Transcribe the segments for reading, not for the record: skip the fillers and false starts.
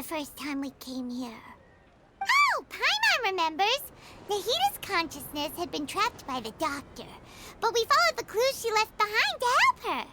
the first time we came here. Oh, Paimon remembers! Nahita's consciousness had been trapped by the doctor, but we followed the clues she left behind to help her.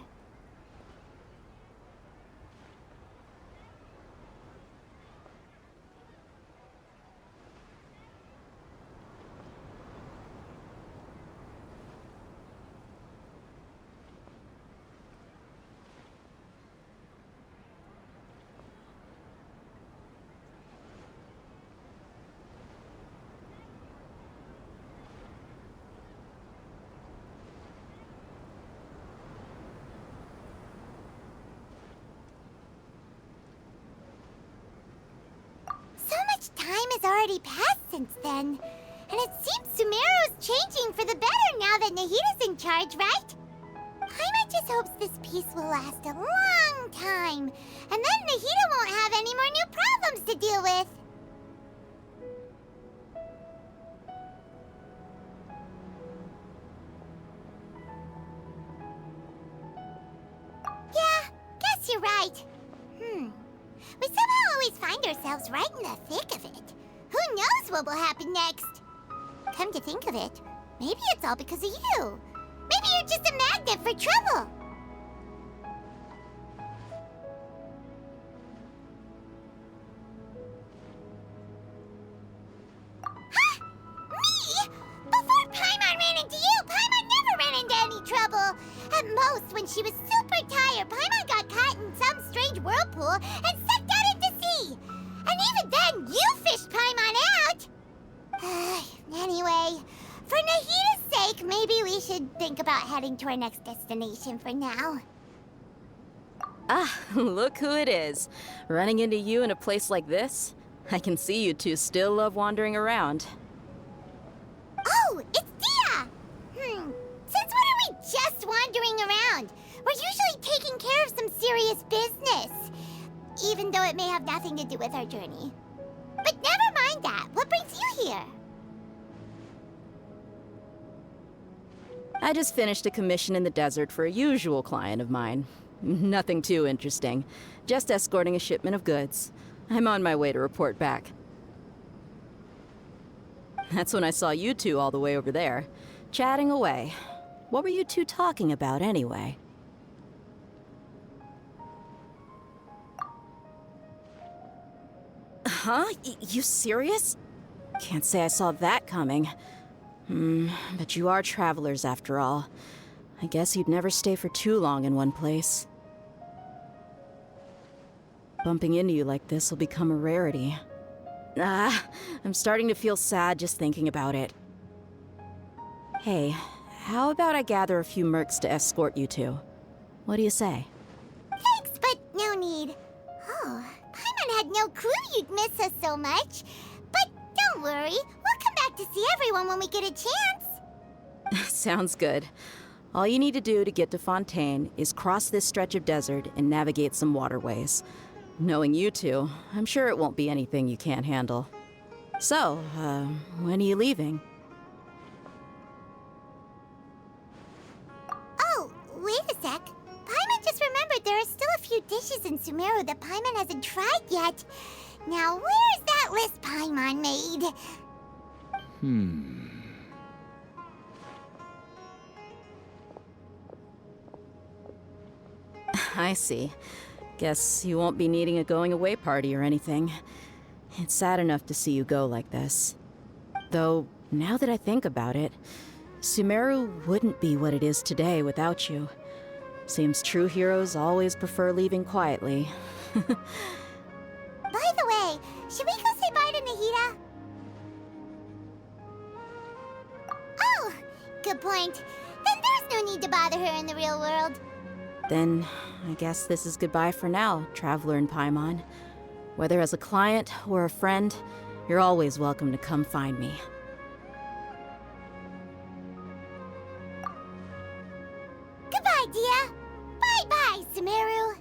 Time has already passed since then, and it seems Sumeru's changing for the better now that Nahita's in charge, right? Paimon just hopes this peace will last a long time, and then Nahita won't have any more new problems to deal with. Yeah, guess you're right. We somehow always find ourselves right in the thick of it. Who knows what will happen next? Come to think of it, maybe it's all because of you. Maybe you're just a magnet for trouble. Huh? Me? Before Paimon ran into you, Paimon never ran into any trouble. At most, when she was super tired, Paimon got caught in some strange whirlpool and sucked out into sea. And even then, you fished Paimon out! Anyway, for Nahita's sake, maybe we should think about heading to our next destination for now. Ah, look who it is. Running into you in a place like this? I can see you two still love wandering around. Oh, it's Dia! Since when are we just wandering around? We're usually taking care of some serious business. Even though it may have nothing to do with our journey. But never mind that. What brings you here? I just finished a commission in the desert for a usual client of mine. Nothing too interesting. Just escorting a shipment of goods. I'm on my way to report back. That's when I saw you two all the way over there, chatting away. What were you two talking about anyway? Huh? You serious? Can't say I saw that coming. But you are travelers after all. I guess you'd never stay for too long in one place. Bumping into you like this will become a rarity. I'm starting to feel sad just thinking about it. Hey, how about I gather a few mercs to escort you two? What do you say? Thanks, but no need. Oh, Paimon had no clue you'd miss us so much. But don't worry, we'll come back to see everyone when we get a chance. Sounds good. All you need to do to get to Fontaine is cross this stretch of desert and navigate some waterways. Knowing you two, I'm sure it won't be anything you can't handle. So, when are you leaving? Oh, wait a sec. Paimon just remembered there are still a few dishes in Sumeru that Paimon hasn't tried yet. Now, where's that list Paimon made? I see. Guess you won't be needing a going-away party or anything. It's sad enough to see you go like this. Though, now that I think about it, Sumeru wouldn't be what it is today without you. Seems true heroes always prefer leaving quietly. By the way, should we go say bye to Nahita? Oh, good point. Then there's no need to bother her in the real world. Then, I guess this is goodbye for now, Traveler in Paimon. Whether as a client or a friend, you're always welcome to come find me. Goodbye, Dia. Bye-bye, Sumeru.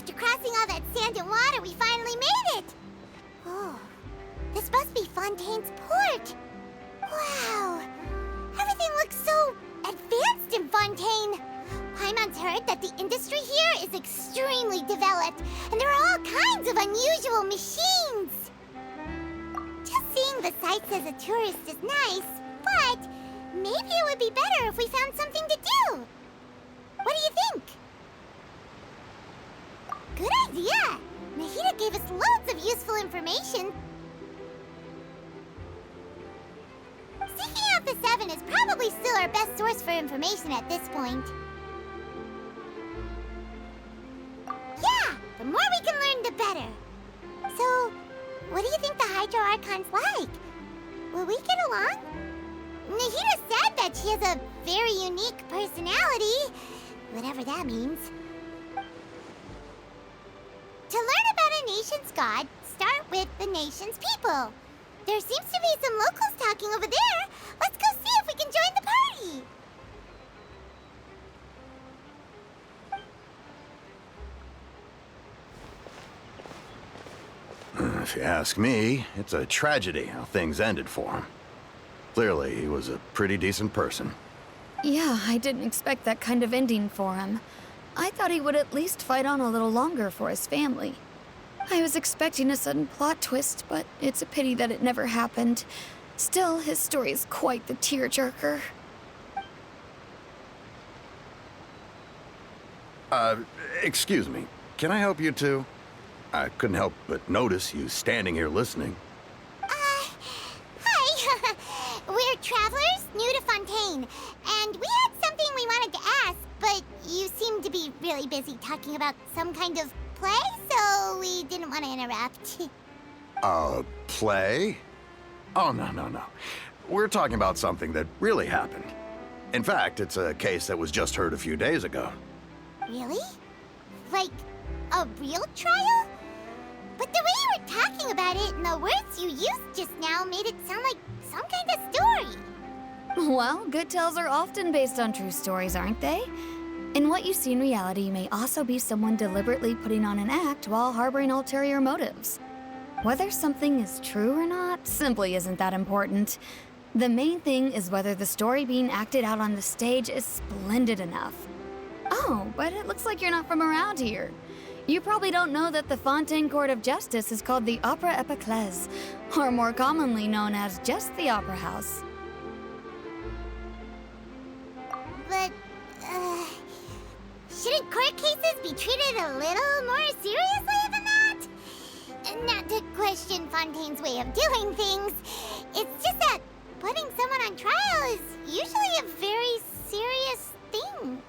After crossing all that sand and water, we finally made it! Oh, this must be Fontaine's port. Wow, everything looks so advanced in Fontaine. Paimon's heard that the industry here is extremely developed, and there are all kinds of unusual machines. Just seeing the sights as a tourist is nice, but maybe it would be better if we found something to do. What do you think? Good idea! Nahida gave us loads of useful information. Seeking out the Seven is probably still our best source for information at this point. Yeah, the more we can learn, the better. So, what do you think the Hydro Archon's like? Will we get along? Nahida said that she has a very unique personality, whatever that means. To learn about a nation's god, start with the nation's people. There seems to be some locals talking over there. Let's go see if we can join the party. If you ask me, it's a tragedy how things ended for him. Clearly, he was a pretty decent person. Yeah, I didn't expect that kind of ending for him. I thought he would at least fight on a little longer for his family. I was expecting a sudden plot twist, but it's a pity that it never happened. Still, his story is quite the tearjerker. Excuse me. Can I help you two? I couldn't help but notice you standing here listening. Hi. We're travelers new to Fontaine, and we had something we wanted to ask, but you seemed to be really busy talking about some kind of play, so we didn't want to interrupt. Play? Oh, no. We're talking about something that really happened. In fact, it's a case that was just heard a few days ago. Really? Like, a real trial? But the way you were talking about it and the words you used just now made it sound like some kind of story. Well, good tales are often based on true stories, aren't they? And what you see in reality may also be someone deliberately putting on an act while harboring ulterior motives. Whether something is true or not simply isn't that important. The main thing is whether the story being acted out on the stage is splendid enough. Oh, but it looks like you're not from around here. You probably don't know that the Fontaine Court of Justice is called the Opera Epiclese, or more commonly known as just the Opera House. But, shouldn't court cases be treated a little more seriously than that? Not to question Fontaine's way of doing things. It's just that putting someone on trial is usually a very serious thing.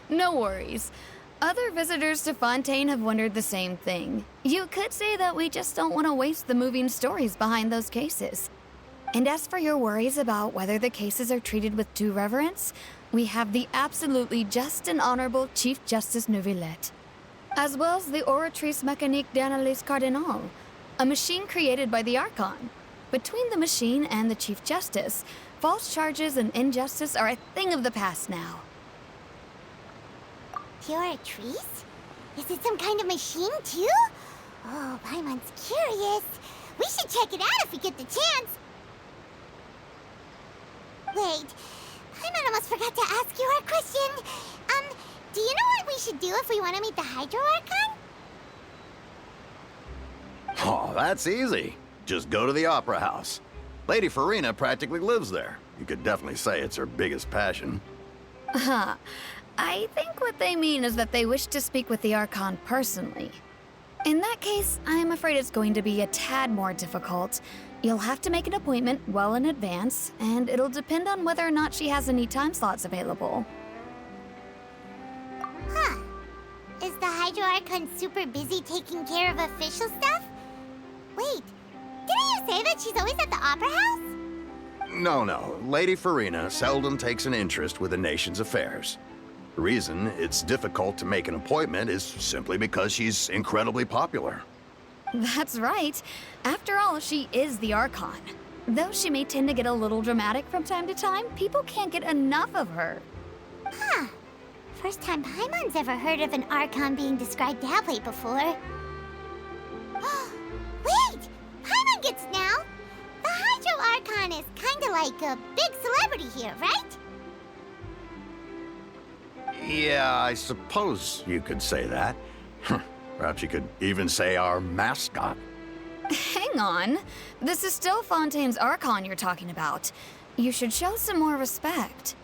No worries. Other visitors to Fontaine have wondered the same thing. You could say that we just don't want to waste the moving stories behind those cases. And as for your worries about whether the cases are treated with due reverence, we have the absolutely just and honorable Chief Justice Neuvillette, as well as the Oratrice Mécanique d'Analyse Cardinal, a machine created by the Archon. Between the machine and the Chief Justice, false charges and injustice are a thing of the past now. Oratrice? Is it some kind of machine, too? Oh, Paimon's curious. We should check it out if we get the chance. Wait, Paimon almost forgot to ask you our question. Do you know what we should do if we want to meet the Hydro Archon? Oh, that's easy. Just go to the Opera House. Lady Farina practically lives there. You could definitely say it's her biggest passion. Huh. I think what they mean is that they wish to speak with the Archon personally. In that case, I'm afraid it's going to be a tad more difficult. You'll have to make an appointment well in advance, and it'll depend on whether or not she has any time slots available. Huh. Is the Hydro Archon super busy taking care of official stuff? Wait, didn't you say that she's always at the Opera House? No. Lady Farina seldom takes an interest with the nation's affairs. The reason it's difficult to make an appointment is simply because she's incredibly popular. That's right. After all, she is the Archon. Though she may tend to get a little dramatic from time to time, people can't get enough of her. Huh. For first time Paimon's ever heard of an Archon being described that way before. Wait! Paimon gets now! The Hydro Archon is kinda like a big celebrity here, right? Yeah, I suppose you could say that. Perhaps you could even say our mascot. Hang on. This is still Fontaine's Archon you're talking about. You should show some more respect.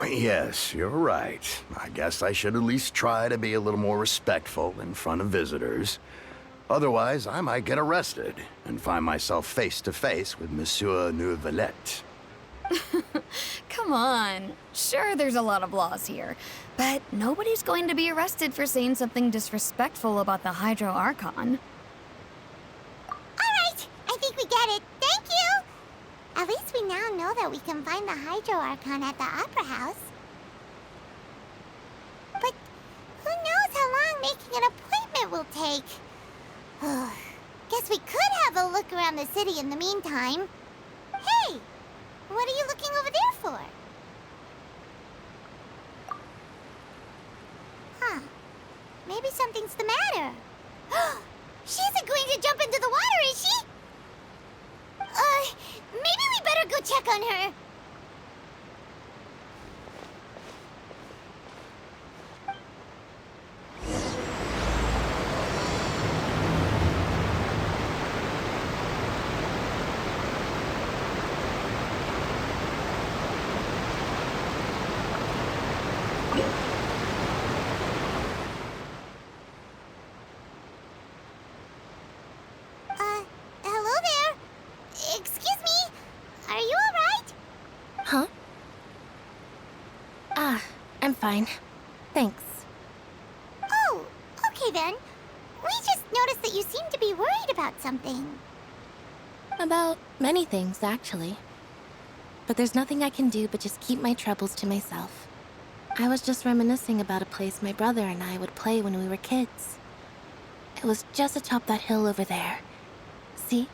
Yes, you're right. I guess I should at least try to be a little more respectful in front of visitors. Otherwise, I might get arrested and find myself face to face with Monsieur Neuvillette. Come on. Sure, there's a lot of laws here, but nobody's going to be arrested for saying something disrespectful about the Hydro Archon. Alright, I think we get it. Thank you! At least we now know that we can find the Hydro Archon at the Opera House. But who knows how long making an appointment will take? Guess we could have a look around the city in the meantime. Hey! What are you looking over there for? Huh. Maybe something's the matter. She isn't going to jump into the water, is she? Maybe we better go check on her. Hello there. Excuse me. Are you alright? Huh? I'm fine. Thanks. Oh, okay then. We just noticed that you seem to be worried about something. About many things, actually. But there's nothing I can do but just keep my troubles to myself. I was just reminiscing about a place my brother and I would play when we were kids. It was just atop that hill over there. See?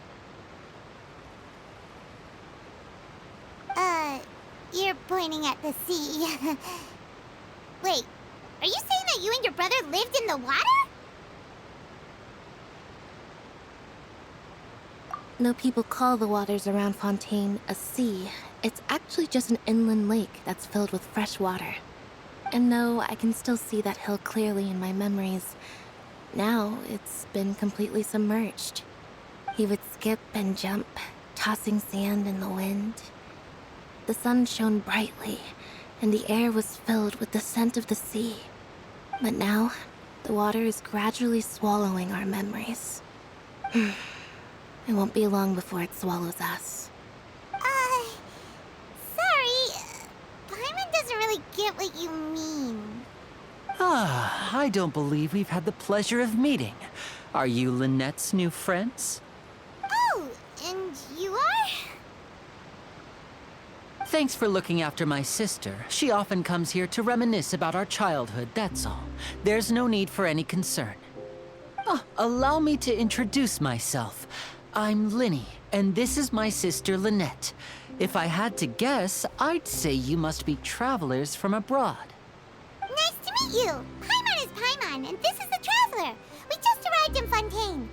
You're pointing at the sea. Wait, are you saying that you and your brother lived in the water? No, people call the waters around Fontaine a sea. It's actually just an inland lake that's filled with fresh water. And no, I can still see that hill clearly in my memories. Now, it's been completely submerged. He would skip and jump, tossing sand in the wind. The sun shone brightly, and the air was filled with the scent of the sea. But now, the water is gradually swallowing our memories. It won't be long before it swallows us. Sorry. Paimon doesn't really get what you mean. I don't believe we've had the pleasure of meeting. Are you Lynette's new friends? Oh, and you are? Thanks for looking after my sister. She often comes here to reminisce about our childhood, that's all. There's no need for any concern. Allow me to introduce myself. I'm Linny, and this is my sister Lynette. If I had to guess, I'd say you must be travelers from abroad. Nice to meet you. Paimon is Paimon, and this is the Traveler. We just arrived in Fontaine.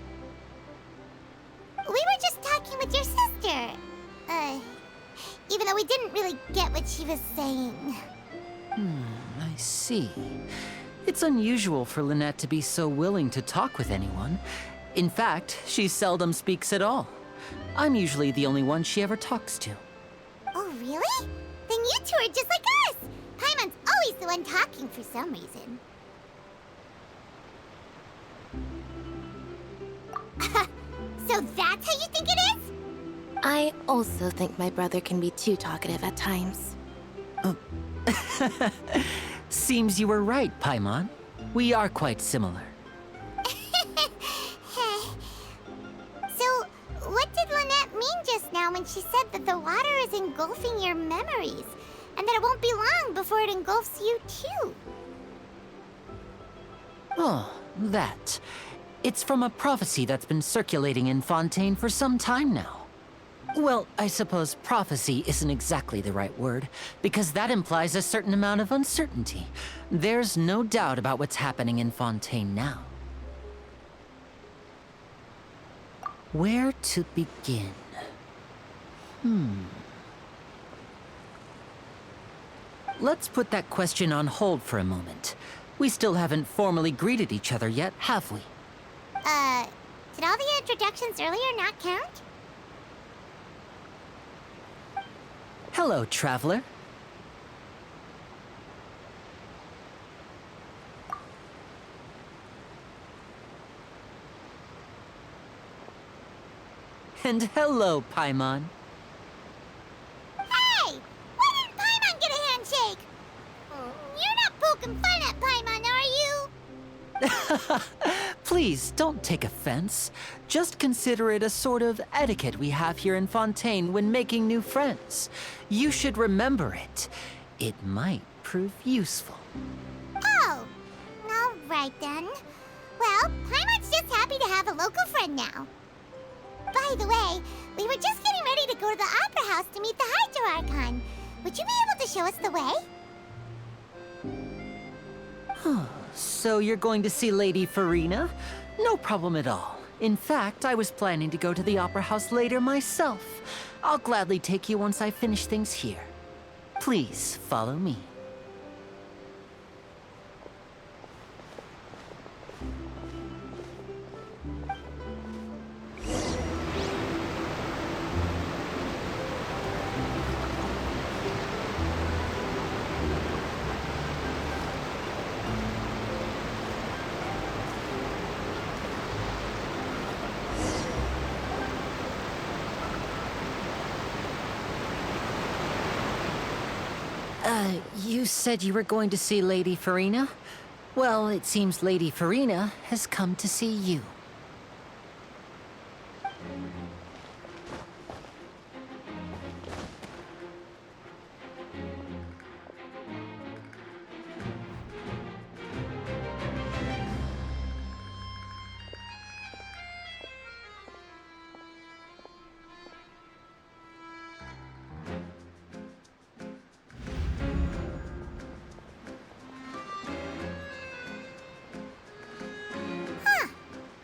We were just talking with your sister. Even though we didn't really get what she was saying. I see. It's unusual for Lynette to be so willing to talk with anyone. In fact, she seldom speaks at all. I'm usually the only one she ever talks to. Oh, really? Then you two are just like us. Paimon's always the one talking for some reason. So that's how you think it is? I also think my brother can be too talkative at times. Seems you were right, Paimon. We are quite similar. So, what did Lynette mean just now when she said that the water is engulfing your memories, and that it won't be long before it engulfs you too? Oh, that. It's from a prophecy that's been circulating in Fontaine for some time now. Well, I suppose prophecy isn't exactly the right word, because that implies a certain amount of uncertainty. There's no doubt about what's happening in Fontaine now. Where to begin? Let's put that question on hold for a moment. We still haven't formally greeted each other yet, have we? Did all the introductions earlier not count? Hello, traveler. And hello, Paimon. Hey! Why didn't Paimon get a handshake? You're not poking fun at Paimon, are you? Please, don't take offense. Just consider it a sort of etiquette we have here in Fontaine when making new friends. You should remember it. It might prove useful. Oh, all right then. Well, Paimon's just happy to have a local friend now. By the way, we were just getting ready to go to the Opera House to meet the Hydro Archon. Would you be able to show us the way? So you're going to see Lady Farina? No problem at all. In fact, I was planning to go to the Opera House later myself. I'll gladly take you once I finish things here. Please follow me. You said you were going to see Lady Farina? Well, it seems Lady Farina has come to see you.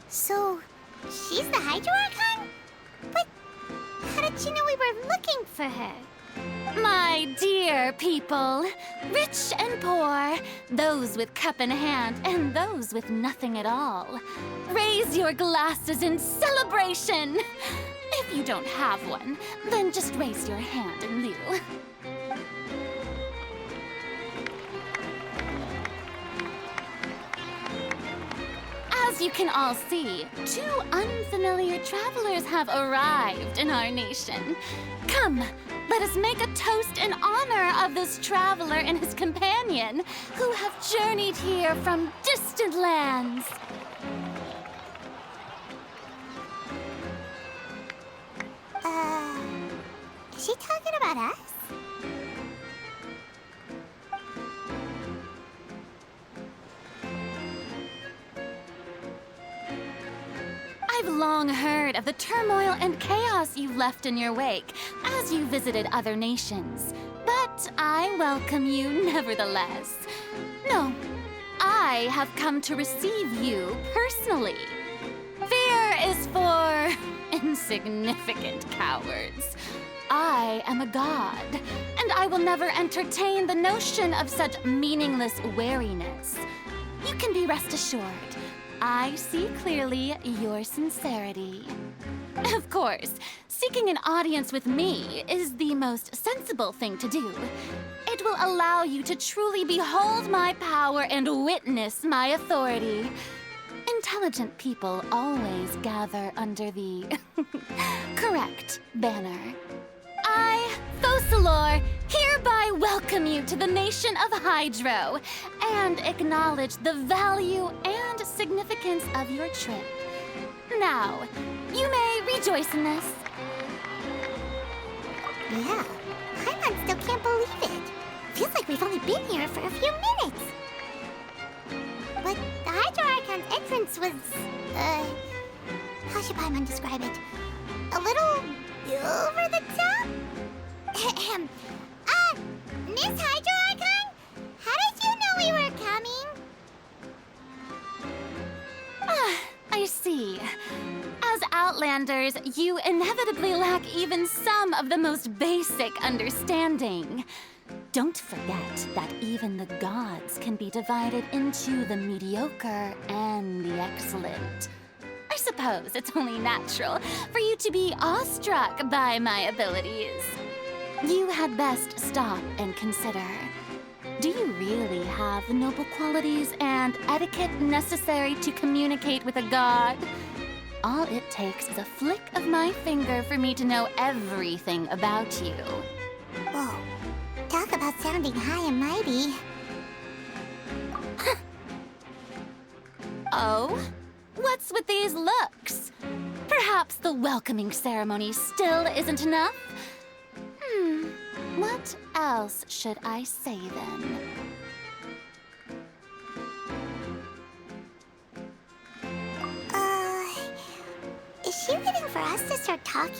So, she's the Hydro Archon? But how did she know we were looking for her? My dear people, rich and poor, those with cup in hand and those with nothing at all, raise your glasses in celebration. If you don't have one, then just raise your hand in lieu. As you can all see, two unfamiliar travelers have arrived in our nation. Come, let us make a toast in honor of this traveler and his companion who have journeyed here from distant lands. Is she talking about us? I've long heard of the turmoil and chaos you left in your wake as you visited other nations. But I welcome you nevertheless. No, I have come to receive you personally. Fear is for insignificant cowards. I am a god, and I will never entertain the notion of such meaningless wariness. You can be rest assured. I see clearly your sincerity. Of course, seeking an audience with me is the most sensible thing to do. It will allow you to truly behold my power and witness my authority. Intelligent people always gather under the correct banner. I, Focalor, hereby welcome you to the nation of Hydro and acknowledge the value and significance of your trip. Now, you may rejoice in this. Yeah, Paimon still can't believe it. Feels like we've only been here for a few minutes. But the Hydro Archon's entrance was, how should Paimon describe it? A little over the top? Miss Hydro Archon? How did you know we were coming? I see. As Outlanders, you inevitably lack even some of the most basic understanding. Don't forget that even the gods can be divided into the mediocre and the excellent. I suppose it's only natural for you to be awestruck by my abilities. You had best stop and consider. Do you really have the noble qualities and etiquette necessary to communicate with a god? All it takes is a flick of my finger for me to know everything about you. Whoa. Talk about sounding high and mighty. Oh? What's with these looks? Perhaps the welcoming ceremony still isn't enough? What else should I say then? Is she waiting for us to start talking?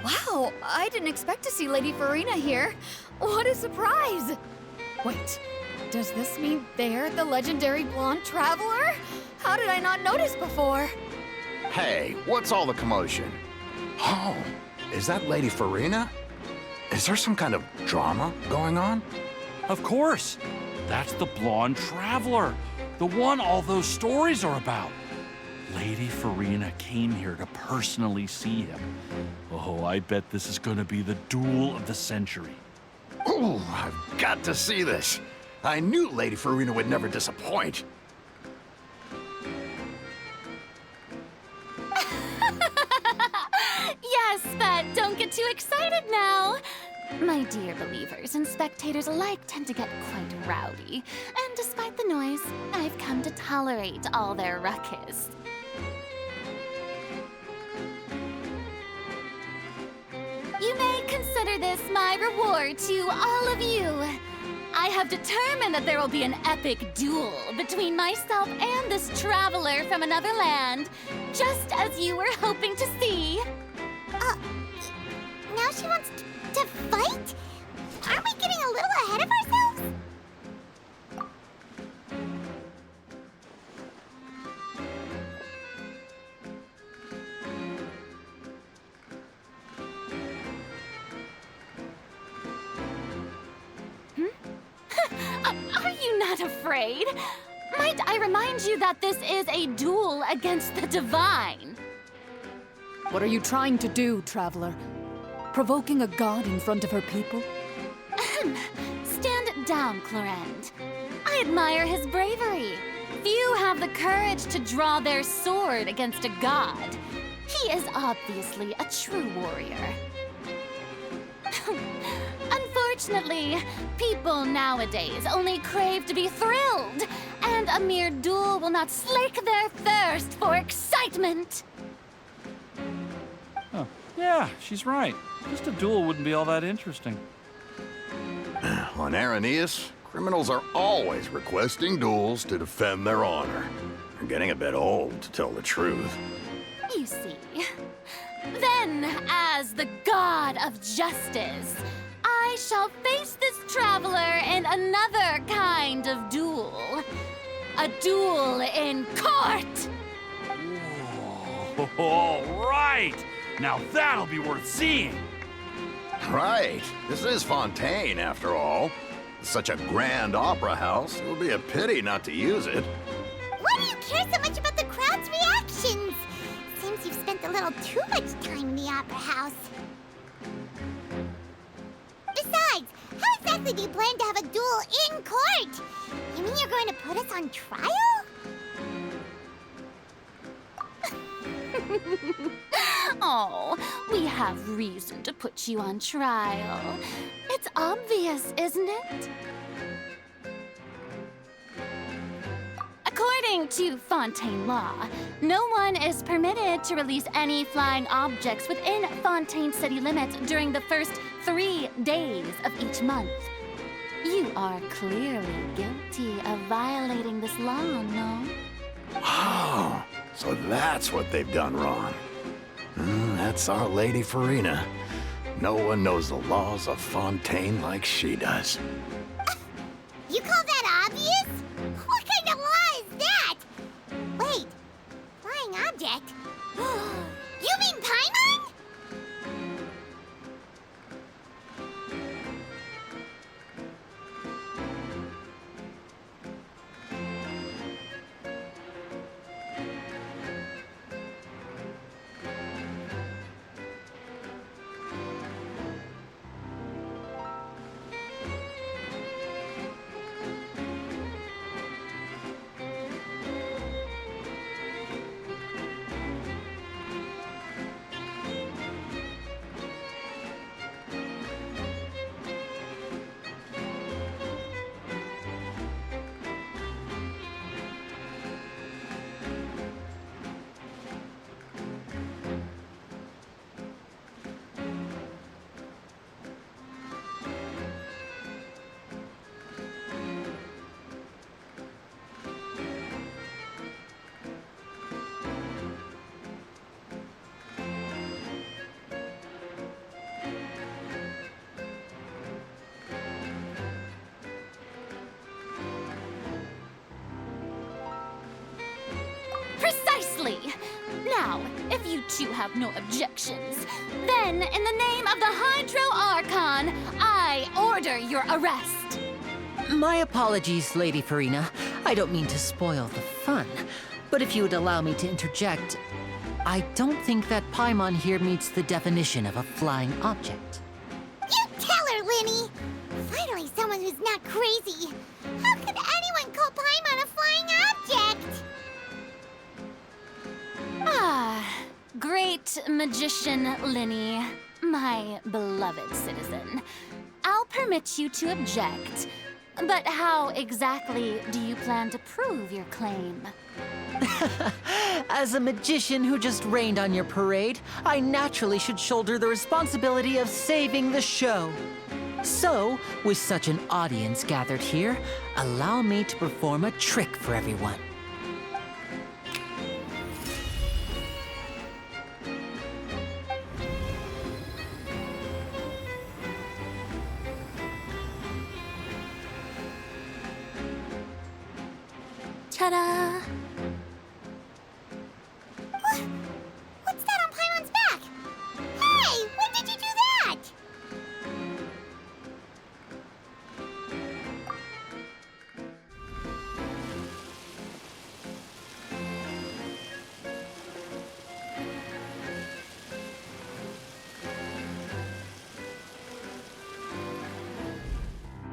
Wow, I didn't expect to see Lady Farina here. What a surprise! Wait, does this mean they're the legendary blonde traveler? How did I not notice before? Hey, what's all the commotion? Oh, is that Lady Farina? Is there some kind of drama going on? Of course. That's the blonde traveler. The one all those stories are about. Lady Farina came here to personally see him. Oh, I bet this is gonna be the duel of the century. Ooh, I've got to see this. I knew Lady Farina would never disappoint. Yes, but don't get too excited now. My dear believers and spectators alike tend to get quite rowdy, and despite the noise, I've come to tolerate all their ruckus. You may consider this my reward to all of you. I have determined that there will be an epic duel between myself and this traveler from another land, just as you were hoping to see. Now she wants to fight? Aren't we getting a little ahead of ourselves? Are you not afraid? Might I remind you that this is a duel against the divine? What are you trying to do, traveler? Provoking a god in front of her people? Stand down, Clorend. I admire his bravery. Few have the courage to draw their sword against a god. He is obviously a true warrior. Unfortunately, people nowadays only crave to be thrilled, and a mere duel will not slake their thirst for excitement. Oh, yeah, she's right. Just a duel wouldn't be all that interesting. On Araneus, criminals are always requesting duels to defend their honor. I'm getting a bit old, to tell the truth. You see. Then, as the god of justice, I shall face this traveler in another kind of duel. A duel in court! Whoa, all right! Now that'll be worth seeing! Right. This is Fontaine, after all. Such a grand opera house, it would be a pity not to use it. Why do you care so much about the crowd's reactions? Seems you've spent a little too much time in the opera house. Besides, how exactly do you plan to have a duel in court? You mean you're going to put us on trial? Oh, we have reason to put you on trial. It's obvious, isn't it? According to Fontaine law, no one is permitted to release any flying objects within Fontaine city limits during the first 3 days of each month. You are clearly guilty of violating this law, no? Oh, so that's what they've done wrong. That's our Lady Farina. No one knows the laws of Fontaine like she does. You call that obvious? What kind of law is that? Wait, flying object? You mean Paimon? Precisely! Now, if you two have no objections, then in the name of the Hydro Archon, I order your arrest. My apologies, Lady Farina. I don't mean to spoil the fun. But if you would allow me to interject, I don't think that Paimon here meets the definition of a flying object. You tell her, Linny! Finally someone who's not crazy. How could anyone call Paimon a flying object? Ah, great magician Linny, my beloved citizen. I'll permit you to object, but how exactly do you plan to prove your claim? As a magician who just rained on your parade, I naturally should shoulder the responsibility of saving the show. So, with such an audience gathered here, allow me to perform a trick for everyone. Ta-da! What's that on Paimon's back? Hey, when did you do that?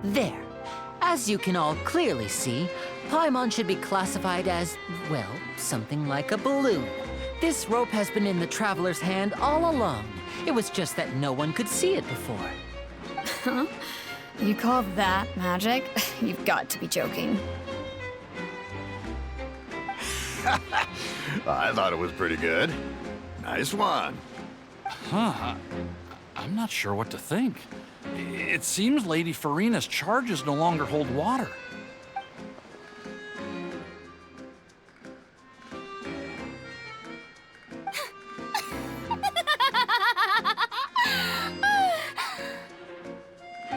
There. As you can all clearly see, Paimon should be classified as, well, something like a balloon. This rope has been in the traveler's hand all along. It was just that no one could see it before. Huh? You call that magic? You've got to be joking. I thought it was pretty good. Nice one. Huh. I'm not sure what to think. It seems Lady Farina's charges no longer hold water.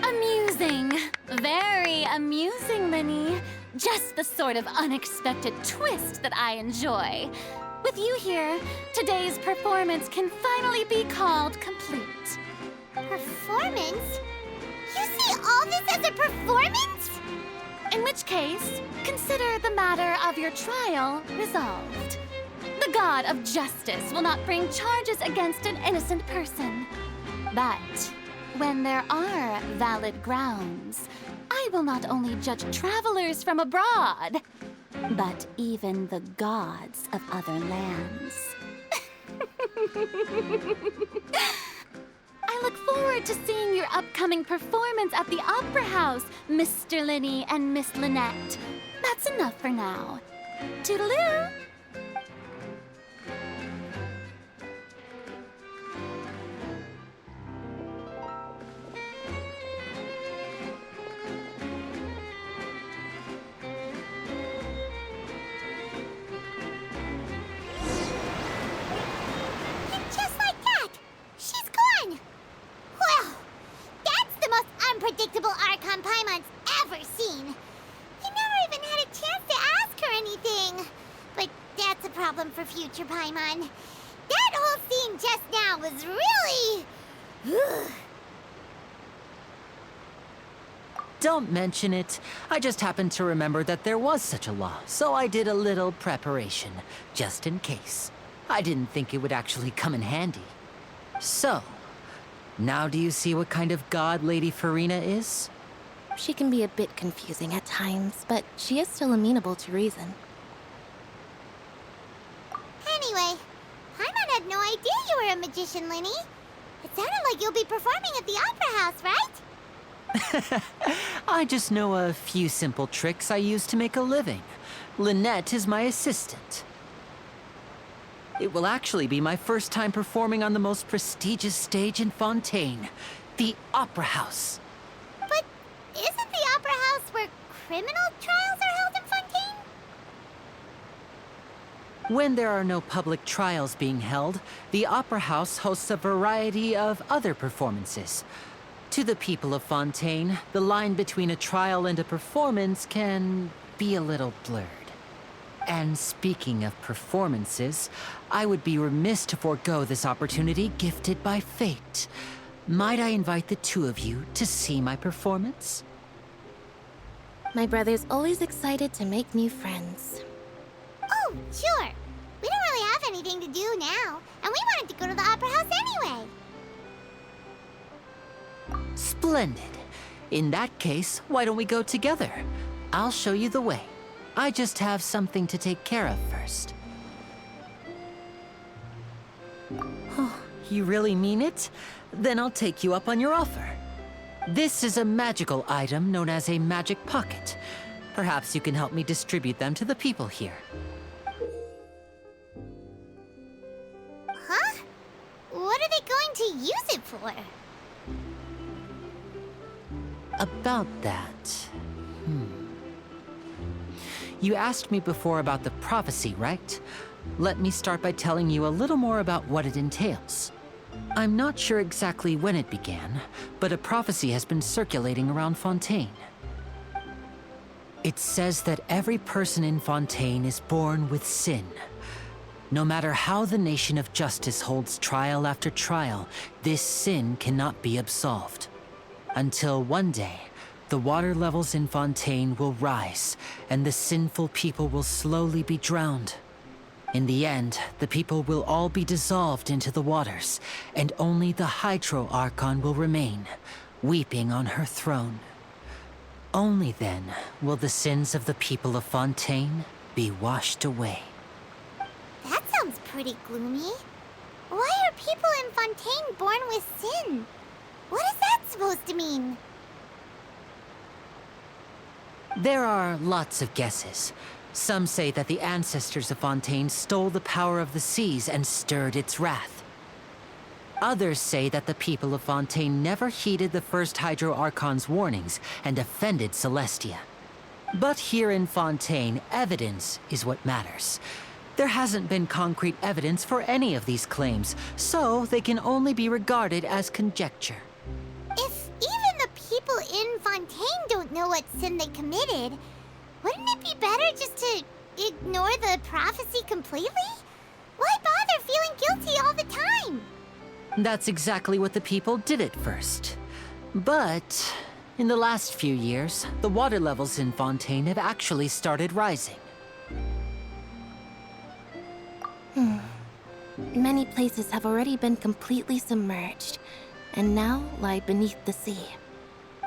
Amusing. Very amusing, Linny. Just the sort of unexpected twist that I enjoy. With you here, today's performance can finally be called complete. Performance? You see all this as a performance? In which case, consider the matter of your trial resolved. The god of justice will not bring charges against an innocent person. But when there are valid grounds, I will not only judge travelers from abroad, but even the gods of other lands. I look forward to seeing your upcoming performance at the Opera House, Mr. Linny and Miss Lynette. That's enough for now. Toodaloo! Just welcome for future Paimon. That whole scene just now was really... Don't mention it. I just happened to remember that there was such a law, so I did a little preparation, just in case. I didn't think it would actually come in handy. So, now do you see what kind of god Lady Farina is? She can be a bit confusing at times, but she is still amenable to reason. Anyway, Paimon had no idea you were a magician, Linny. It sounded like you'll be performing at the Opera House, right? I just know a few simple tricks I use to make a living. Lynette is my assistant. It will actually be my first time performing on the most prestigious stage in Fontaine, the Opera House. But isn't the Opera House where criminal trials are held in Fontaine? When there are no public trials being held, the Opera House hosts a variety of other performances. To the people of Fontaine, the line between a trial and a performance can be a little blurred. And speaking of performances, I would be remiss to forego this opportunity gifted by fate. Might I invite the two of you to see my performance? My brother's always excited to make new friends. Oh, sure. We don't really have anything to do now, and we wanted to go to the Opera House anyway. Splendid. In that case, why don't we go together? I'll show you the way. I just have something to take care of first. Oh, you really mean it? Then I'll take you up on your offer. This is a magical item known as a magic pocket. Perhaps you can help me distribute them to the people here. Huh? What are they going to use it for? About that... You asked me before about the prophecy, right? Let me start by telling you a little more about what it entails. I'm not sure exactly when it began, but a prophecy has been circulating around Fontaine. It says that every person in Fontaine is born with sin. No matter how the nation of justice holds trial after trial, this sin cannot be absolved. Until one day, the water levels in Fontaine will rise, and the sinful people will slowly be drowned. In the end, the people will all be dissolved into the waters, and only the Hydro Archon will remain, weeping on her throne. Only then will the sins of the people of Fontaine be washed away. That sounds pretty gloomy. Why are people in Fontaine born with sin? What is that supposed to mean? There are lots of guesses. Some say that the ancestors of Fontaine stole the power of the seas and stirred its wrath. Others say that the people of Fontaine never heeded the first Hydro Archon's warnings and offended Celestia. But here in Fontaine, evidence is what matters. There hasn't been concrete evidence for any of these claims, so they can only be regarded as conjecture. If even the people in Fontaine don't know what sin they committed, wouldn't it be better just to ignore the prophecy completely? Why bother feeling guilty all the time? That's exactly what the people did at first. But in the last few years, the water levels in Fontaine have actually started rising. Many places have already been completely submerged, and now lie beneath the sea.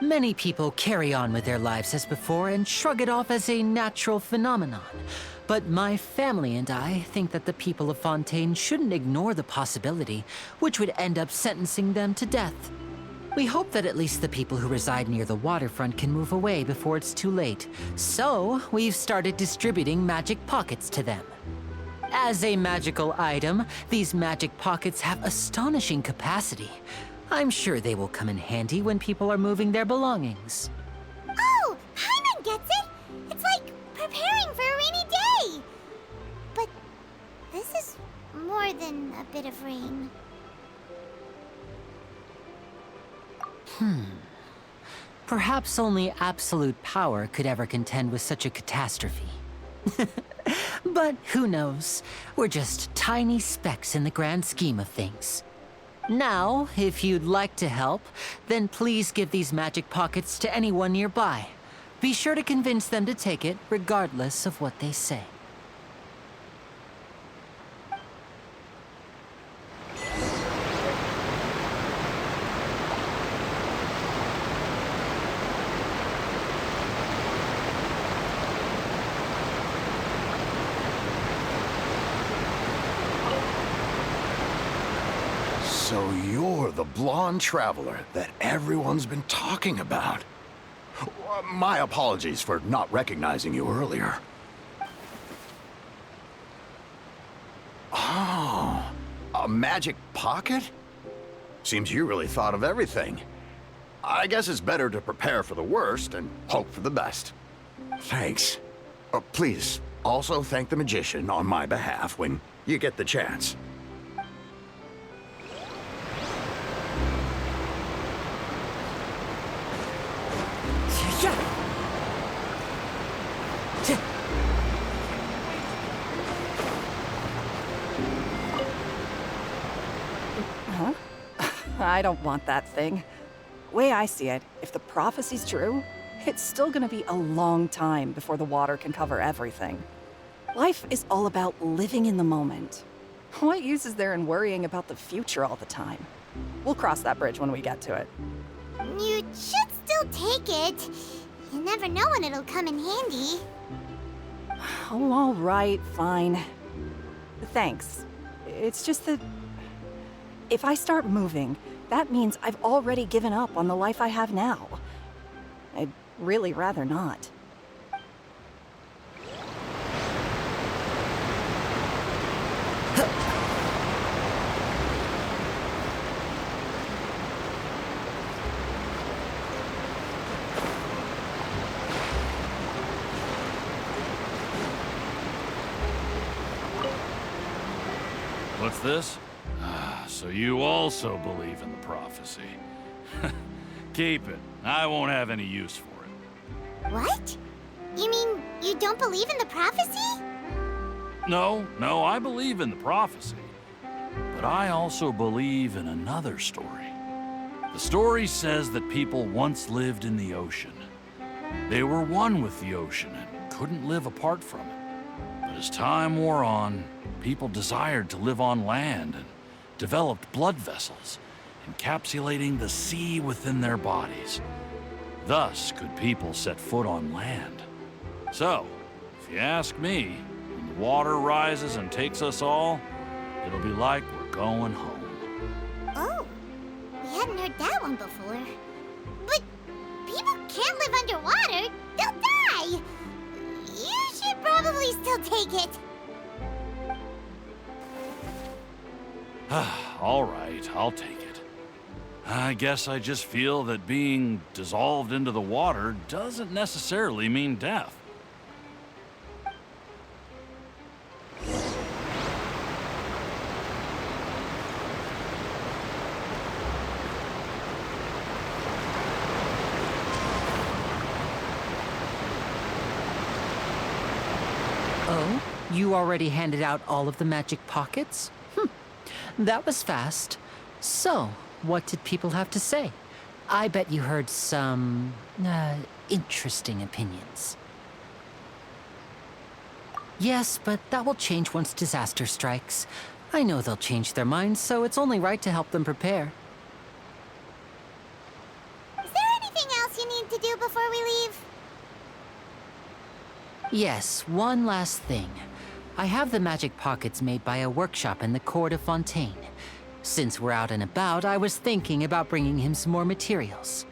Many people carry on with their lives as before and shrug it off as a natural phenomenon. But my family and I think that the people of Fontaine shouldn't ignore the possibility, which would end up sentencing them to death. We hope that at least the people who reside near the waterfront can move away before it's too late. So, we've started distributing magic pockets to them. As a magical item, these magic pockets have astonishing capacity. I'm sure they will come in handy when people are moving their belongings. Oh, Paimon gets it! It's like preparing for a rainy day! But this is more than a bit of rain. Perhaps only absolute power could ever contend with such a catastrophe. But who knows? We're just tiny specks in the grand scheme of things. Now, if you'd like to help, then please give these magic pockets to anyone nearby. Be sure to convince them to take it, regardless of what they say. So you're the blonde traveler that everyone's been talking about. My apologies for not recognizing you earlier. Oh, a magic pocket? Seems you really thought of everything. I guess it's better to prepare for the worst and hope for the best. Thanks. Please, also thank the magician on my behalf when you get the chance. I don't want that thing. Way I see it, if the prophecy's true, it's still gonna be a long time before the water can cover everything. Life is all about living in the moment. What use is there in worrying about the future all the time? We'll cross that bridge when we get to it. You should still take it. You never know when it'll come in handy. Oh, all right, fine. Thanks. It's just that if I start moving, that means I've already given up on the life I have now. I'd really rather not. What's this? So you also believe in the prophecy. Keep it. I won't have any use for it. What? You mean you don't believe in the prophecy? No, I believe in the prophecy. But I also believe in another story. The story says that people once lived in the ocean. They were one with the ocean and couldn't live apart from it. But as time wore on, people desired to live on land and developed blood vessels, encapsulating the sea within their bodies. Thus could people set foot on land. So, if you ask me, when the water rises and takes us all, it'll be like we're going home. Oh, we hadn't heard that one before. But people can't live underwater. They'll die. You should probably still take it. All right, I'll take it. I guess I just feel that being dissolved into the water doesn't necessarily mean death. Oh? You already handed out all of the magic pockets? That was fast. So, what did people have to say? I bet you heard some, interesting opinions. Yes, but that will change once disaster strikes. I know they'll change their minds, so it's only right to help them prepare. Is there anything else you need to do before we leave? Yes, one last thing. I have the magic pockets made by a workshop in the court of Fontaine. Since we're out and about, I was thinking about bringing him some more materials.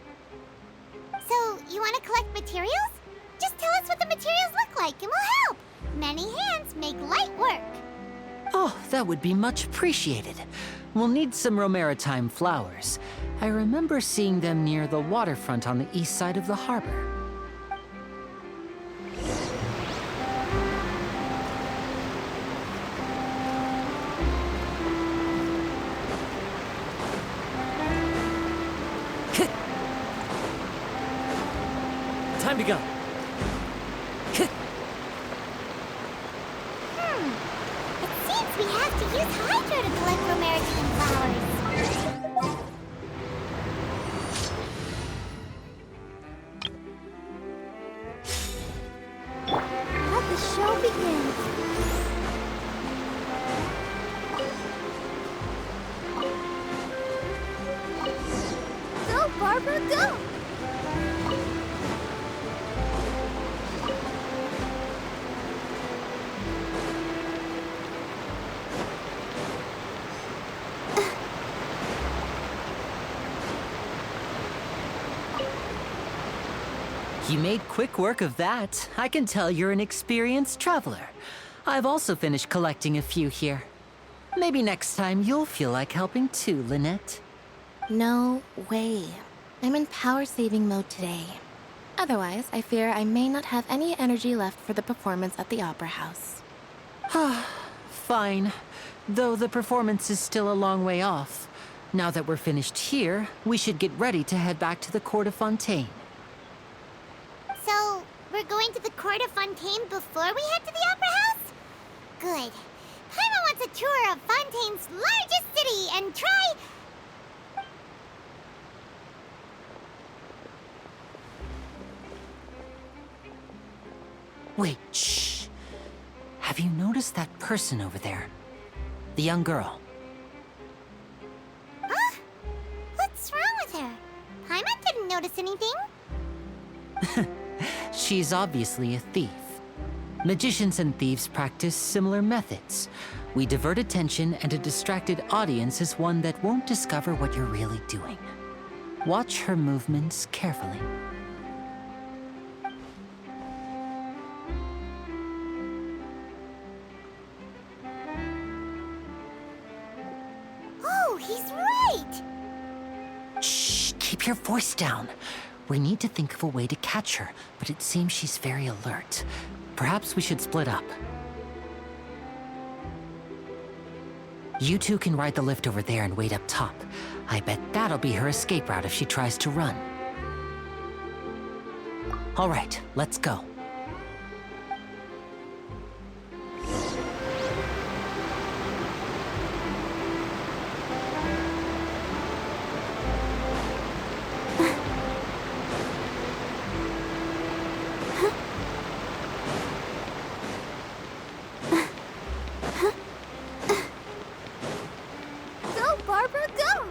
So, you want to collect materials? Just tell us what the materials look like and we'll help. Many hands make light work. Oh, that would be much appreciated. We'll need some Romaritime flowers. I remember seeing them near the waterfront on the east side of the harbor. Time to go. use Hydro to collect Romerican flowers. Let the show begin. Go, Barbara, go! You made quick work of that. I can tell you're an experienced traveler. I've also finished collecting a few here. Maybe next time you'll feel like helping too, Lynette. No way. I'm in power-saving mode today. Otherwise, I fear I may not have any energy left for the performance at the Opera House. Fine. Though the performance is still a long way off. Now that we're finished here, we should get ready to head back to the Court of Fontaine. So, we're going to the Court of Fontaine before we head to the Opera House? Good. Paimon wants a tour of Fontaine's largest city and try... Wait, shh. Have you noticed that person over there? The young girl. Huh? What's wrong with her? Paimon didn't notice anything. She's obviously a thief. Magicians and thieves practice similar methods. We divert attention, and a distracted audience is one that won't discover what you're really doing. Watch her movements carefully. Oh, he's right! Shh, keep your voice down. We need to think of a way to catch her, but it seems she's very alert. Perhaps we should split up. You two can ride the lift over there and wait up top. I bet that'll be her escape route if she tries to run. All right, let's go. Go, Barbara, go!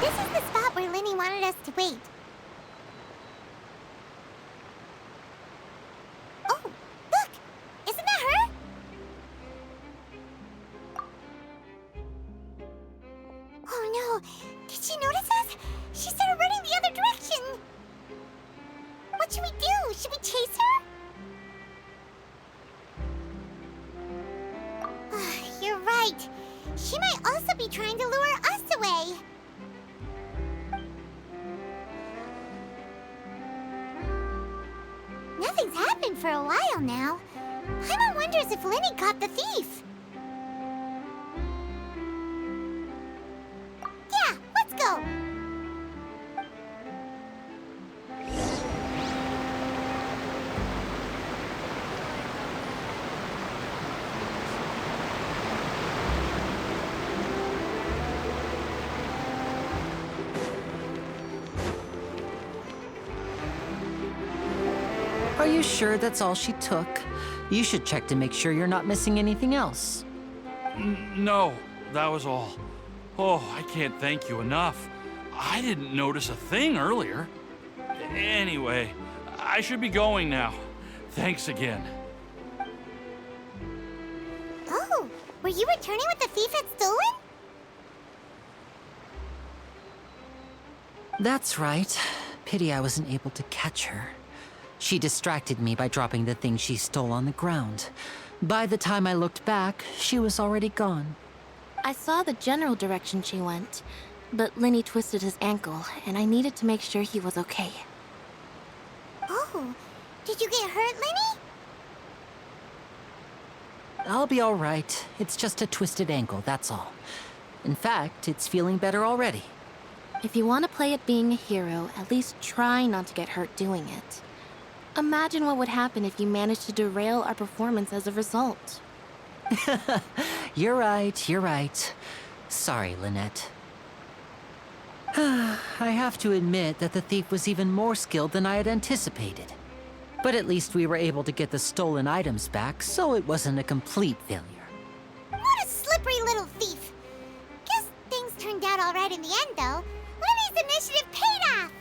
This is the spot where Linny wanted us to wait. Oh, look! Isn't that her? Oh no! Did she notice us? She started running the other direction! What should we do? Should we chase her? You're right. She might also be trying to lure us away. Nothing's happened for a while now. Paimon wonders if Linny caught the thief. Yeah, let's go. Are you sure that's all she took? You should check to make sure you're not missing anything else. No, that was all. Oh, I can't thank you enough. I didn't notice a thing earlier. Anyway, I should be going now. Thanks again. Oh, were you returning what the thief had stolen? That's right. Pity I wasn't able to catch her. She distracted me by dropping the thing she stole on the ground. By the time I looked back, she was already gone. I saw the general direction she went, but Lenny twisted his ankle, and I needed to make sure he was okay. Oh, did you get hurt, Lenny? I'll be all right. It's just a twisted ankle, that's all. In fact, it's feeling better already. If you want to play at being a hero, at least try not to get hurt doing it. Imagine what would happen if you managed to derail our performance as a result. You're right. Sorry, Lynette. I have to admit that the thief was even more skilled than I had anticipated. But at least we were able to get the stolen items back, so it wasn't a complete failure. What a slippery little thief. Guess things turned out all right in the end, though. Lenny's initiative paid off.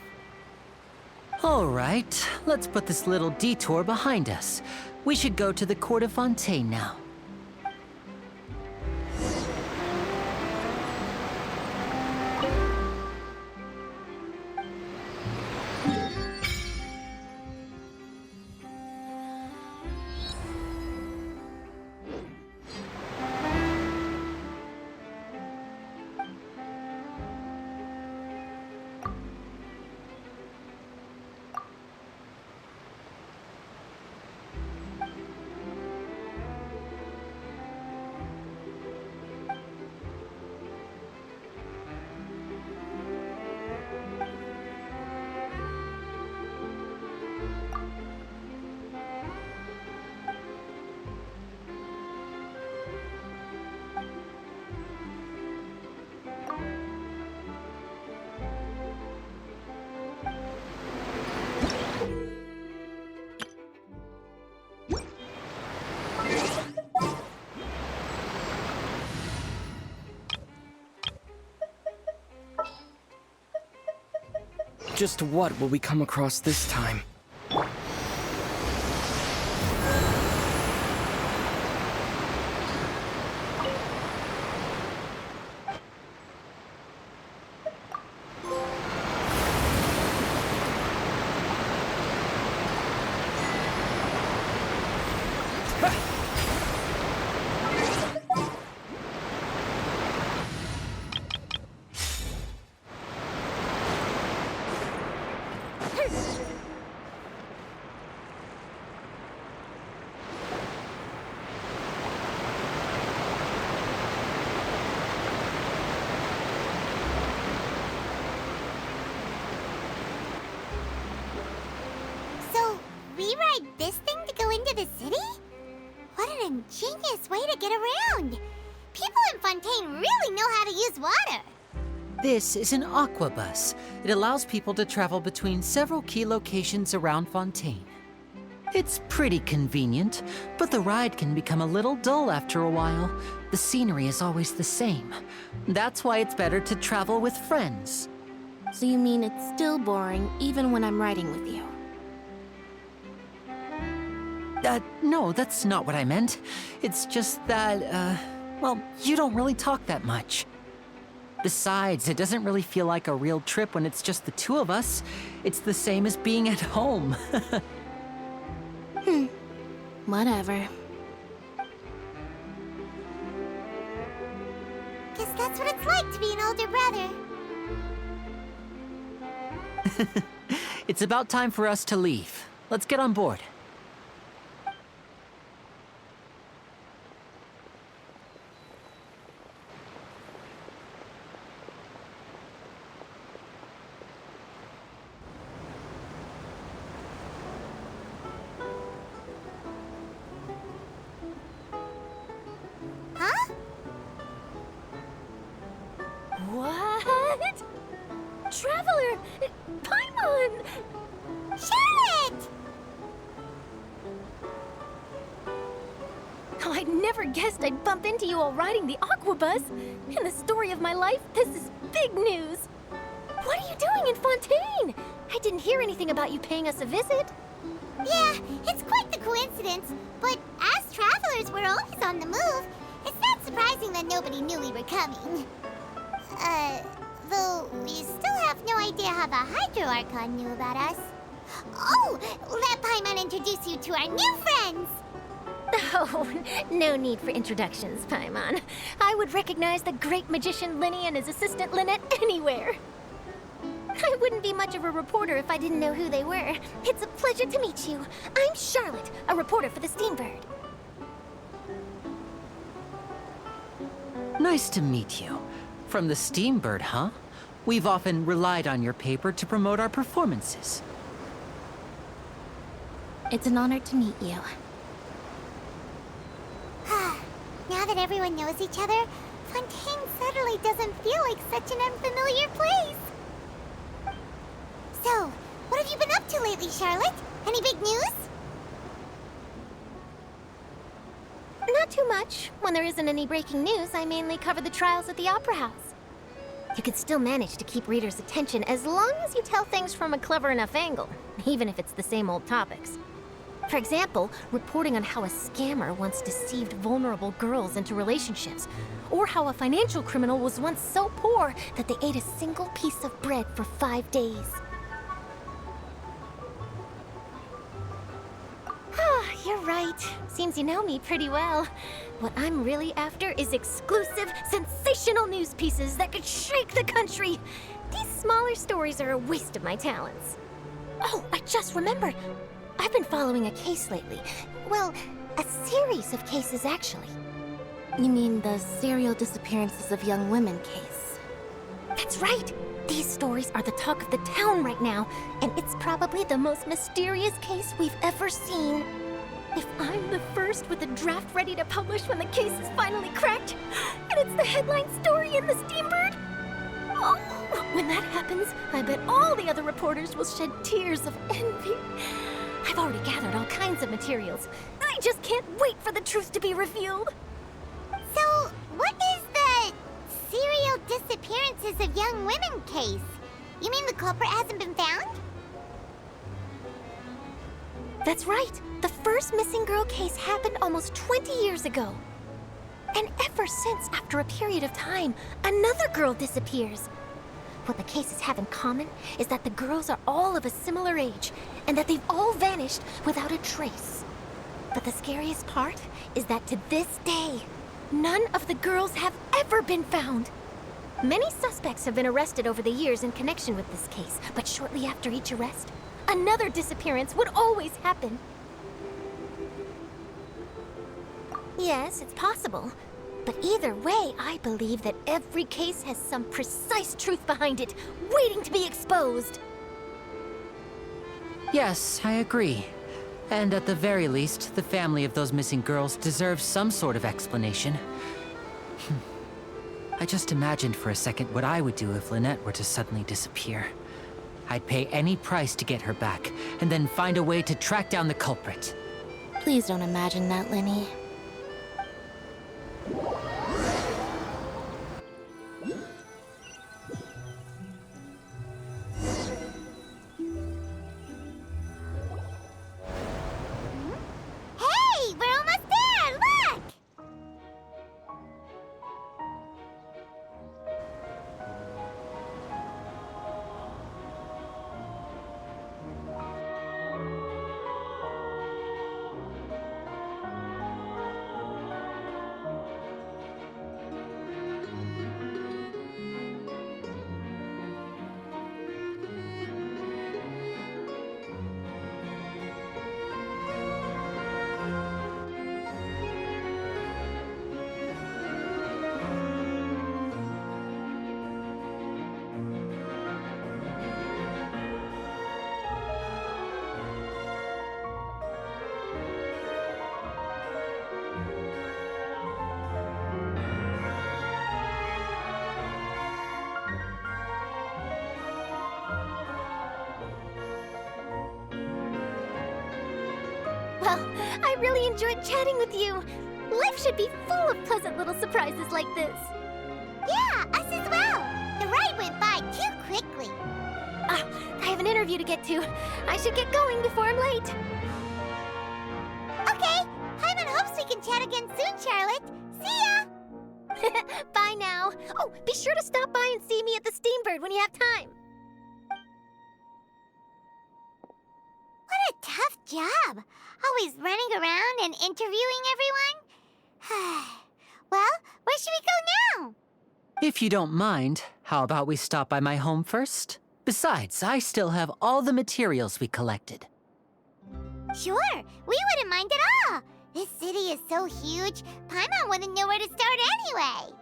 All right, let's put this little detour behind us. We should go to the court of Fontaine now. Just what will we come across this time? We ride this thing to go into the city? What an ingenious way to get around! People in Fontaine really know how to use water! This is an aquabus. It allows people to travel between several key locations around Fontaine. It's pretty convenient, but the ride can become a little dull after a while. The scenery is always the same. That's why it's better to travel with friends. So you mean it's still boring even when I'm riding with you? No, that's not what I meant. It's just that, well, you don't really talk that much. Besides, it doesn't really feel like a real trip when it's just the two of us. It's the same as being at home. Whatever. Guess that's what it's like to be an older brother. It's about time for us to leave. Let's get on board. What? Traveler! Paimon! Charlotte! Oh, I never guessed I'd bump into you while riding the aquabus. In the story of my life, this is big news. What are you doing in Fontaine? I didn't hear anything about you paying us a visit. Yeah, it's quite the coincidence. But as travelers, we're always on the move. It's not surprising that nobody knew we were coming. Though we still have no idea how the Hydro Archon knew about us. Oh, let Paimon introduce you to our new friends. Oh, no need for introductions, Paimon. I would recognize the great magician Linny and his assistant Lynette anywhere. I wouldn't be much of a reporter if I didn't know who they were. It's a pleasure to meet you. I'm Charlotte, a reporter for the Steambird. Nice to meet you. From the Steambird, huh? We've often relied on your paper to promote our performances. It's an honor to meet you. Now that everyone knows each other, Fontaine suddenly doesn't feel like such an unfamiliar place. So, what have you been up to lately, Charlotte? Any big news? Not too much. When there isn't any breaking news, I mainly cover the trials at the Opera House. You can still manage to keep readers' attention as long as you tell things from a clever enough angle, even if it's the same old topics. For example, reporting on how a scammer once deceived vulnerable girls into relationships, or how a financial criminal was once so poor that they ate a single piece of bread for 5 days. You're right. Seems you know me pretty well. What I'm really after is exclusive, sensational news pieces that could shake the country. These smaller stories are a waste of my talents. Oh, I just remembered. I've been following a case lately. Well, a series of cases, actually. You mean the serial disappearances of young women case? That's right. These stories are the talk of the town right now, and it's probably the most mysterious case we've ever seen. If I'm the first with a draft ready to publish when the case is finally cracked, and it's the headline story in the Steambird, oh, when that happens, I bet all the other reporters will shed tears of envy. I've already gathered all kinds of materials. I just can't wait for the truth to be revealed. So, what is the serial disappearances of young women case? You mean the culprit hasn't been found? That's right. The first missing girl case happened almost 20 years ago. And ever since, after a period of time, another girl disappears. What the cases have in common is that the girls are all of a similar age, and that they've all vanished without a trace. But the scariest part is that to this day, none of the girls have ever been found. Many suspects have been arrested over the years in connection with this case, but shortly after each arrest, another disappearance would always happen. Yes, it's possible. But either way, I believe that every case has some precise truth behind it, waiting to be exposed. Yes, I agree. And at the very least, the family of those missing girls deserves some sort of explanation. I just imagined for a second what I would do if Lynette were to suddenly disappear. I'd pay any price to get her back, and then find a way to track down the culprit. Please don't imagine that, Linny. Hey, we're almost there! Look! Well, I really enjoyed chatting with you. Life should be full of pleasant little surprises like this. Yeah, us as well. The ride went by too quickly. I have an interview to get to. I should get going before I'm late. Okay, Paimon hopes we can chat again soon, Charlotte. See ya! Bye now. Oh, be sure to stop by and see me at the Steambird when you have time. job. Always running around and interviewing everyone. Well, where should we go now? If you don't mind, how about we stop by my home first? Besides, I still have all the materials we collected. Sure, we wouldn't mind at all. This city is so huge, Paimon wouldn't know where to start anyway.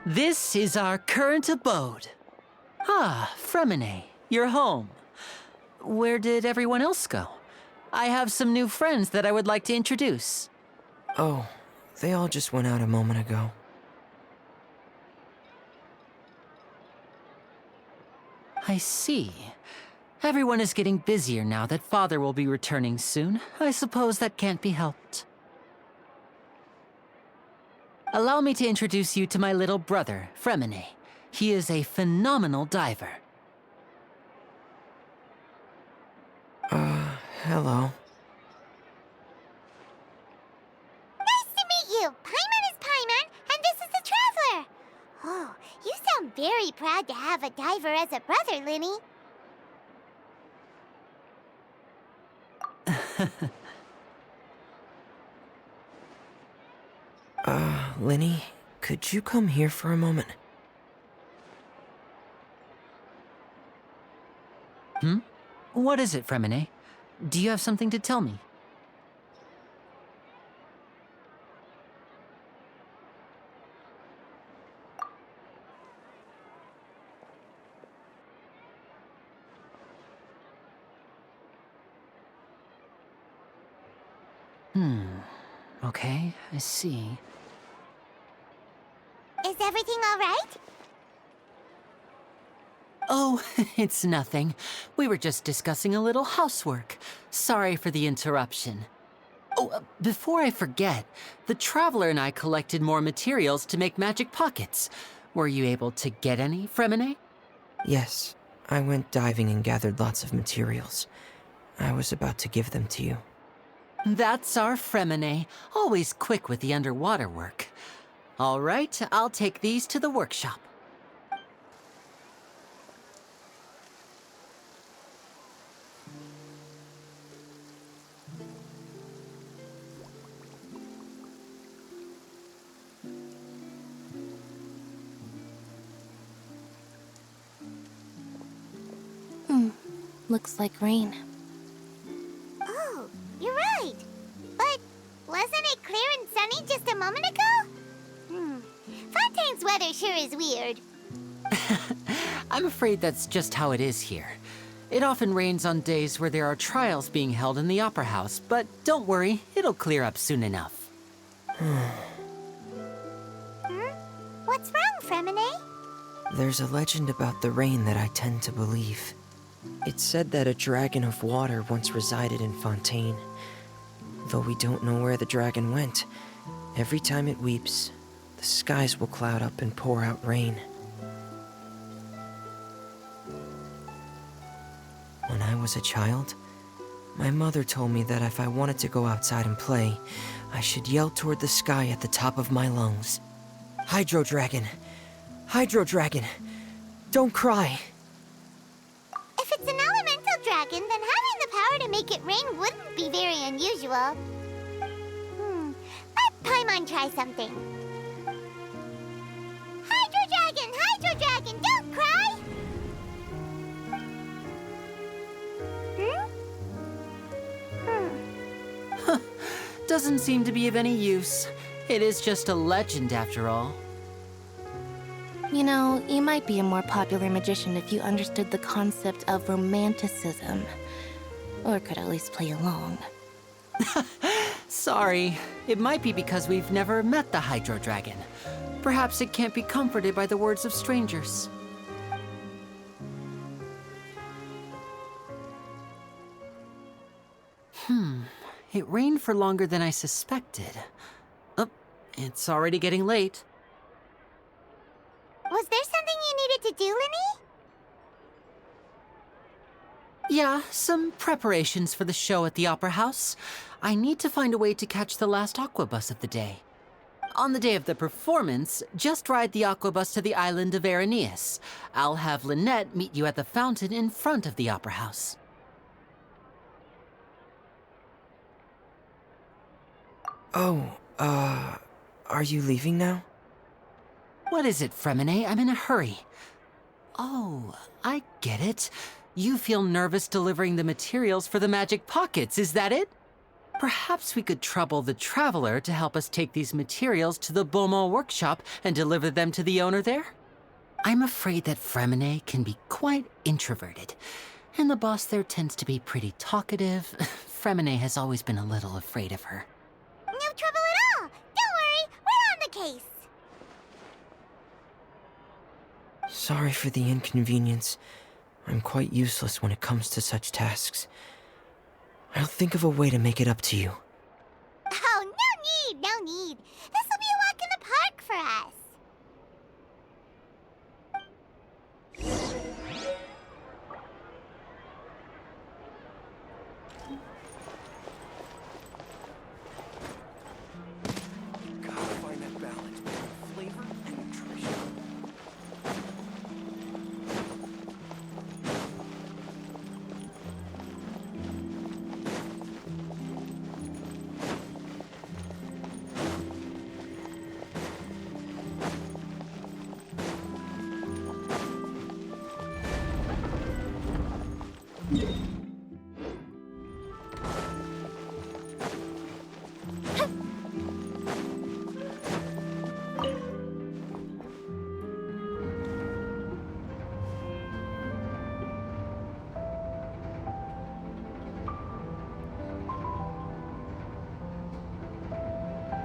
This is our current abode. Ah, Fremine, you're home. Where did everyone else go? I have some new friends that I would like to introduce. Oh, they all just went out a moment ago. I see. Everyone is getting busier now that Father will be returning soon. I suppose that can't be helped. Allow me to introduce you to my little brother, Fremine. He is a phenomenal diver. Hello. Nice to meet you. Paimon is Paimon, and this is the Traveler. Oh, you sound very proud to have a diver as a brother, Linny. Linny, could you come here for a moment? What is it, Fremine? Do you have something to tell me? Okay, I see. Is everything all right? Oh, it's nothing. We were just discussing a little housework. Sorry for the interruption. Oh, before I forget, the Traveler and I collected more materials to make magic pockets. Were you able to get any, Fremine? Yes, I went diving and gathered lots of materials. I was about to give them to you. That's our Fremine, always quick with the underwater work. All right, I'll take these to the workshop. Looks like rain. Oh, you're right. But wasn't it clear and sunny just a moment ago? Fontaine's weather sure is weird. I'm afraid that's just how it is here. It often rains on days where there are trials being held in the Opera House, but don't worry, it'll clear up soon enough. What's wrong, Fremine? There's a legend about the rain that I tend to believe. It's said that a dragon of water once resided in Fontaine. Though we don't know where the dragon went, every time it weeps, the skies will cloud up and pour out rain. When I was a child, my mother told me that if I wanted to go outside and play, I should yell toward the sky at the top of my lungs. Hydro Dragon! Hydro Dragon! Don't cry! If it's an elemental dragon, then having the power to make it rain wouldn't be very unusual. Let Paimon try something. Hydro Dragon! Hydro Dragon! Don't doesn't seem to be of any use. It is just a legend after all. You know, you might be a more popular magician if you understood the concept of romanticism. Or could at least play along. Sorry. It might be because we've never met the Hydro Dragon. Perhaps it can't be comforted by the words of strangers. It rained for longer than I suspected. Oh, it's already getting late. Was there something you needed to do, Linny? Yeah, some preparations for the show at the Opera House. I need to find a way to catch the last aqua bus of the day. On the day of the performance, just ride the aqua bus to the island of Aeneas. I'll have Lynette meet you at the fountain in front of the Opera House. Oh, are you leaving now? What is it, Fremine? I'm in a hurry. Oh, I get it. You feel nervous delivering the materials for the magic pockets, is that it? Perhaps we could trouble the Traveler to help us take these materials to the Beaumont workshop and deliver them to the owner there? I'm afraid that Fremine can be quite introverted, and the boss there tends to be pretty talkative. Fremine has always been a little afraid of her. No trouble at all! Don't worry, we're on the case! Sorry for the inconvenience. I'm quite useless when it comes to such tasks. I'll think of a way to make it up to you. Oh, no need! This will be a walk in the park for us! Gotta find that balance between flavor and nutrition.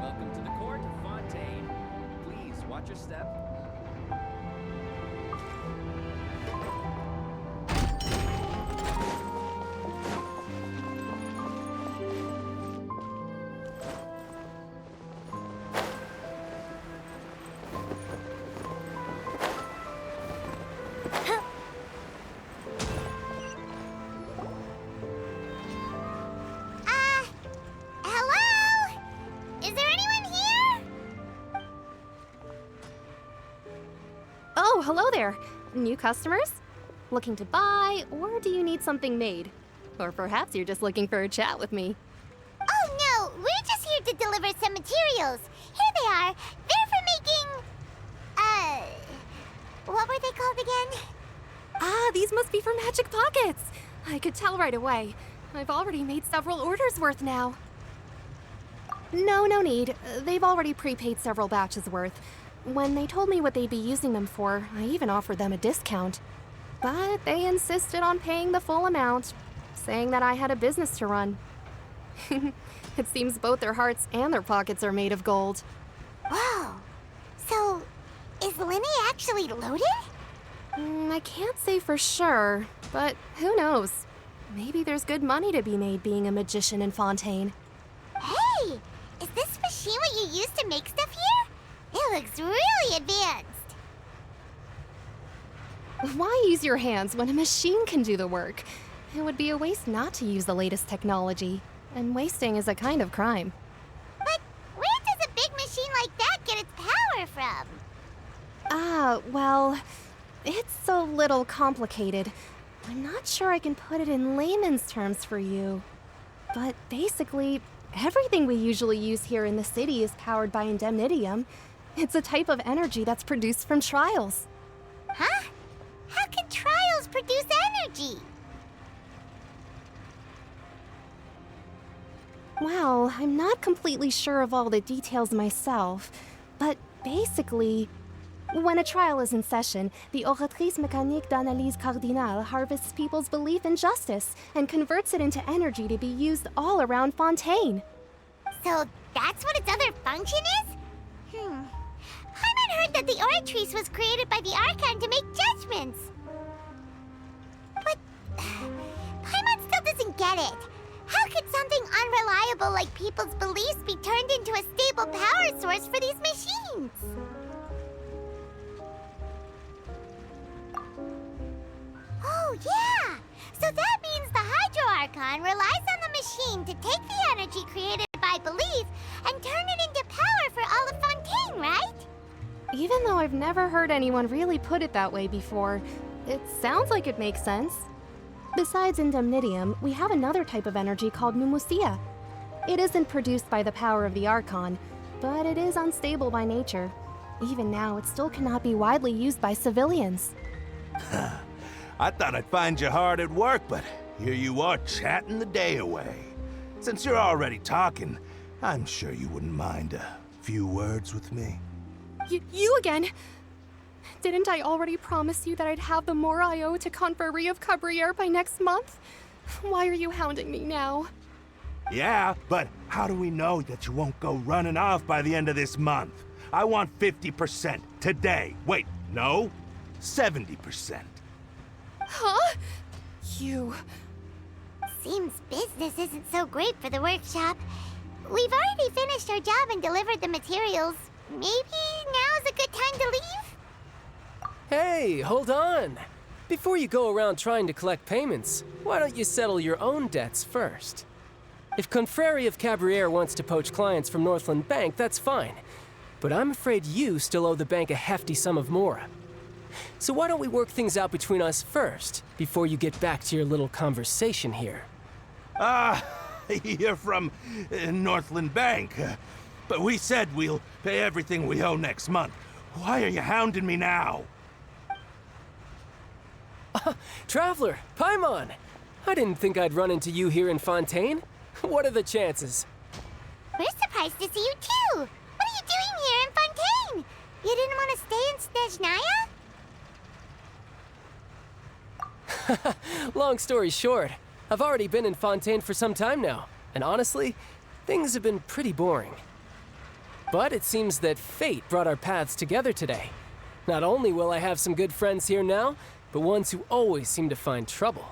Welcome to the court of Fontaine. Please watch your step. Hello? Is there anyone here? Oh, hello there. New customers? Looking to buy, or do you need something made? Or perhaps you're just looking for a chat with me. Oh no, we're just here to deliver some materials. Here they are. They're for making... what were they called again? Ah, these must be for magic pockets. I could tell right away. I've already made several orders worth now. No need. They've already prepaid several batches worth. When they told me what they'd be using them for, I even offered them a discount. But they insisted on paying the full amount, saying that I had a business to run. It seems both their hearts and their pockets are made of gold. Whoa. So, is Linny actually loaded? I can't say for sure, but who knows? Maybe there's good money to be made being a magician in Fontaine. Hey! Is this machine what you use to make stuff here? It looks really advanced. Why use your hands when a machine can do the work? It would be a waste not to use the latest technology, and wasting is a kind of crime. But where does a big machine like that get its power from? Well, it's a little complicated. I'm not sure I can put it in layman's terms for you. But basically, everything we usually use here in the city is powered by indemnitium. It's a type of energy that's produced from trials. Huh? How can trials produce energy? Well, I'm not completely sure of all the details myself, but basically, when a trial is in session, the oratrice mécanique d'analyse cardinale harvests people's belief in justice and converts it into energy to be used all around Fontaine. So that's what its other function is? Paimon heard that the oratrice was created by the Archon to make judgments. But Paimon still doesn't get it. How could something unreliable like people's beliefs be turned into a stable power source for these machines? Oh, yeah! So that means the Hydro Archon relies on the machine to take the energy created by belief and turn it into power for all of Fontaine, right? Even though I've never heard anyone really put it that way before, it sounds like it makes sense. Besides indemnitium, we have another type of energy called pneumosia. It isn't produced by the power of the Archon, but it is unstable by nature. Even now, it still cannot be widely used by civilians. I thought I'd find you hard at work, but here you are chatting the day away. Since you're already talking, I'm sure you wouldn't mind a few words with me. You again? Didn't I already promise you that I'd have the miHoYo to Confrérie of Cabriere by next month? Why are you hounding me now? Yeah, but how do we know that you won't go running off by the end of this month? I want 50% today. Wait, no, 70%. Huh? You... Seems business isn't so great for the workshop. We've already finished our job and delivered the materials. Maybe now's a good time to leave? Hey, hold on. Before you go around trying to collect payments, why don't you settle your own debts first? If Confrérie of Cabriere wants to poach clients from Northland Bank, that's fine. But I'm afraid you still owe the bank a hefty sum of mora. So why don't we work things out between us first, before you get back to your little conversation here? You're from Northland Bank. But we said we'll pay everything we owe next month. Why are you hounding me now? Traveler, Paimon! I didn't think I'd run into you here in Fontaine. What are the chances? We're surprised to see you too! What are you doing here in Fontaine? You didn't want to stay in Snezhnaya? Long story short, I've already been in Fontaine for some time now, and honestly, things have been pretty boring. But it seems that fate brought our paths together today. Not only will I have some good friends here now, but ones who always seem to find trouble.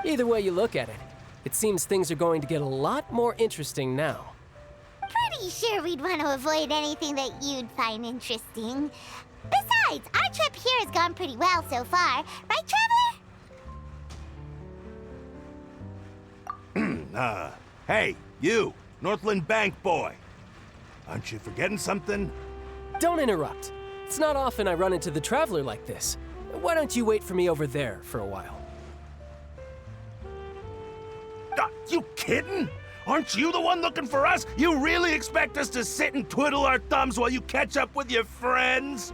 Either way you look at it, it seems things are going to get a lot more interesting now. Pretty sure we'd want to avoid anything that you'd find interesting. Besides, our trip here has gone pretty well so far, right, Traveler? Hey, you, Northland Bank boy. Aren't you forgetting something? Don't interrupt. It's not often I run into the Traveler like this. Why don't you wait for me over there for a while? You kidding? Aren't you the one looking for us? You really expect us to sit and twiddle our thumbs while you catch up with your friends?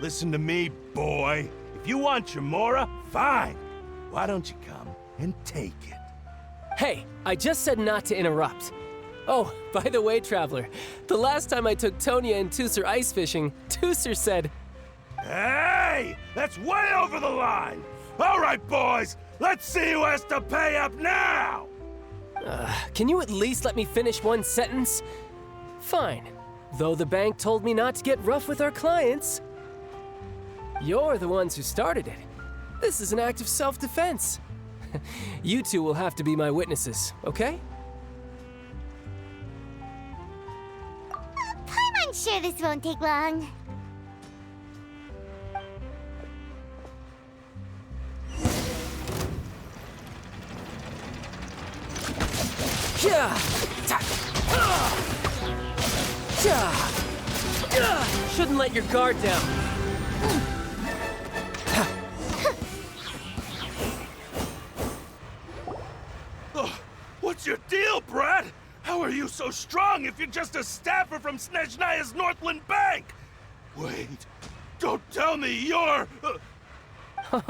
Listen to me, boy. If you want your mora, fine. Why don't you come and take it? Hey, I just said not to interrupt. Oh, by the way, Traveler, the last time I took Tonya and Tusser ice fishing, Tusser said... Hey! That's way over the line! All right, boys, let's see who has to pay up now! Can you at least let me finish one sentence? Fine. Though the bank told me not to get rough with our clients. You're the ones who started it. This is an act of self-defense. You two will have to be my witnesses, okay? I'm sure this won't take long. Shouldn't let your guard down. What's your deal, Brad? How are you so strong if you're just a staffer from Snezhnaya's Northland Bank? Wait, don't tell me you're...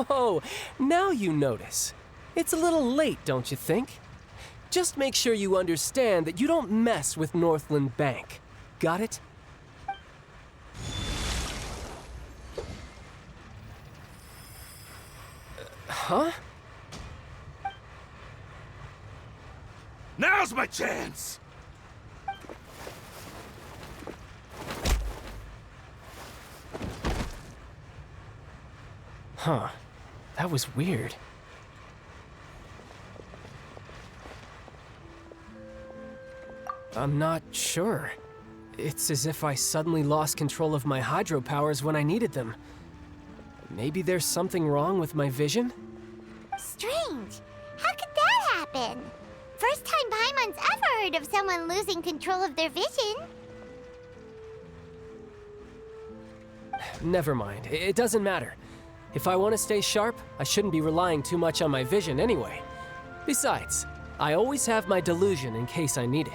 Oh, now you notice. It's a little late, don't you think? Just make sure you understand that you don't mess with Northland Bank. Got it? Huh? Now's my chance! Huh. That was weird. I'm not sure. It's as if I suddenly lost control of my hydro powers when I needed them. Maybe there's something wrong with my vision? Strange. How could that happen? First time Paimon's ever heard of someone losing control of their vision. Never mind. It doesn't matter. If I want to stay sharp, I shouldn't be relying too much on my vision anyway. Besides, I always have my delusion in case I need it.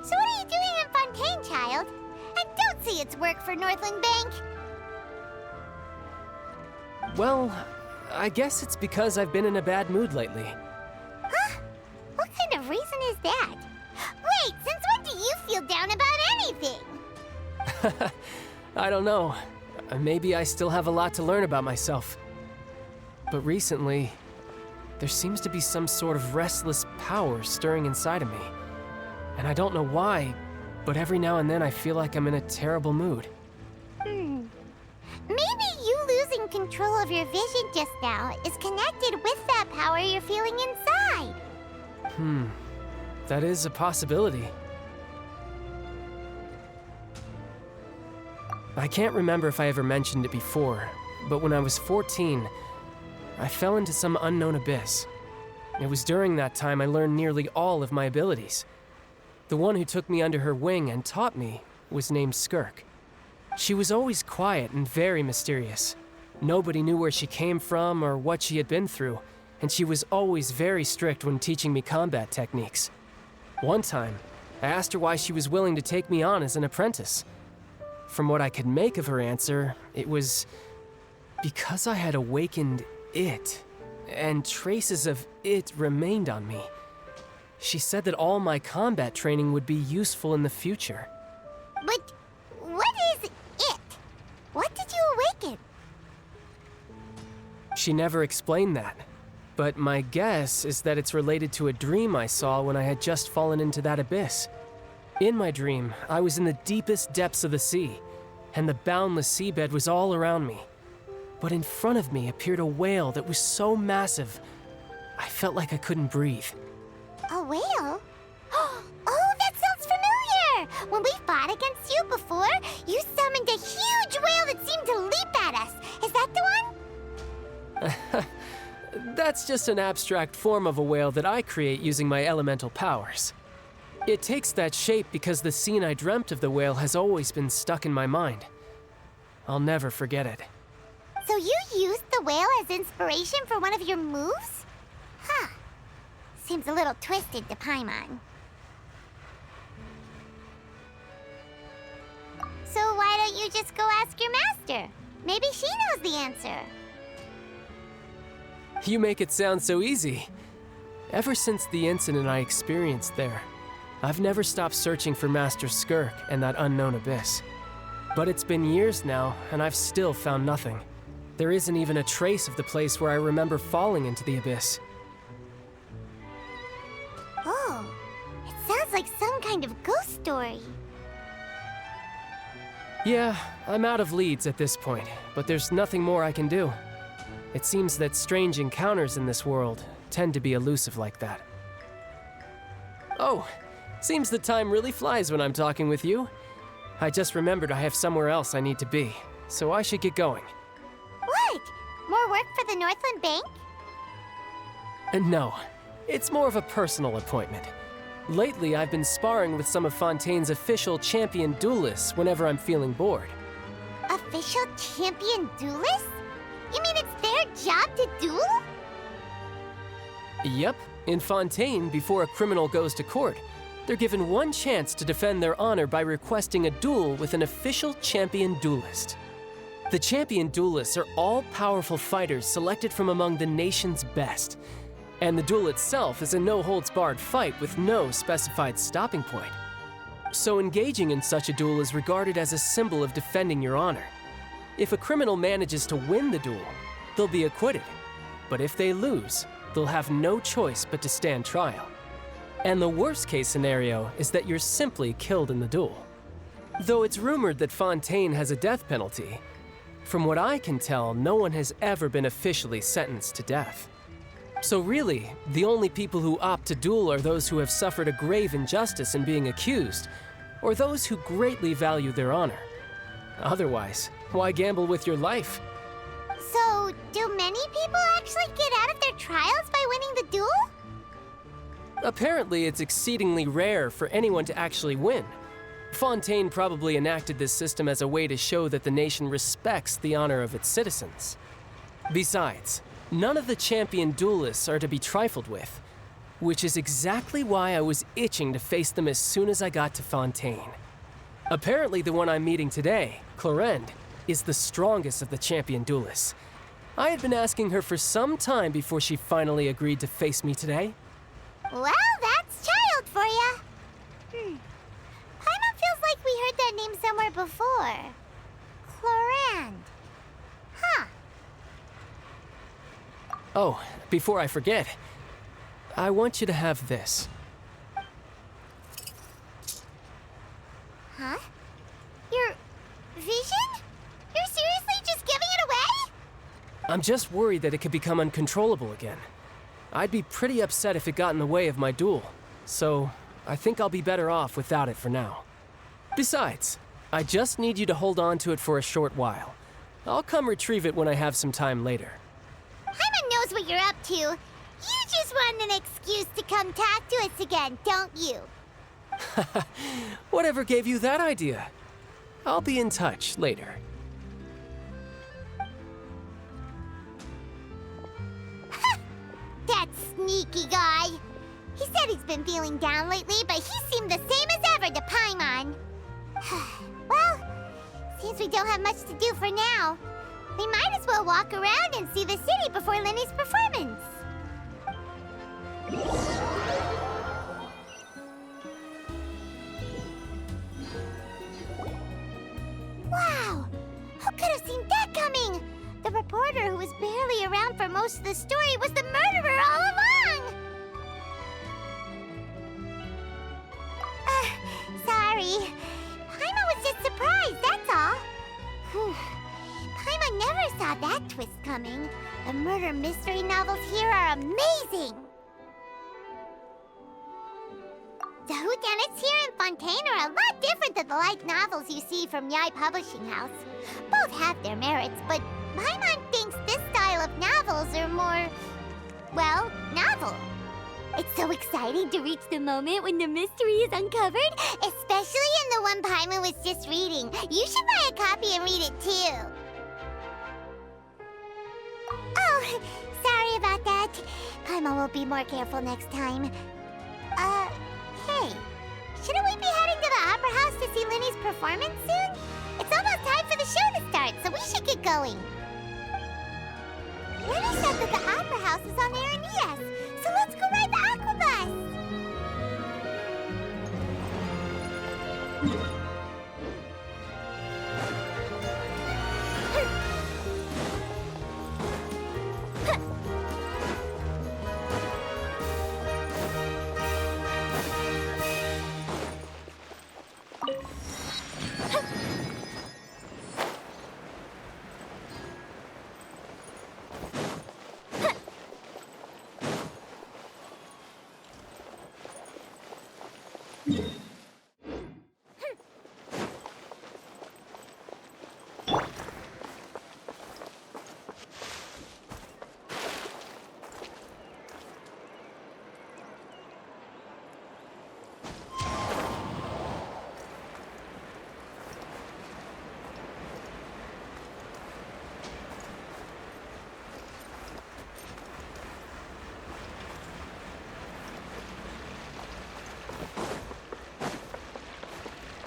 So what are you doing in Fontaine, child? And don't say it's work for Northland Bank. Well, I guess it's because I've been in a bad mood lately. Huh? What kind of reason is that? Wait, since when do you feel down about anything? I don't know. Maybe I still have a lot to learn about myself. But recently, there seems to be some sort of restless power stirring inside of me. And I don't know why, but every now and then I feel like I'm in a terrible mood. Maybe you losing control of your vision just now is connected with that power you're feeling inside. That is a possibility. I can't remember if I ever mentioned it before, but when I was 14, I fell into some unknown abyss. It was during that time I learned nearly all of my abilities. The one who took me under her wing and taught me was named Skirk. She was always quiet and very mysterious. Nobody knew where she came from or what she had been through, and she was always very strict when teaching me combat techniques. One time, I asked her why she was willing to take me on as an apprentice. From what I could make of her answer, it was because I had awakened it, and traces of it remained on me. She said that all my combat training would be useful in the future. But what is it? What did you awaken? She never explained that, but my guess is that it's related to a dream I saw when I had just fallen into that abyss. In my dream, I was in the deepest depths of the sea, and the boundless seabed was all around me. But in front of me appeared a whale that was so massive, I felt like I couldn't breathe. A whale? Oh, that sounds familiar! When we fought against you before, you summoned a huge whale that seemed to leap at us. Is that the one? That's just an abstract form of a whale that I create using my elemental powers. It takes that shape because the scene I dreamt of the whale has always been stuck in my mind. I'll never forget it. So you used the whale as inspiration for one of your moves? Huh. Seems a little twisted to Paimon. So why don't you just go ask your master? Maybe she knows the answer. You make it sound so easy. Ever since the incident I experienced there, I've never stopped searching for Master Skirk and that unknown abyss. But it's been years now, and I've still found nothing. There isn't even a trace of the place where I remember falling into the abyss. Oh, it sounds like some kind of ghost story. Yeah, I'm out of leads at this point, but there's nothing more I can do. It seems that strange encounters in this world tend to be elusive like that. Oh, seems the time really flies when I'm talking with you. I just remembered I have somewhere else I need to be, so I should get going. What? More work for the Northland Bank? No, it's more of a personal appointment. Lately, I've been sparring with some of Fontaine's official champion duelists whenever I'm feeling bored. Official champion duelists? You mean it's their job to duel? Yep, in Fontaine, before a criminal goes to court, they're given one chance to defend their honor by requesting a duel with an official champion duelist. The champion duelists are all-powerful fighters selected from among the nation's best. And the duel itself is a no-holds-barred fight with no specified stopping point. So engaging in such a duel is regarded as a symbol of defending your honor. If a criminal manages to win the duel, they'll be acquitted. But if they lose, they'll have no choice but to stand trial. And the worst-case scenario is that you're simply killed in the duel. Though it's rumored that Fontaine has a death penalty, from what I can tell, no one has ever been officially sentenced to death. So really, the only people who opt to duel are those who have suffered a grave injustice in being accused, or those who greatly value their honor. Otherwise, why gamble with your life? So, do many people actually get out of their trials by winning the duel? Apparently, it's exceedingly rare for anyone to actually win. Fontaine probably enacted this system as a way to show that the nation respects the honor of its citizens. Besides, none of the champion duelists are to be trifled with, which is exactly why I was itching to face them as soon as I got to Fontaine. Apparently, the one I'm meeting today, Clorinde, is the strongest of the champion duelists. I had been asking her for some time before she finally agreed to face me today. Well, that's child for ya. Paimon feels like we heard that name somewhere before. Clorinde. Huh. Oh, before I forget, I want you to have this. Huh? Your vision? You're seriously just giving it away? I'm just worried that it could become uncontrollable again. I'd be pretty upset if it got in the way of my duel, so I think I'll be better off without it for now. Besides, I just need you to hold on to it for a short while. I'll come retrieve it when I have some time later. Paimon knows what you're up to. You just want an excuse to come talk to us again, don't you? Whatever gave you that idea? I'll be in touch later. That sneaky guy. He said he's been feeling down lately, but he seemed the same as ever to Paimon. Well, since we don't have much to do for now, we might as well walk around and see the city before Lenny's performance. Wow! Who could have seen that coming? The reporter who was barely around for most of the story was the murderer all along! Sorry. Paimon was just surprised, that's all. Paimon never saw that twist coming. The murder mystery novels here are amazing! The whodunits here in Fontaine are a lot different than the light novels you see from Yai Publishing House. Both have their merits, but Paimon thinks this style of novels are more, well, novel. It's so exciting to reach the moment when the mystery is uncovered, especially in the one Paimon was just reading. You should buy a copy and read it too. Oh, sorry about that. Paimon will be more careful next time. Hey, shouldn't we be heading to the opera house to see Lenny's performance soon? It's almost time for the show to start, so we should get going. Lenny said that the opera house is on Archonquests, so let's go ride the aqua bus.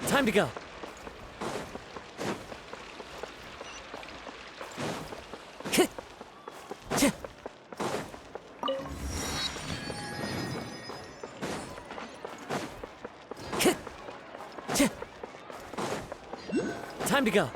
Time to go. Time to go.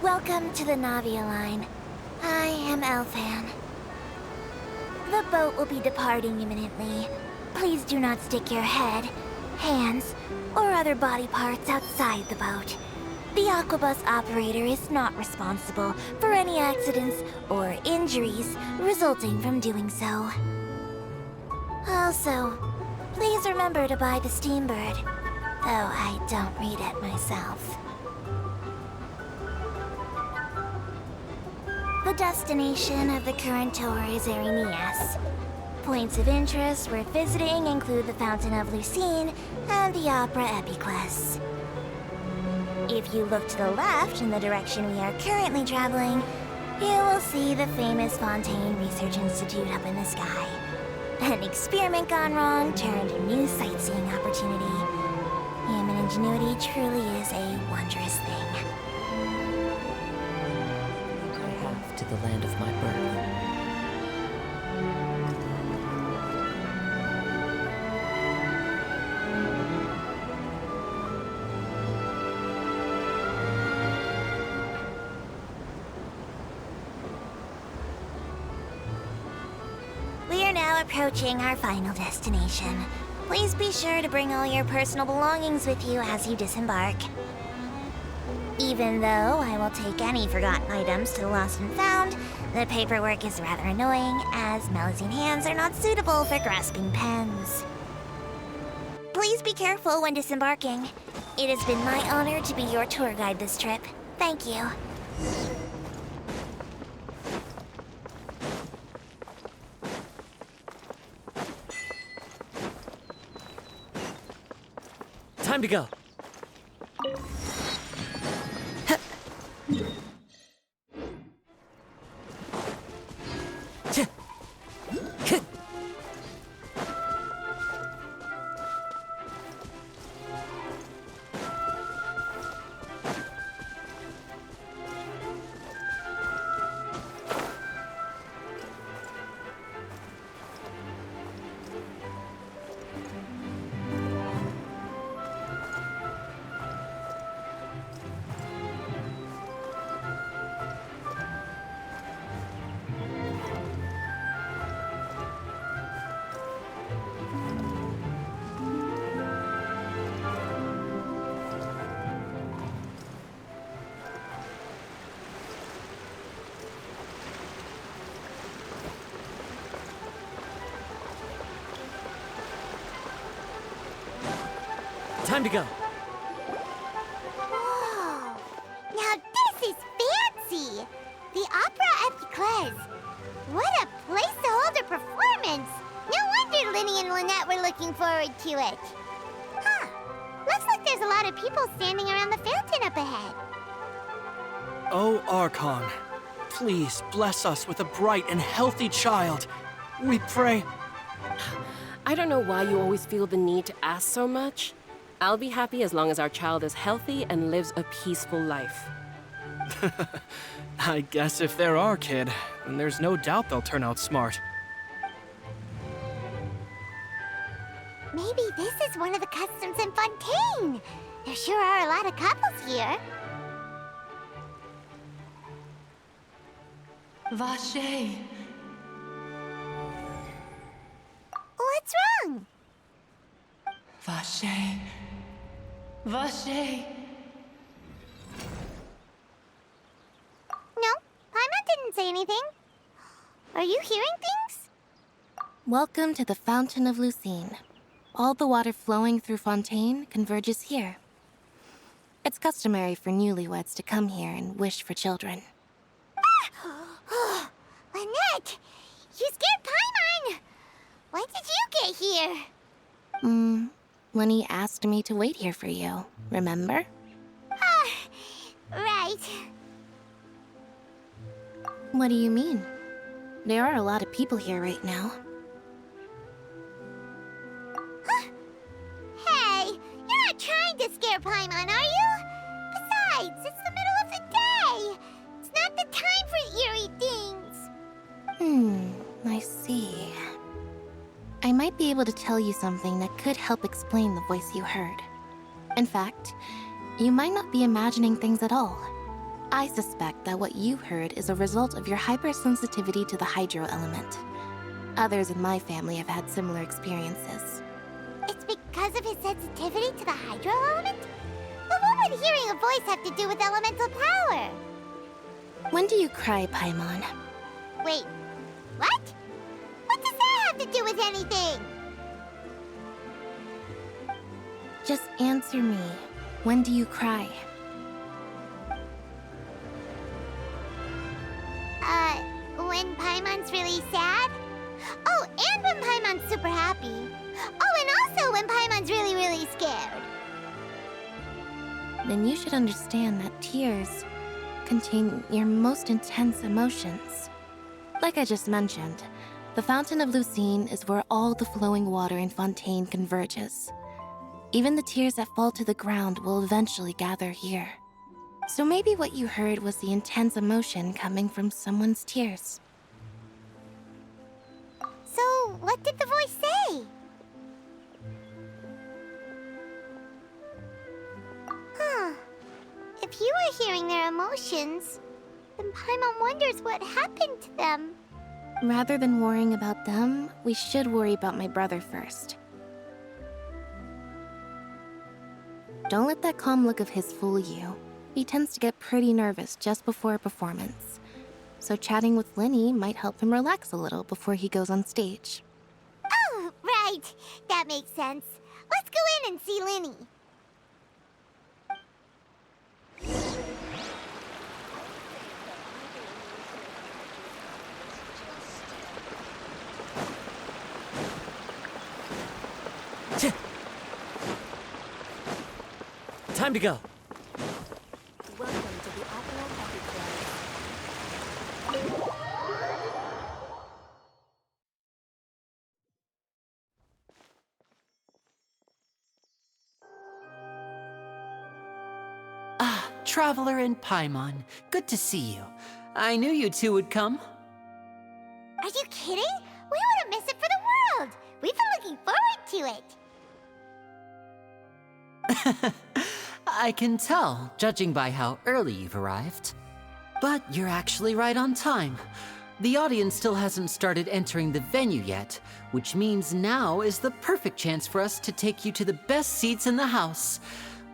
Welcome to the Navia line. I am Elfan. The boat will be departing imminently. Please do not stick your head, hands, or other body parts outside the boat. The Aquabus operator is not responsible for any accidents or injuries resulting from doing so. Also, please remember to buy the Steambird, though I don't read it myself. The destination of the current tour is Erinias. Points of interest worth visiting include the Fountain of Lucine and the Opera Epiclese. If you look to the left in the direction we are currently traveling, you will see the famous Fontaine Research Institute up in the sky. An experiment gone wrong turned a new sightseeing opportunity. Human ingenuity truly is a wondrous thing. To the land of my birth. We are now approaching our final destination. Please be sure to bring all your personal belongings with you as you disembark. Even though I will take any forgotten items to the lost and found, the paperwork is rather annoying, as Melusine hands are not suitable for grasping pens. Please be careful when disembarking. It has been my honor to be your tour guide this trip. Thank you. Time to go. Time to go. Whoa! Now this is fancy! The Opera Epiclese. What a place to hold a performance! No wonder Linny and Lynette were looking forward to it. Huh. Looks like there's a lot of people standing around the fountain up ahead. Oh, Archon, please bless us with a bright and healthy child. We pray. I don't know why you always feel the need to ask so much. I'll be happy as long as our child is healthy and lives a peaceful life. I guess if they're our kid, then there's no doubt they'll turn out smart. Maybe this is one of the customs in Fontaine. There sure are a lot of couples here. Vache. What's wrong? Vache. Vache. No, Paimon didn't say anything. Are you hearing things? Welcome to the Fountain of Lucine. All the water flowing through Fontaine converges here. It's customary for newlyweds to come here and wish for children. Ah! Lynette! You scared Paimon! When did you get here? Lenny asked me to wait here for you, remember? Ah, right. What do you mean? There are a lot of people here right now. Hey, you're not trying to scare Paimon, are you? Besides, it's the middle of the day. It's not the time for eerie things. I see. I might be able to tell you something that could help explain the voice you heard. In fact, you might not be imagining things at all. I suspect that what you heard is a result of your hypersensitivity to the hydro element. Others in my family have had similar experiences. It's because of his sensitivity to the hydro element? But what would hearing a voice have to do with elemental power? When do you cry, Paimon? Wait, what? What does that have to do with anything? Just answer me. When do you cry? When Paimon's really sad? Oh, and when Paimon's super happy. Oh, and also when Paimon's really, really scared. Then you should understand that tears contain your most intense emotions. Like I just mentioned, the Fountain of Lucine is where all the flowing water in Fontaine converges. Even the tears that fall to the ground will eventually gather here. So maybe what you heard was the intense emotion coming from someone's tears. So, what did the voice say? Huh. If you were hearing their emotions, then Paimon wonders what happened to them. Rather than worrying about them, we should worry about my brother first. Don't let that calm look of his fool you. He tends to get pretty nervous just before a performance. So chatting with Linny might help him relax a little before he goes on stage. Oh, right. That makes sense. Let's go in and see Linny. Time to go. Welcome to the Opera Traveler and Paimon, good to see you. I knew you two would come. Are you kidding? We wouldn't miss it for the world. We've been looking forward to it. I can tell, judging by how early you've arrived. But you're actually right on time. The audience still hasn't started entering the venue yet, which means now is the perfect chance for us to take you to the best seats in the house.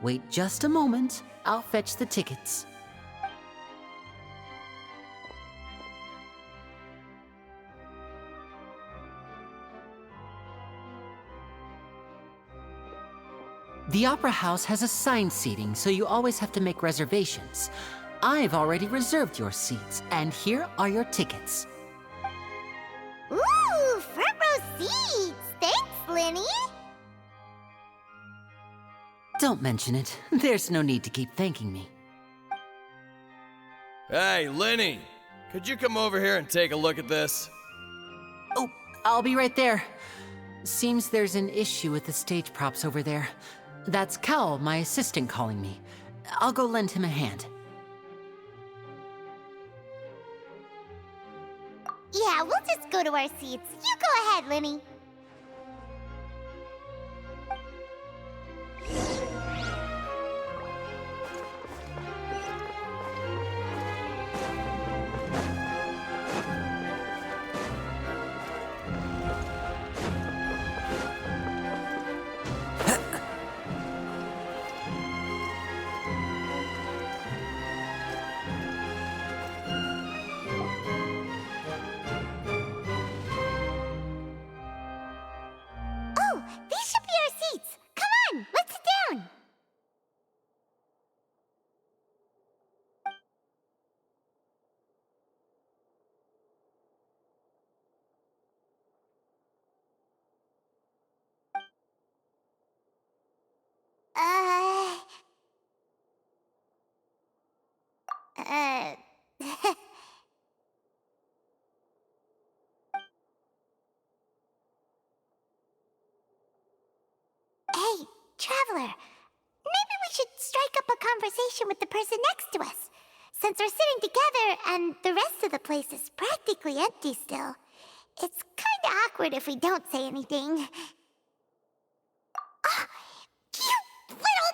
Wait just a moment, I'll fetch the tickets. The Opera House has assigned seating, so you always have to make reservations. I've already reserved your seats, and here are your tickets. seats! Thanks, Linny! Don't mention it. There's no need to keep thanking me. Hey, Linny! Could you come over here and take a look at this? Oh, I'll be right there. Seems there's an issue with the stage props over there. That's Cal, my assistant, calling me. I'll go lend him a hand. Yeah, we'll just go to our seats. You go ahead, Linny. These should be our seats. Come on, let's sit down. Hey, Traveler. Maybe we should strike up a conversation with the person next to us. Since we're sitting together and the rest of the place is practically empty still, it's kinda awkward if we don't say anything. Ah, you little...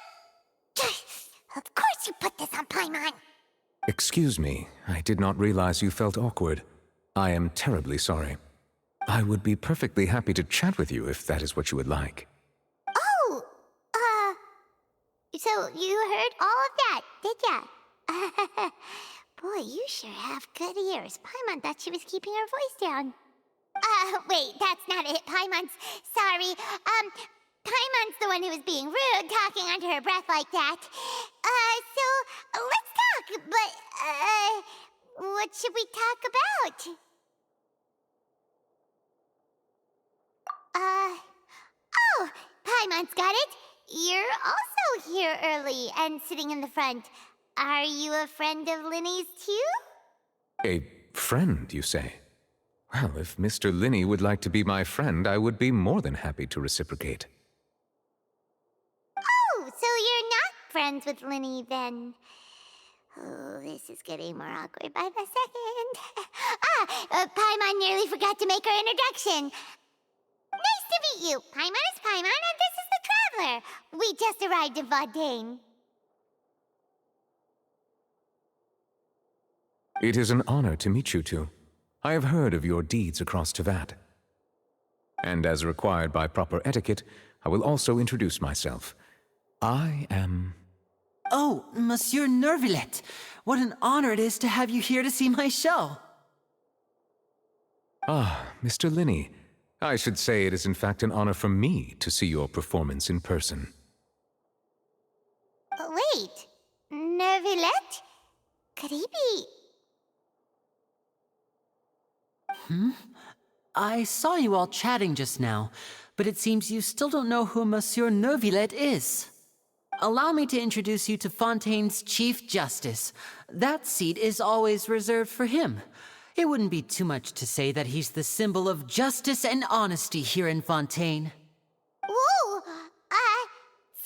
Of course you put this on Paimon. Excuse me, I did not realize you felt awkward. I am terribly sorry. I would be perfectly happy to chat with you if that is what you would like. Oh, so you heard all of that, did ya? Boy, you sure have good ears. Paimon thought she was keeping her voice down. Wait, that's not it, Paimon's. Sorry. Paimon's the one who was being rude, talking under her breath like that. So, let's talk, but, what should we talk about? Oh, Paimon's got it. You're also here early and sitting in the front. Are you a friend of Linny's too? A friend, you say? Well, if Mr. Linny would like to be my friend, I would be more than happy to reciprocate. Oh, so you're not friends with Linny then? Oh, this is getting more awkward by the second. Paimon nearly forgot to make her introduction. Nice to meet you. Paimon is Paimon, and this is the Traveler. We just arrived in Fontaine. It is an honor to meet you two. I have heard of your deeds across Teyvat. And as required by proper etiquette, I will also introduce myself. I am... Oh, Monsieur Nervillet. What an honor it is to have you here to see my show. Ah, Mr. Linny. I should say it is in fact an honor for me to see your performance in person. Wait, Nervillet? Could he be... I saw you all chatting just now, but it seems you still don't know who Monsieur Nervillet is. Allow me to introduce you to Fontaine's Chief Justice. That seat is always reserved for him. It wouldn't be too much to say that he's the symbol of justice and honesty here in Fontaine. Whoa!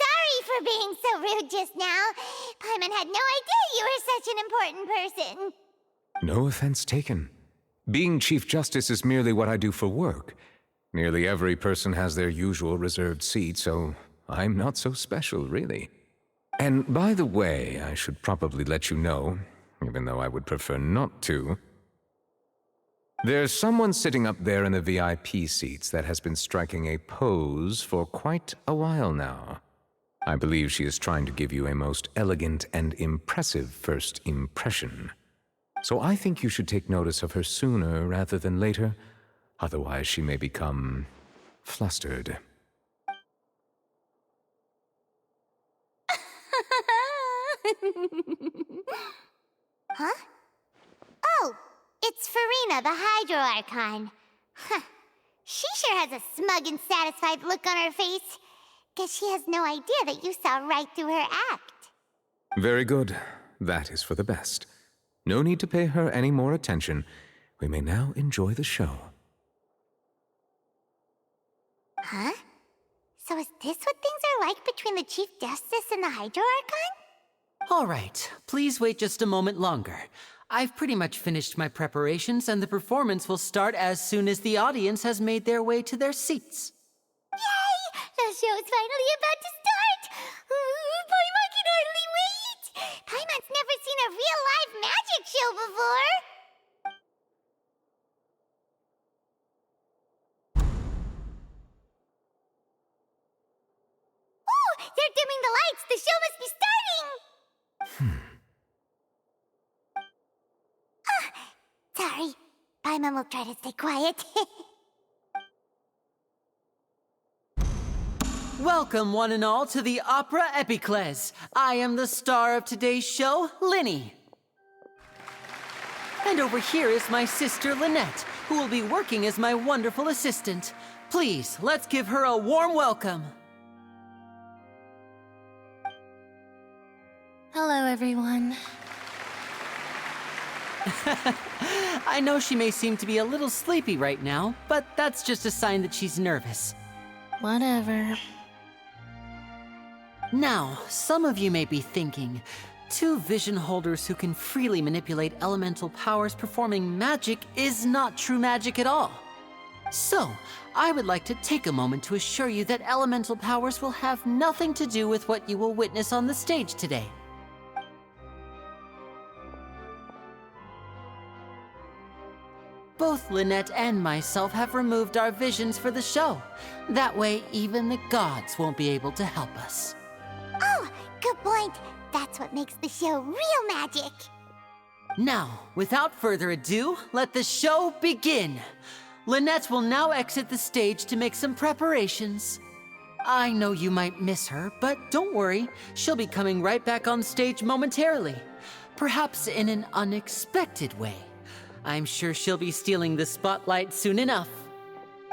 Sorry for being so rude just now. Paimon had no idea you were such an important person. No offense taken. Being Chief Justice is merely what I do for work. Nearly every person has their usual reserved seat, so I'm not so special, really. And by the way, I should probably let you know, even though I would prefer not to, there's someone sitting up there in the VIP seats that has been striking a pose for quite a while now. I believe she is trying to give you a most elegant and impressive first impression. So I think you should take notice of her sooner rather than later. Otherwise, she may become flustered. Huh? Oh, it's Farina, the Hydro Archon. Huh. She sure has a smug and satisfied look on her face. Guess she has no idea that you saw right through her act. Very good. That is for the best. No need to pay her any more attention. We may now enjoy the show. Huh? So is this what things are like between the Chief Justice and the Hydro Archon? All right, please wait just a moment longer. I've pretty much finished my preparations, and the performance will start as soon as the audience has made their way to their seats. Yay! The show's finally about to start! Paimon can hardly wait! Paimon's never seen a real live magic show before! Ooh! They're dimming the lights! The show must be starting! Sorry. Paimon will try to stay quiet. Welcome, one and all, to the Opera Epicles. I am the star of today's show, Linny. And over here is my sister, Lynette, who will be working as my wonderful assistant. Please, let's give her a warm welcome. Hello, everyone. I know she may seem to be a little sleepy right now, but that's just a sign that she's nervous. Whatever. Now, some of you may be thinking, two vision holders who can freely manipulate elemental powers performing magic is not true magic at all. So, I would like to take a moment to assure you that elemental powers will have nothing to do with what you will witness on the stage today. Both Lynette and myself have removed our visions for the show. That way, even the gods won't be able to help us. Oh, good point. That's what makes the show real magic. Now, without further ado, let the show begin. Lynette will now exit the stage to make some preparations. I know you might miss her, but don't worry. She'll be coming right back on stage momentarily. Perhaps in an unexpected way. I'm sure she'll be stealing the spotlight soon enough.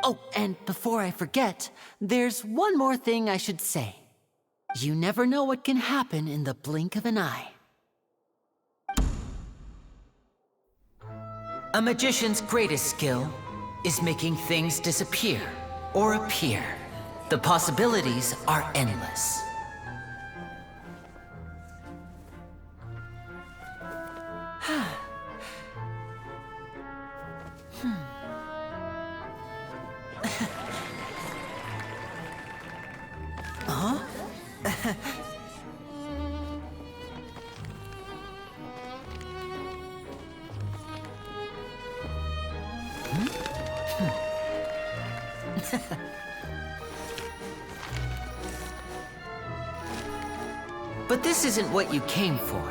Oh, and before I forget, there's one more thing I should say. You never know what can happen in the blink of an eye. A magician's greatest skill is making things disappear or appear. The possibilities are endless. Huh? But this isn't what you came for.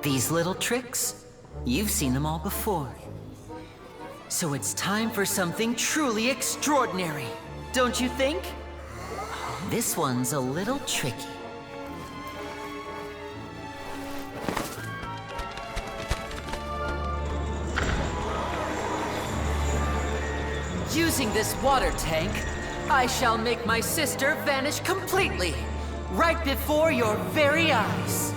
These little tricks, you've seen them all before. So it's time for something truly extraordinary, don't you think? This one's a little tricky. Using this water tank, I shall make my sister vanish completely, right before your very eyes.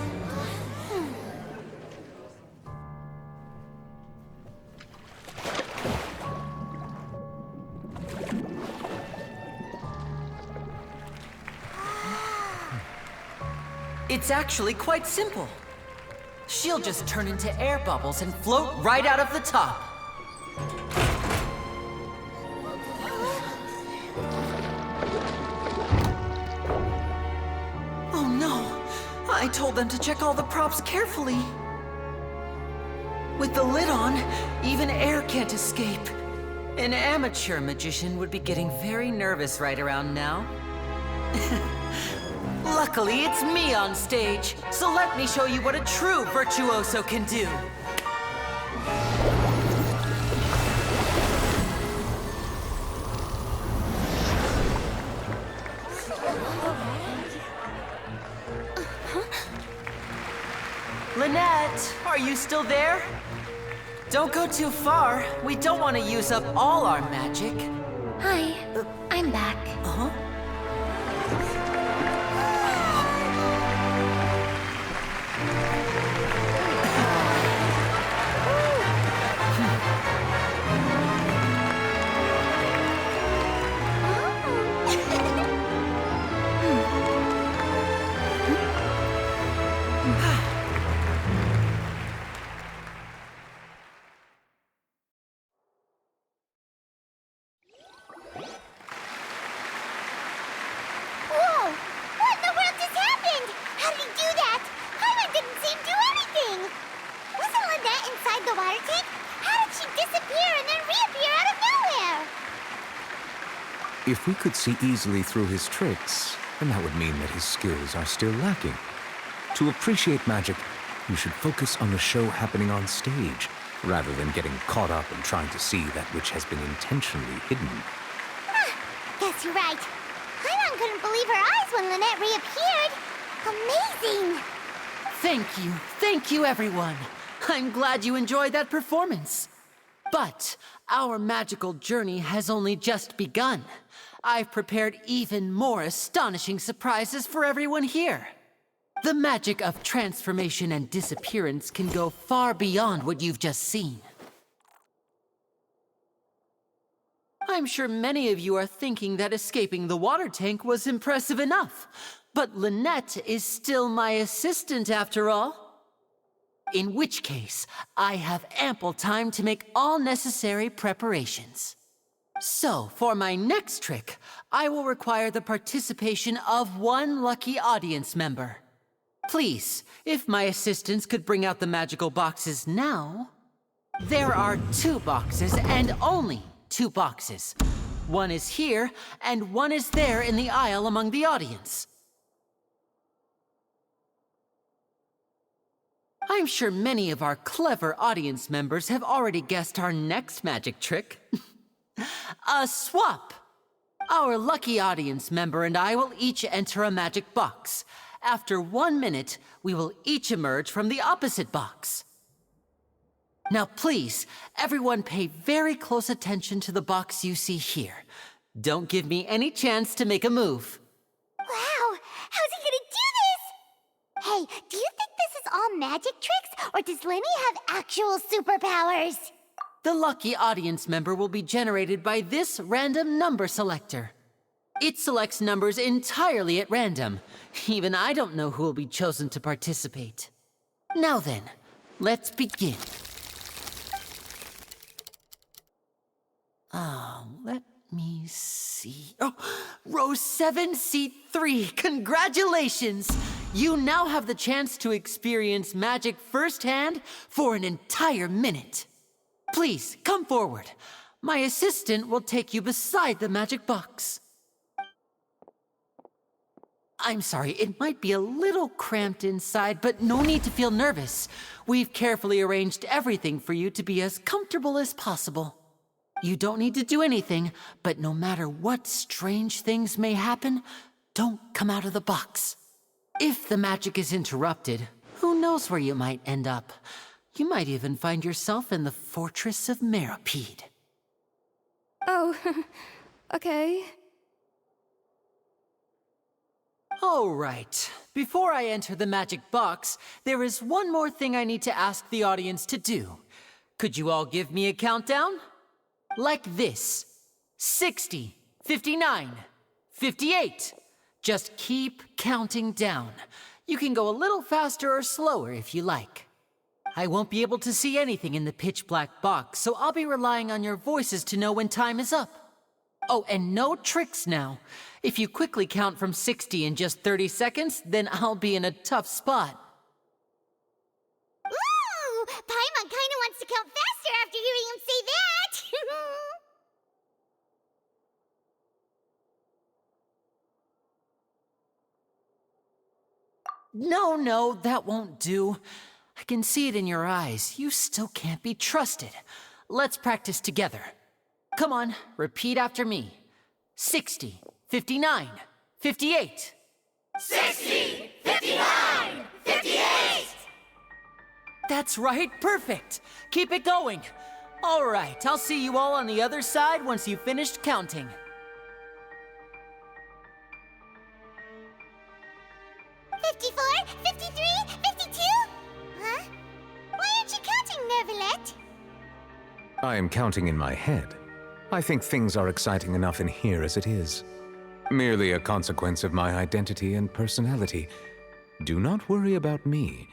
It's actually quite simple. She'll just turn into air bubbles and float right out of the top. Oh no! I told them to check all the props carefully. With the lid on, even air can't escape. An amateur magician would be getting very nervous right around now. Luckily, it's me on stage, so let me show you what a true virtuoso can do. Lynette, are you still there? Don't go too far. We don't want to use up all our magic. Hi, I'm back. Uh-huh. Whoa! What in the world just happened? How did he do that? Paimon didn't seem to do anything. Wasn't Lynette inside the water tank? How did she disappear and then reappear out of nowhere? If we could see easily through his tricks, then that would mean that his skills are still lacking. To appreciate magic, you should focus on the show happening on stage, rather than getting caught up in trying to see that which has been intentionally hidden. Guess you're right. Paimon couldn't believe her eyes when Lynette reappeared. Amazing! Thank you, everyone. I'm glad you enjoyed that performance. But our magical journey has only just begun. I've prepared even more astonishing surprises for everyone here. The magic of transformation and disappearance can go far beyond what you've just seen. I'm sure many of you are thinking that escaping the water tank was impressive enough, but Lynette is still my assistant after all. In which case, I have ample time to make all necessary preparations. So, for my next trick, I will require the participation of one lucky audience member. Please, if my assistants could bring out the magical boxes now. There are 2 boxes, and only 2 boxes. One is here, and one is there in the aisle among the audience. I'm sure many of our clever audience members have already guessed our next magic trick. A swap! Our lucky audience member and I will each enter a magic box. After 1 minute, we will each emerge from the opposite box. Now please, everyone pay very close attention to the box you see here. Don't give me any chance to make a move. Wow! How's he gonna do this? Hey, do you think this is all magic tricks, or does Lenny have actual superpowers? The lucky audience member will be generated by this random number selector. It selects numbers entirely at random. Even I don't know who will be chosen to participate. Now then, let's begin. Let me see. Oh, row 7, seat 3. Congratulations! You now have the chance to experience magic firsthand for an entire minute. Please, come forward. My assistant will take you beside the magic box. I'm sorry, it might be a little cramped inside, but no need to feel nervous. We've carefully arranged everything for you to be as comfortable as possible. You don't need to do anything, but no matter what strange things may happen, don't come out of the box. If the magic is interrupted, who knows where you might end up? You might even find yourself in the Fortress of Meropide. Oh, okay. All right. Before I enter the magic box, there is one more thing I need to ask the audience to do. Could you all give me a countdown? Like this. 60, 59, 58. Just keep counting down. You can go a little faster or slower if you like. I won't be able to see anything in the pitch black box, so I'll be relying on your voices to know when time is up. Oh, and no tricks now. If you quickly count from 60 in just 30 seconds, then I'll be in a tough spot. Ooh! Paimon kinda wants to count faster after hearing him say that! No, that won't do. I can see it in your eyes. You still can't be trusted. Let's practice together. Come on, repeat after me. 60, 59, 58. 60, 59, 58! That's right, perfect. Keep it going. All right, I'll see you all on the other side once you've finished counting. 54, 53, 52? Huh? Why aren't you counting, Nervalet? I am counting in my head. I think things are exciting enough in here as it is. Merely a consequence of my identity and personality. Do not worry about me.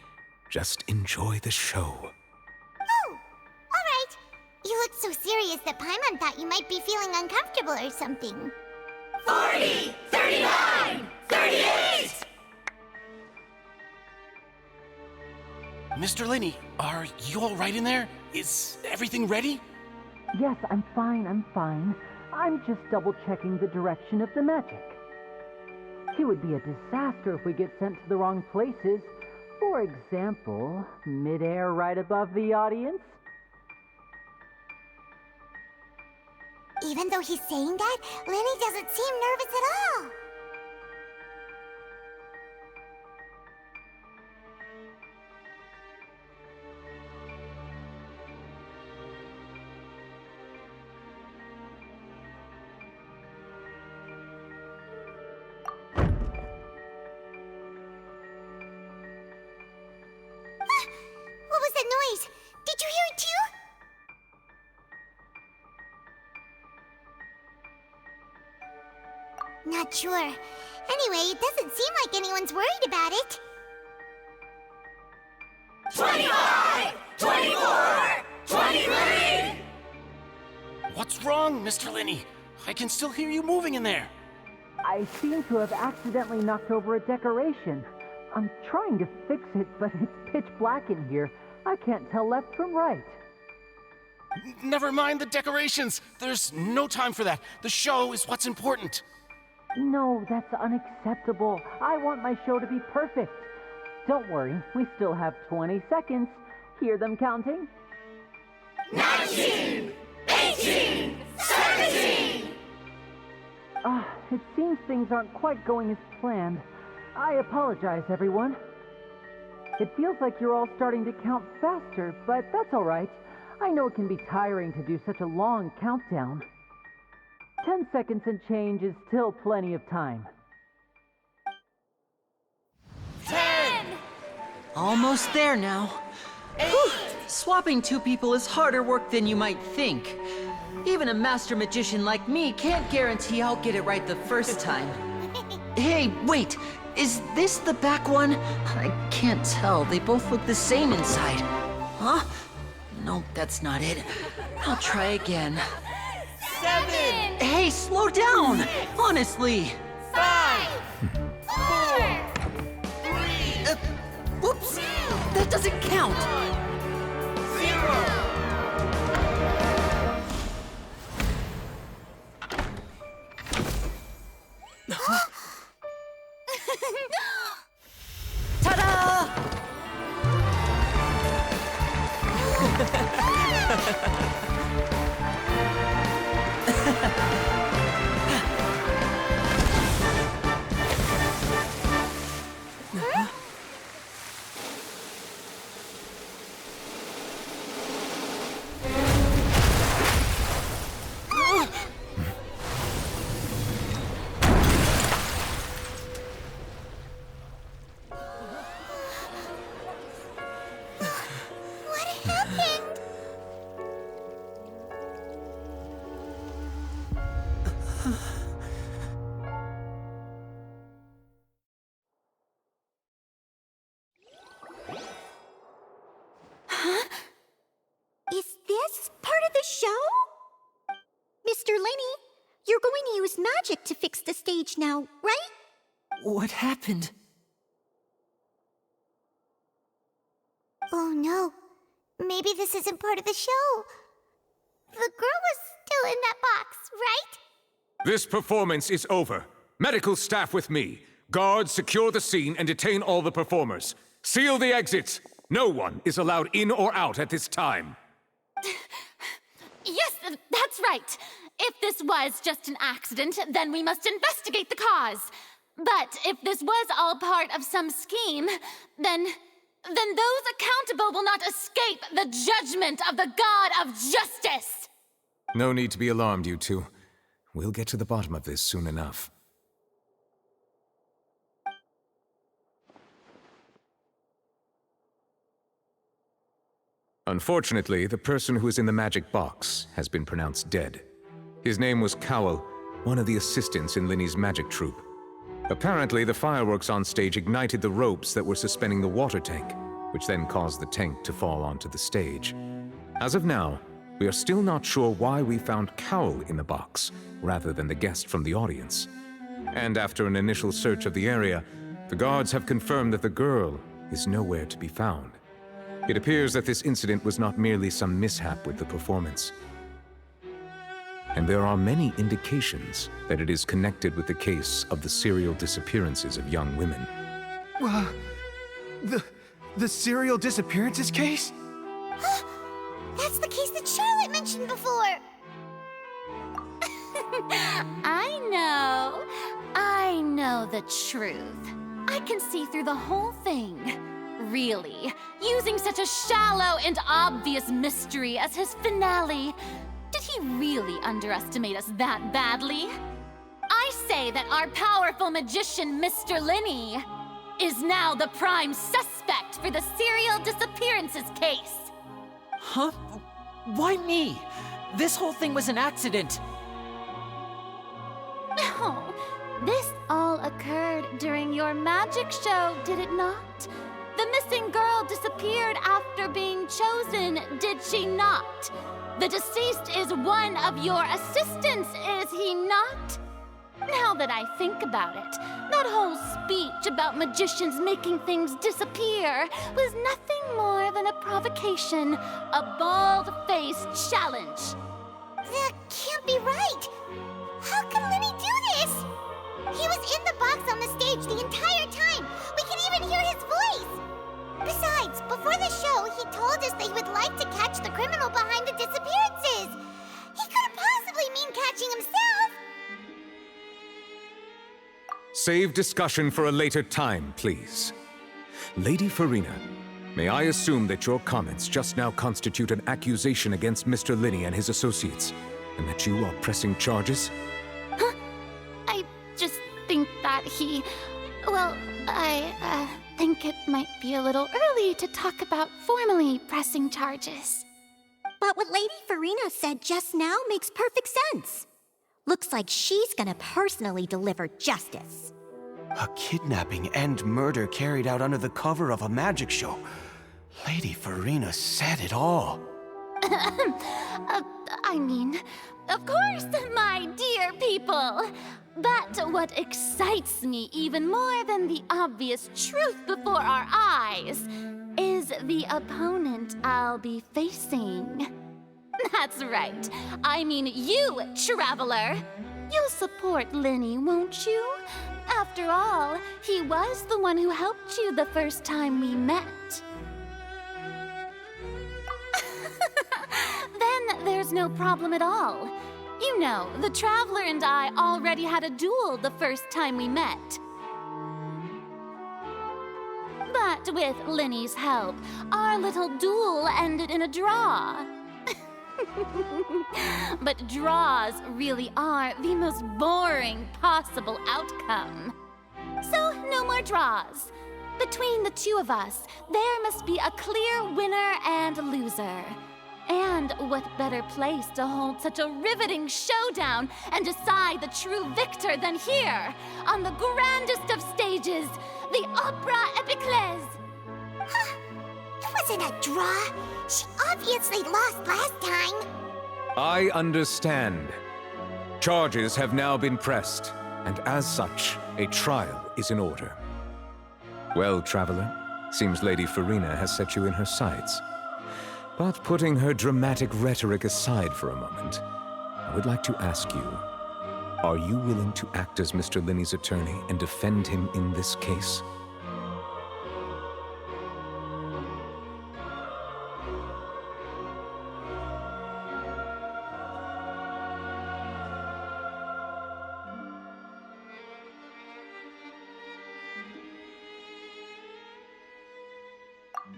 Just enjoy the show. Oh, all right. You look so serious that Paimon thought you might be feeling uncomfortable or something. 40, 39, 38! Mr. Linney, are you all right in there? Is everything ready? Yes, I'm fine, I'm just double-checking the direction of the magic. It would be a disaster if we get sent to the wrong places. For example, mid-air right above the audience. Even though he's saying that, Lenny doesn't seem nervous at all. What was that noise? Did you hear it too? Not sure. Anyway, it doesn't seem like anyone's worried about it. 25, 24, 23! What's wrong, Mr. Linney? I can still hear you moving in there. I seem to have accidentally knocked over a decoration. I'm trying to fix it, but it's pitch black in here. I can't tell left from right. Never mind the decorations. There's no time for that. The show is what's important. No, that's unacceptable. I want my show to be perfect. Don't worry, we still have 20 seconds. Hear them counting? 19, 18, 17! It seems things aren't quite going as planned. I apologize, everyone. It feels like you're all starting to count faster, but that's all right. I know it can be tiring to do such a long countdown. 10 seconds and change is still plenty of time. 10! Almost there now. Whew. Swapping two people is harder work than you might think. Even a master magician like me can't guarantee I'll get it right the first time. Hey, wait! Is this the back one? I can't tell. They both look the same inside. Huh? Nope, that's not it. I'll try again. 7! Hey, slow down! Honestly! 5! 4! 3! Whoops! That doesn't count! 0! Ta-da! What happened? Huh? Is this part of the show? Mr. Lenny, you're going to use magic to fix the stage now, right? What happened? Oh no. Maybe this isn't part of the show. The girl was still in that box, right? This performance is over. Medical staff with me. Guards secure the scene and detain all the performers. Seal the exits. No one is allowed in or out at this time. Yes, that's right. If this was just an accident, then we must investigate the cause. But if this was all part of some scheme, then then those accountable will not escape the judgment of the God of justice! No need to be alarmed, you two. We'll get to the bottom of this soon enough. Unfortunately, the person who is in the magic box has been pronounced dead. His name was Cowell, one of the assistants in Linny's magic troupe. Apparently, the fireworks on stage ignited the ropes that were suspending the water tank, which then caused the tank to fall onto the stage. As of now, we are still not sure why we found Cowell in the box, rather than the guest from the audience. And after an initial search of the area, the guards have confirmed that the girl is nowhere to be found. It appears that this incident was not merely some mishap with the performance. And there are many indications that it is connected with the case of the serial disappearances of young women. The serial disappearances case? That's the case that Charlotte mentioned before! I know the truth. I can see through the whole thing. Really, using such a shallow and obvious mystery as his finale, did he really underestimate us that badly? I say that our powerful magician, Mr. Linny, is now the prime suspect for the serial disappearances case. Huh? Why me? This whole thing was an accident. No, this all occurred during your magic show, did it not? The missing girl disappeared after being chosen, did she not? The deceased is one of your assistants, is he not? Now that I think about it, that whole speech about magicians making things disappear was nothing more than a provocation, a bald-faced challenge. That can't be right! How can Linny do this? He was in the box on the stage the entire time! We can even hear his voice! Besides, before the show, he told us that he would like to catch the criminal behind the disappearances! He couldn't possibly mean catching himself! Save discussion for a later time, please. Lady Farina, may I assume that your comments just now constitute an accusation against Mr. Linny and his associates, and that you are pressing charges? Huh? I just think that I think it might be a little early to talk about formally pressing charges. But what Lady Farina said just now makes perfect sense. Looks like she's gonna personally deliver justice. A kidnapping and murder carried out under the cover of a magic show. Lady Farina said it all. I mean, of course, my dear people. But what excites me even more than the obvious truth before our eyes is the opponent I'll be facing. That's right. I mean you, Traveler. You'll support Linny, won't you? After all, he was the one who helped you the first time we met. Then there's no problem at all. You know, the Traveler and I already had a duel the first time we met. But with Linny's help, our little duel ended in a draw. But draws really are the most boring possible outcome. So, no more draws. Between the two of us, there must be a clear winner and loser. And what better place to hold such a riveting showdown and decide the true victor than here, on the grandest of stages, the Opera Epiclese. Huh? It wasn't a draw. She obviously lost last time. I understand. Charges have now been pressed, and as such, a trial is in order. Well, Traveler, seems Lady Farina has set you in her sights. But putting her dramatic rhetoric aside for a moment, I would like to ask you, are you willing to act as Mr. Linny's attorney and defend him in this case?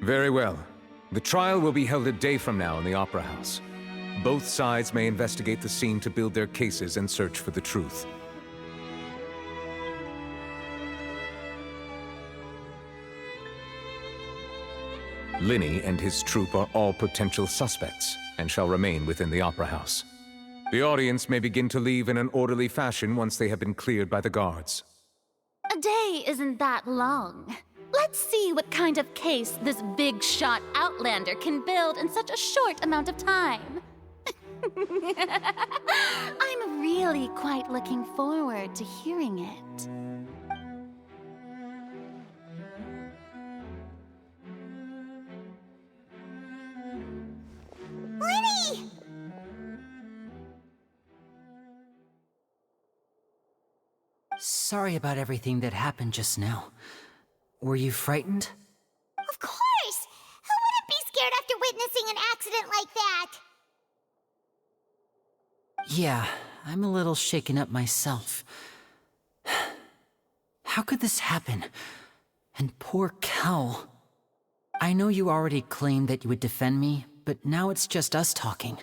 Very well. The trial will be held a day from now in the Opera House. Both sides may investigate the scene to build their cases and search for the truth. Linny and his troupe are all potential suspects and shall remain within the Opera House. The audience may begin to leave in an orderly fashion once they have been cleared by the guards. A day isn't that long. Let's see what kind of case this big-shot outlander can build in such a short amount of time. I'm really quite looking forward to hearing it. Linny! Sorry about everything that happened just now. Were you frightened? Of course! Who wouldn't be scared after witnessing an accident like that? Yeah, I'm a little shaken up myself. How could this happen? And poor Cal. I know you already claimed that you would defend me, but now it's just us talking.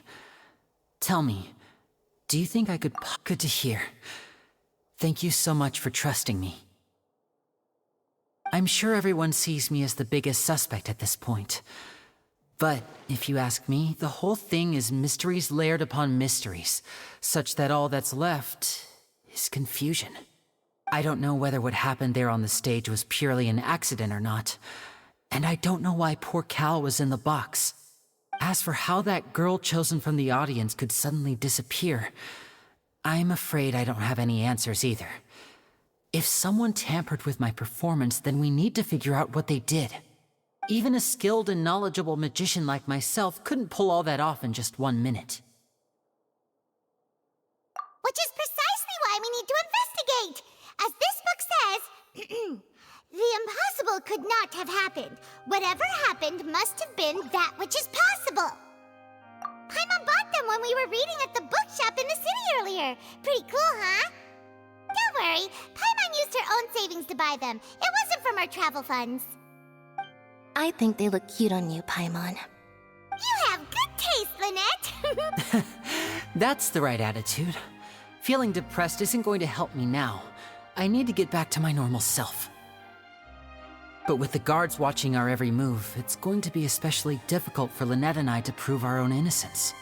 Tell me, do you think I could... Good to hear. Thank you so much for trusting me. I'm sure everyone sees me as the biggest suspect at this point. But if you ask me, the whole thing is mysteries layered upon mysteries, such that all that's left is confusion. I don't know whether what happened there on the stage was purely an accident or not, and I don't know why poor Cal was in the box. As for how that girl chosen from the audience could suddenly disappear, I'm afraid I don't have any answers either. If someone tampered with my performance, then we need to figure out what they did. Even a skilled and knowledgeable magician like myself couldn't pull all that off in just 1 minute. Which is precisely why we need to investigate! As this book says, the impossible could not have happened. Whatever happened must have been that which is possible. Paimon bought them when we were reading at the bookshop in the city earlier. Pretty cool, huh? Don't worry, Paimon used her own savings to buy them. It wasn't from our travel funds. I think they look cute on you, Paimon. You have good taste, Lynette! That's the right attitude. Feeling depressed isn't going to help me now. I need to get back to my normal self. But with the guards watching our every move, it's going to be especially difficult for Lynette and I to prove our own innocence.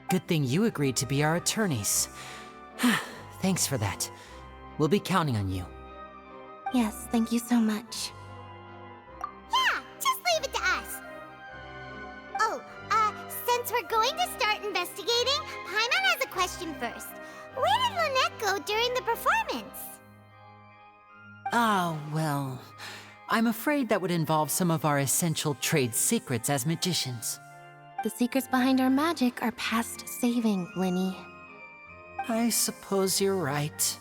Good thing you agreed to be our attorneys. Thanks for that. We'll be counting on you. Yes, thank you so much. Yeah, just leave it to us. Oh, since we're going to start investigating, Paimon has a question first. Where did Lynette go during the performance? Ah, well, I'm afraid that would involve some of our essential trade secrets as magicians. The secrets behind our magic are past saving, Linny. I suppose you're right.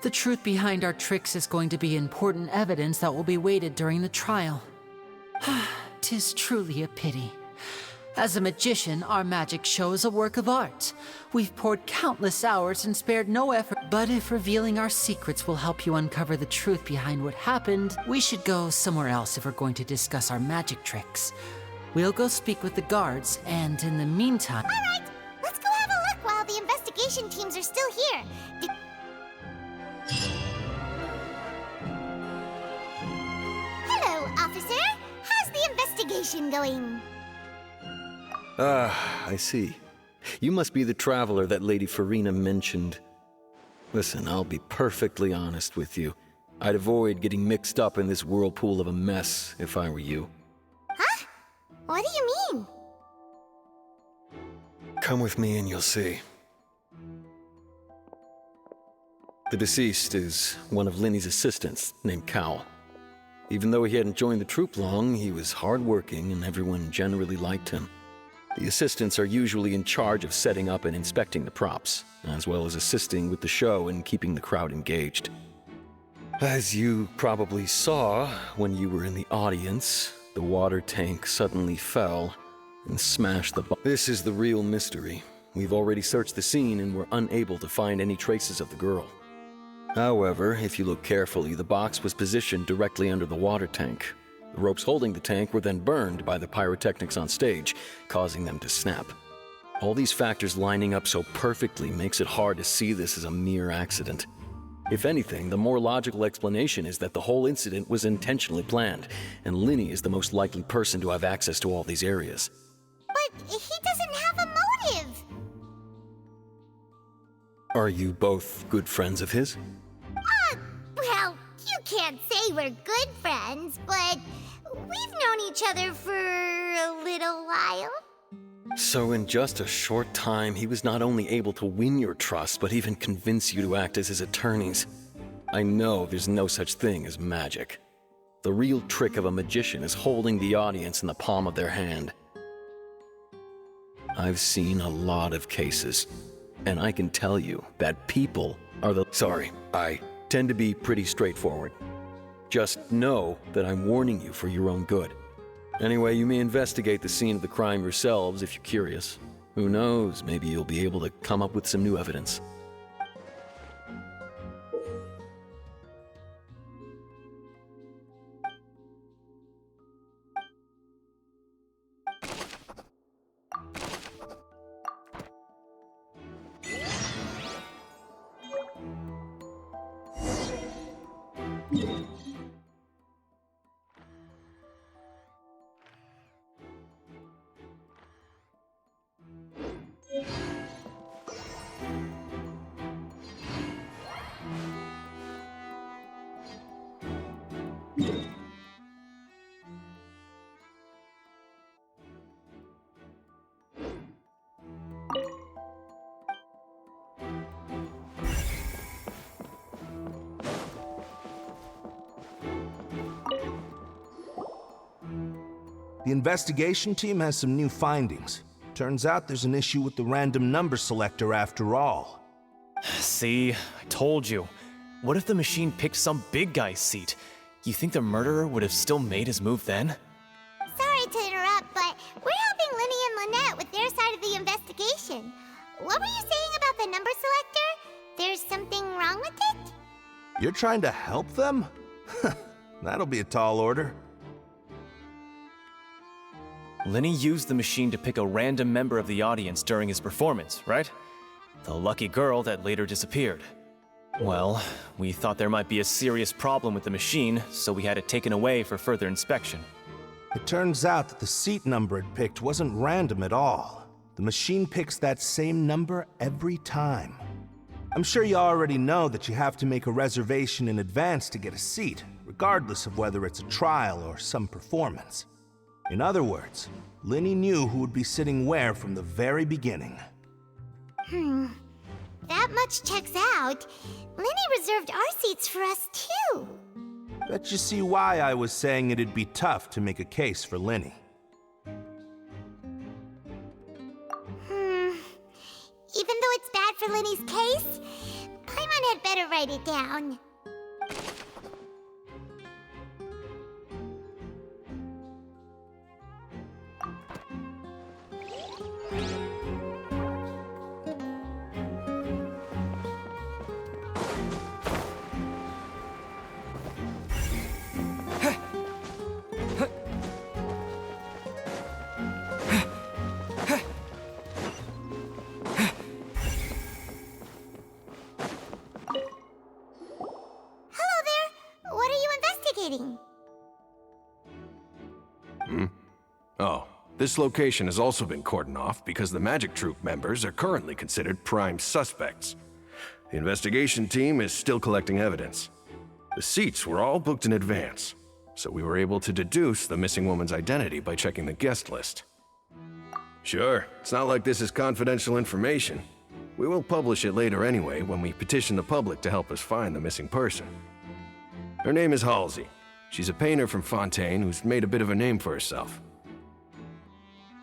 The truth behind our tricks is going to be important evidence that will be weighted during the trial. 'Tis truly a pity. As a magician, our magic show is a work of art. We've poured countless hours and spared no effort. But if revealing our secrets will help you uncover the truth behind what happened, we should go somewhere else if we're going to discuss our magic tricks. We'll go speak with the guards, and in the meantime... All right, let's go have a look while the investigation teams are still here. Hello, officer. How's the investigation going? I see. You must be the traveler that Lady Farina mentioned. Listen, I'll be perfectly honest with you. I'd avoid getting mixed up in this whirlpool of a mess if I were you. Huh? What do you mean? Come with me and you'll see. The deceased is one of Linny's assistants named Cal. Even though he hadn't joined the troupe long, he was hardworking and everyone generally liked him. The assistants are usually in charge of setting up and inspecting the props, as well as assisting with the show and keeping the crowd engaged. As you probably saw when you were in the audience, the water tank suddenly fell and smashed the This is the real mystery. We've already searched the scene and were unable to find any traces of the girl. However, if you look carefully, the box was positioned directly under the water tank. The ropes holding the tank were then burned by the pyrotechnics on stage, causing them to snap. All these factors lining up so perfectly makes it hard to see this as a mere accident. If anything, the more logical explanation is that the whole incident was intentionally planned, and Linny is the most likely person to have access to all these areas. But he doesn't have a motive! Are you both good friends of his? Well, you can't say we're good friends, but we've known each other for a little while. So in just a short time, he was not only able to win your trust, but even convince you to act as his attorneys. I know there's no such thing as magic. The real trick of a magician is holding the audience in the palm of their hand. I've seen a lot of cases, and I can tell you that people are the... Sorry, I tend to be pretty straightforward. Just know that I'm warning you for your own good. Anyway, you may investigate the scene of the crime yourselves if you're curious. Who knows, maybe you'll be able to come up with some new evidence. The investigation team has some new findings. Turns out there's an issue with the random number selector after all. See, I told you. What if the machine picked some big guy's seat? You think the murderer would have still made his move then? Sorry to interrupt, but we're helping Linny and Lynette with their side of the investigation. What were you saying about the number selector? There's something wrong with it? You're trying to help them? That'll be a tall order. Linny used the machine to pick a random member of the audience during his performance, right? The lucky girl that later disappeared. Well, we thought there might be a serious problem with the machine, so we had it taken away for further inspection. It turns out that the seat number it picked wasn't random at all. The machine picks that same number every time. I'm sure you already know that you have to make a reservation in advance to get a seat, regardless of whether it's a trial or some performance. In other words, Linny knew who would be sitting where from the very beginning. That much checks out. Linny reserved our seats for us, too. Bet you see why I was saying it'd be tough to make a case for Linny. Even though it's bad for Linny's case, Paimon had better write it down. Oh, this location has also been cordoned off because the magic troupe members are currently considered prime suspects. The investigation team is still collecting evidence. The seats were all booked in advance, so we were able to deduce the missing woman's identity by checking the guest list. Sure, it's not like this is confidential information. We will publish it later anyway when we petition the public to help us find the missing person. Her name is Halsey. She's a painter from Fontaine who's made a bit of a name for herself.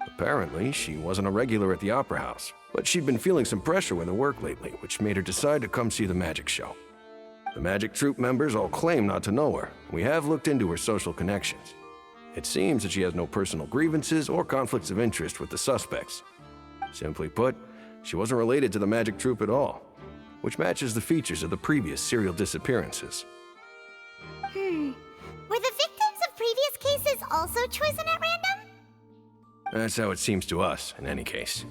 Apparently, she wasn't a regular at the Opera House, but she'd been feeling some pressure with her work lately, which made her decide to come see the magic show. The magic troupe members all claim not to know her. We have looked into her social connections. It seems that she has no personal grievances or conflicts of interest with the suspects. Simply put, she wasn't related to the magic troupe at all. which matches the features of the previous serial disappearances. Were the victims of previous cases also chosen at random? That's how it seems to us, in any case.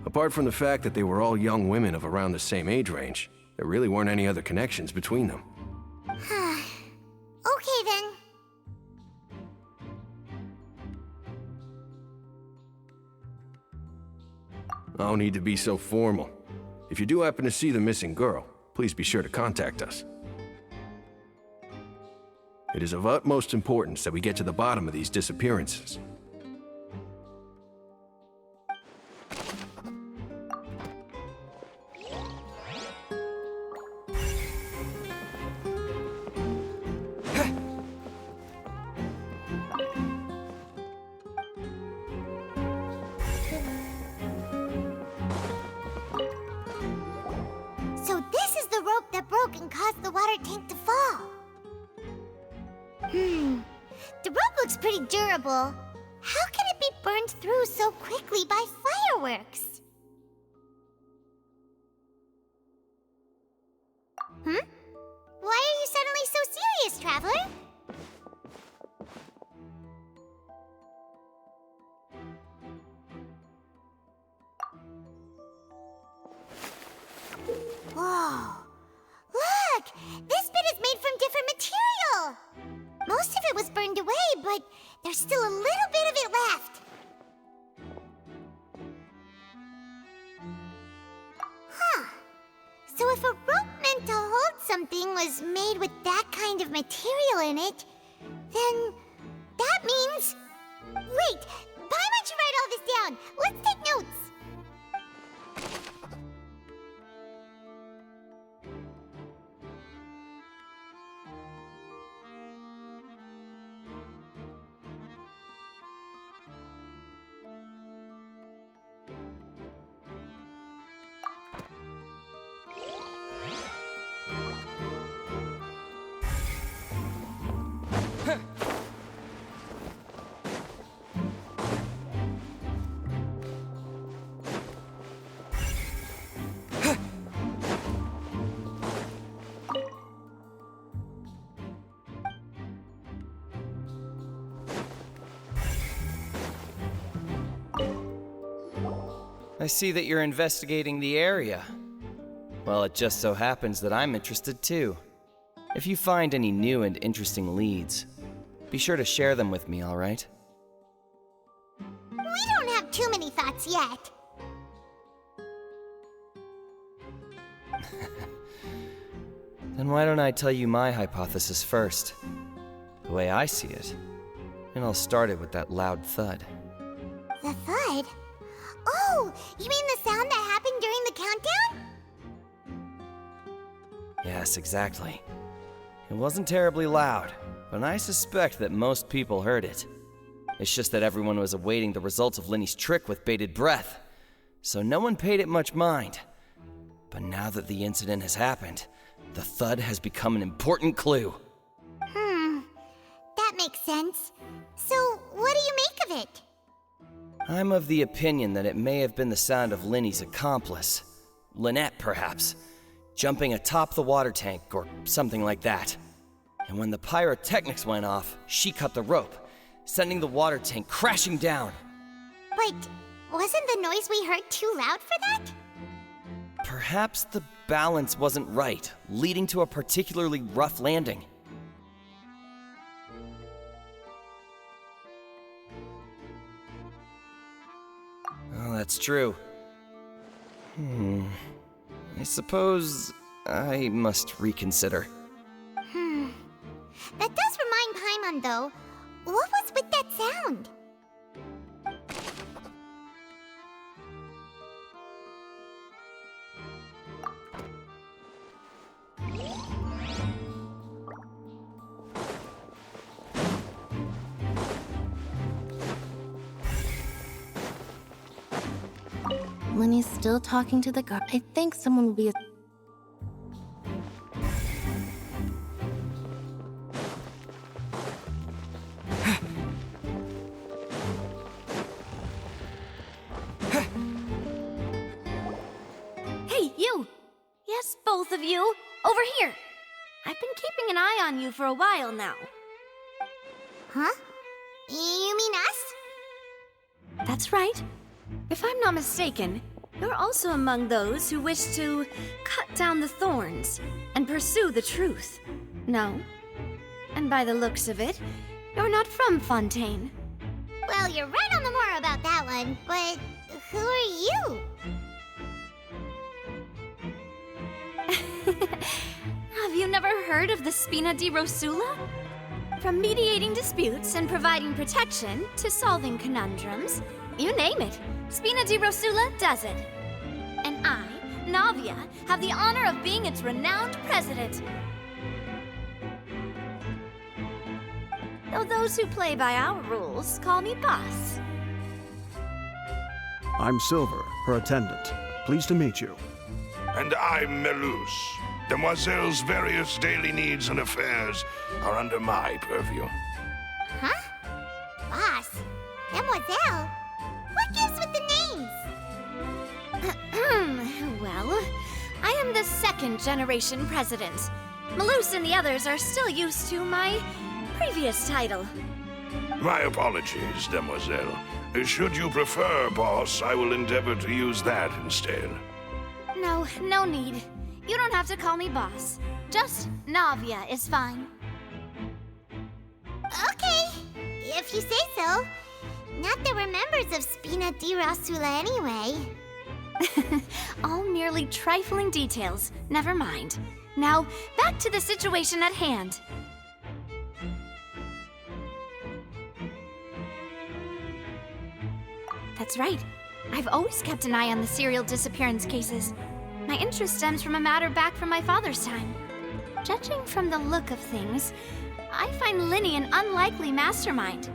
Apart from the fact that they were all young women of around the same age range, there really weren't any other connections between them. Okay then. No need to be so formal. If you do happen to see the missing girl, please be sure to contact us. It is of utmost importance that we get to the bottom of these disappearances. So this is the rope that broke and caused the water tank to fall. The rope looks pretty durable. How can it be burned through so quickly by fireworks? Why are you suddenly so serious, Traveler? Whoa! Look! This bit is made from different material! Most of it was burned away, but there's still a little bit of it left. So if a rope meant to hold something was made with that kind of material in it, then that means... Wait! Why don't you write all this down? Let's take notes! I see that you're investigating the area. Well, it just so happens that I'm interested too. If you find any new and interesting leads, be sure to share them with me, all right? We don't have too many thoughts yet. Then why don't I tell you my hypothesis first? The way I see it. And I'll start it with that loud thud. The thud? Oh, you mean the sound that happened during the countdown? Yes, exactly. It wasn't terribly loud, but I suspect that most people heard it. It's just that everyone was awaiting the results of Linny's trick with bated breath, so no one paid it much mind. But now that the incident has happened, the thud has become an important clue. That makes sense. So, what do you make of it? I'm of the opinion that it may have been the sound of Linny's accomplice, Lynette perhaps, jumping atop the water tank or something like that. And when the pyrotechnics went off, she cut the rope, sending the water tank crashing down. But wasn't the noise we heard too loud for that? Perhaps the balance wasn't right, leading to a particularly rough landing. Oh, that's true. I suppose I must reconsider. That does remind Paimon, though. What was with that sound? Linny's still talking to the guard. I think someone will be a... Hey, you! Yes, Yes, both of you. Over here. I've been keeping an eye on you for a while now. Huh? You mean us? That's right. If I'm not mistaken, you're also among those who wish to cut down the thorns and pursue the truth. No? And by the looks of it, you're not from Fontaine. Well, you're right on the more about that one, but who are you? Have you never heard of the Spina di Rosula? From mediating disputes and providing protection to solving conundrums, you name it, Spina di Rosula does it. And I, Navia, have the honor of being its renowned president. Though those who play by our rules call me boss. I'm Silver, her attendant. Pleased to meet you. And I'm Melus. Demoiselle's various daily needs and affairs are under my purview. Huh? Boss? Demoiselle? What gives with the names? Well, I am the second generation president. Melus and the others are still used to my previous title. My apologies, Demoiselle. Should you prefer, boss, I will endeavor to use that instead. No, no need. You don't have to call me boss. Just Navia is fine. Okay, if you say so. Not that we're members of Spina di Rosula anyway. All merely trifling details. Never mind. Now, back to the situation at hand. That's right. I've always kept an eye on the serial disappearance cases. My interest stems from a matter back from my father's time. Judging from the look of things, I find Linny an unlikely mastermind.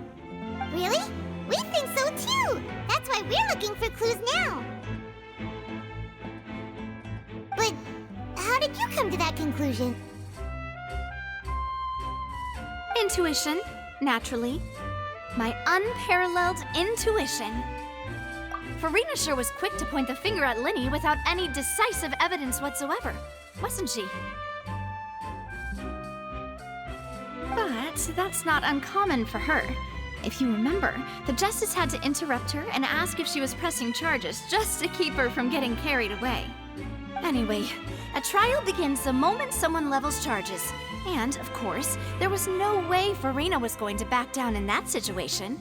Really? We think so too! That's why we're looking for clues now. But how did you come to that conclusion? Intuition, naturally. My unparalleled intuition. Noirceur was quick to point the finger at Linny without any decisive evidence whatsoever, wasn't she? But that's not uncommon for her. If you remember, the Justice had to interrupt her and ask if she was pressing charges just to keep her from getting carried away. Anyway, a trial begins the moment someone levels charges. And, of course, there was no way Farina was going to back down in that situation.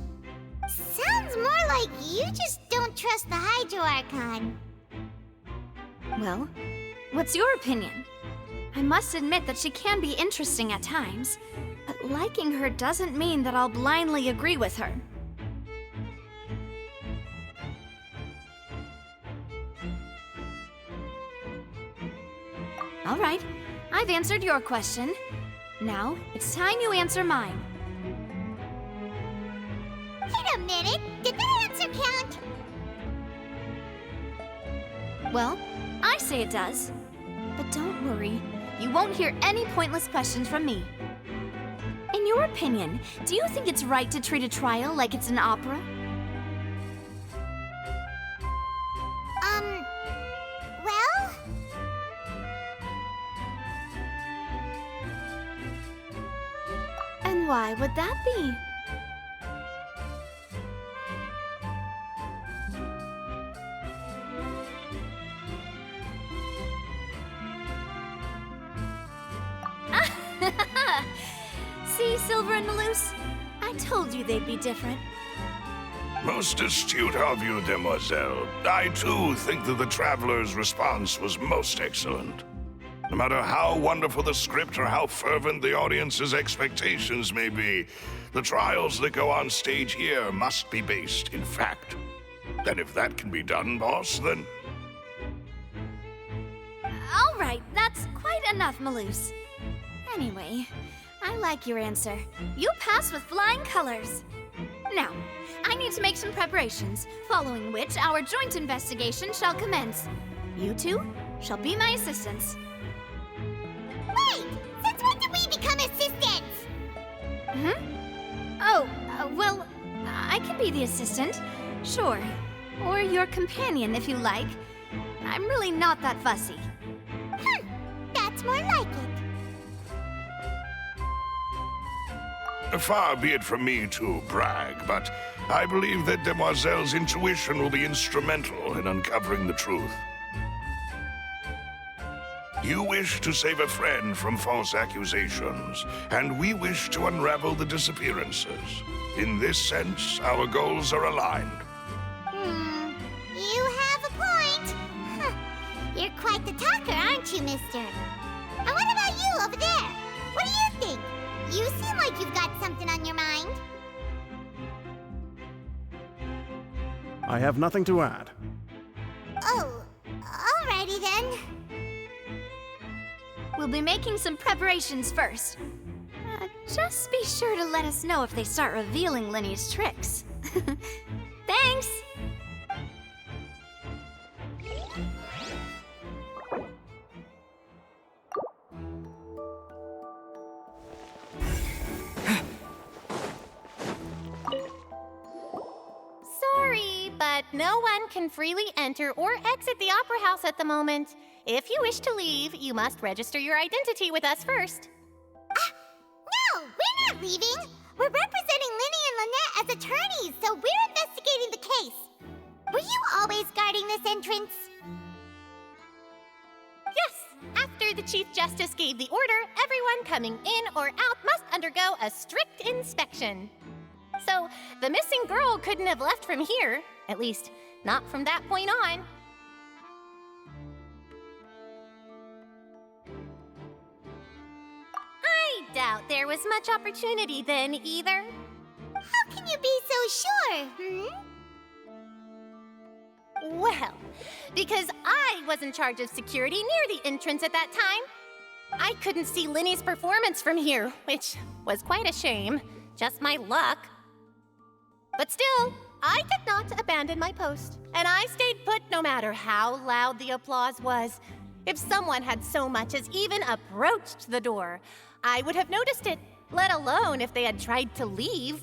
Sounds more like you just don't trust the Hydro Archon. Well, what's your opinion? I must admit that she can be interesting at times, but liking her doesn't mean that I'll blindly agree with her. All right, I've answered your question. Now, it's time you answer mine. Wait a minute! Did that answer count? Well, I say it does. But don't worry, you won't hear any pointless questions from me. In your opinion, do you think it's right to treat a trial like it's an opera? Well? And why would that be? See, Silver and Melus? I told you they'd be different. Most astute of you, Demoiselle. I, too, think that the Traveler's response was most excellent. No matter how wonderful the script or how fervent the audience's expectations may be, the trials that go on stage here must be based in fact. And if that can be done, boss, then... All right, that's quite enough, Melus. Anyway, I like your answer. You pass with flying colors. Now, I need to make some preparations, following which our joint investigation shall commence. You two shall be my assistants. Wait! Since when did we become assistants? Oh, well, I can be the assistant, sure. Or your companion, if you like. I'm really not that fussy. Hmm. more like it. Far be it from me to brag, but I believe that Demoiselle's intuition will be instrumental in uncovering the truth. You wish to save a friend from false accusations, and we wish to unravel the disappearances. In this sense, our goals are aligned. You have a point. Huh. You're quite the talker, aren't you, mister? And what about you over there? What do you think? You seem like you've got something on your mind. I have nothing to add. Oh, alrighty then. We'll be making some preparations first. Just be sure to let us know if they start revealing Lenny's tricks. Thanks! Sorry, but no one can freely enter or exit the Opera House at the moment. If you wish to leave, you must register your identity with us first. No, we're not leaving. We're representing Linny and Lynette as attorneys, so we're investigating the case. Were you always guarding this entrance? Yes, after the Chief Justice gave the order, everyone coming in or out must undergo a strict inspection. So, the missing girl couldn't have left from here. At least, not from that point on. I doubt there was much opportunity then, either. How can you be so sure, Well, because I was in charge of security near the entrance at that time. I couldn't see Linny's performance from here, which was quite a shame. Just my luck. But still, I did not abandon my post, and I stayed put no matter how loud the applause was. If someone had so much as even approached the door, I would have noticed it, let alone if they had tried to leave.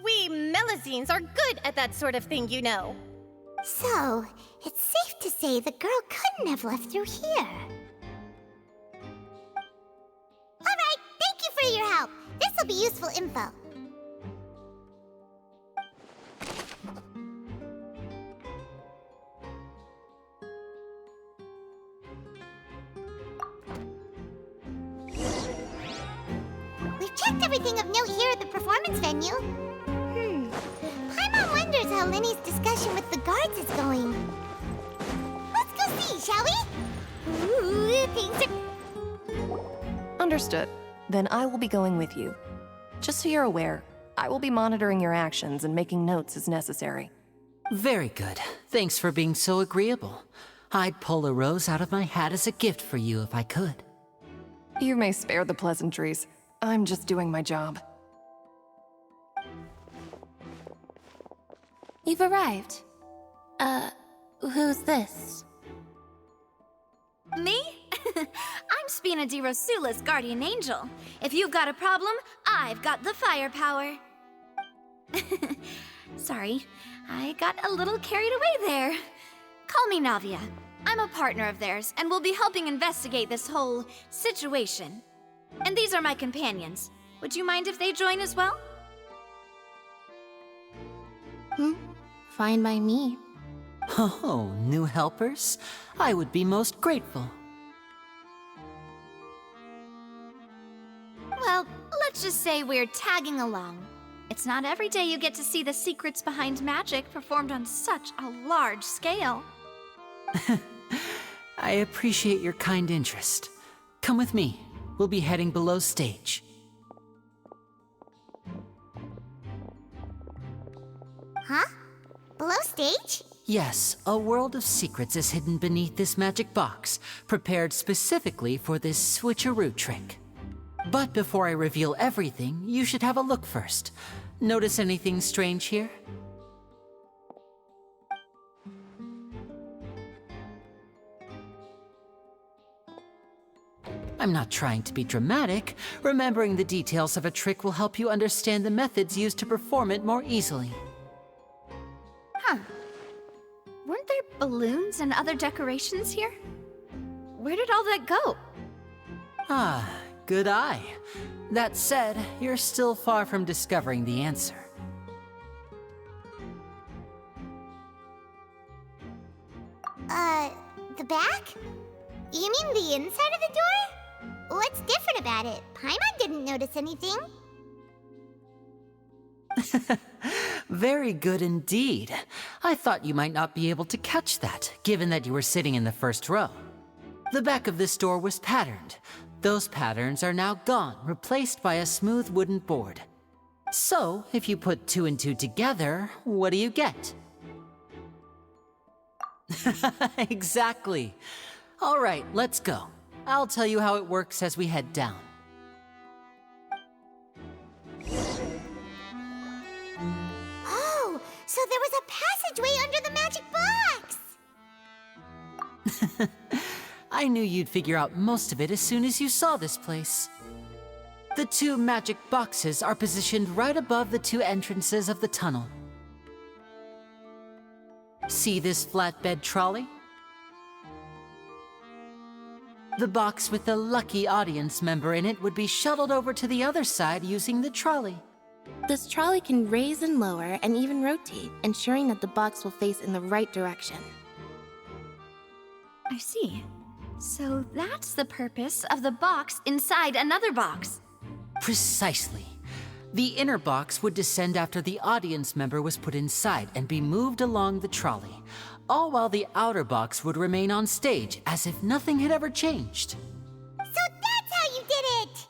We Melusines are good at that sort of thing, you know. So, it's safe to say the girl couldn't have left through here. Alright, thank you for your help. This will be useful info. We've checked everything of note here at the performance venue. Paimon wonders how Linny's discussion with the guards is going. Let's go see, shall we? Ooh, things are... Understood. Then I will be going with you. Just so you're aware, I will be monitoring your actions and making notes as necessary. Very good. Thanks for being so agreeable. I'd pull a rose out of my hat as a gift for you if I could. You may spare the pleasantries. I'm just doing my job. You've arrived. Who's this? Me? I'm Spina di Rosula's guardian angel. If you've got a problem, I've got the firepower. Sorry, I got a little carried away there. Call me Navia. I'm a partner of theirs, and will be helping investigate this whole situation. And these are my companions. Would you mind if they join as well? Fine by me. Oh, new helpers? I would be most grateful. Well, let's just say we're tagging along. It's not every day you get to see the secrets behind magic performed on such a large scale. I appreciate your kind interest. Come with me. We'll be heading below stage. Huh? Below stage? Yes, a world of secrets is hidden beneath this magic box, prepared specifically for this switcheroo trick. But before I reveal everything, you should have a look first. Notice anything strange here? I'm not trying to be dramatic. Remembering the details of a trick will help you understand the methods used to perform it more easily. Huh. Weren't there balloons and other decorations here? Where did all that go? Ah, good eye. That said, you're still far from discovering the answer. The back? You mean the inside of the door? What's different about it? Paimon didn't notice anything. Very good indeed. I thought you might not be able to catch that, given that you were sitting in the first row. The back of this door was patterned. Those patterns are now gone, replaced by a smooth wooden board. So, if you put 2 and 2 together, what do you get? Exactly. All right, let's go. I'll tell you how it works as we head down. Oh, so there was a passageway under the magic box! I knew you'd figure out most of it as soon as you saw this place. The 2 magic boxes are positioned right above the 2 entrances of the tunnel. See this flatbed trolley? The box with the lucky audience member in it would be shuttled over to the other side using the trolley. This trolley can raise and lower and even rotate, ensuring that the box will face in the right direction. I see. So that's the purpose of the box inside another box. Precisely. The inner box would descend after the audience member was put inside and be moved along the trolley, all while the outer box would remain on stage as if nothing had ever changed. So that's how you did it!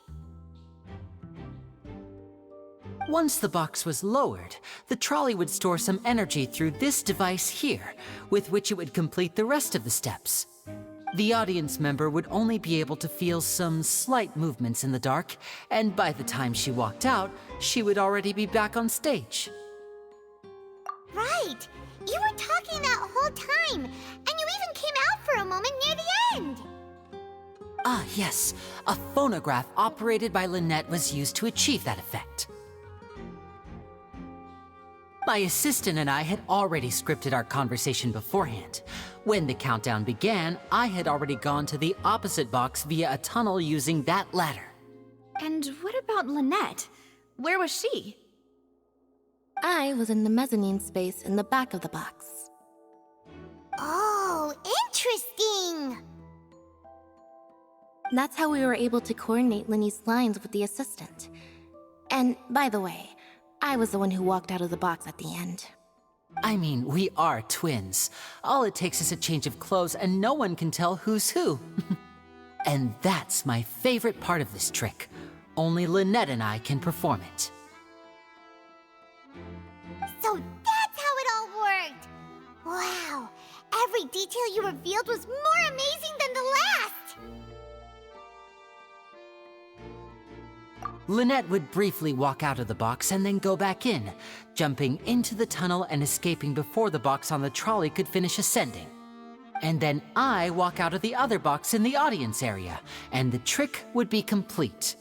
Once the box was lowered, the trolley would store some energy through this device here, with which it would complete the rest of the steps. The audience member would only be able to feel some slight movements in the dark, and by the time she walked out, she would already be back on stage. Right! You were talking that whole time, and you even came out for a moment near the end! Ah, yes. A phonograph operated by Lynette was used to achieve that effect. My assistant and I had already scripted our conversation beforehand. When the countdown began, I had already gone to the opposite box via a tunnel using that ladder. And what about Lynette? Where was she? I was in the mezzanine space in the back of the box. Oh, interesting! That's how we were able to coordinate Linny's lines with the assistant. And, by the way, I was the one who walked out of the box at the end. I mean, we are twins. All it takes is a change of clothes and no one can tell who's who. And that's my favorite part of this trick. Only Lynette and I can perform it. So that's how it all worked! Wow! Every detail you revealed was more amazing than the last! Lynette would briefly walk out of the box and then go back in, jumping into the tunnel and escaping before the box on the trolley could finish ascending. And then I walk out of the other box in the audience area, and the trick would be complete.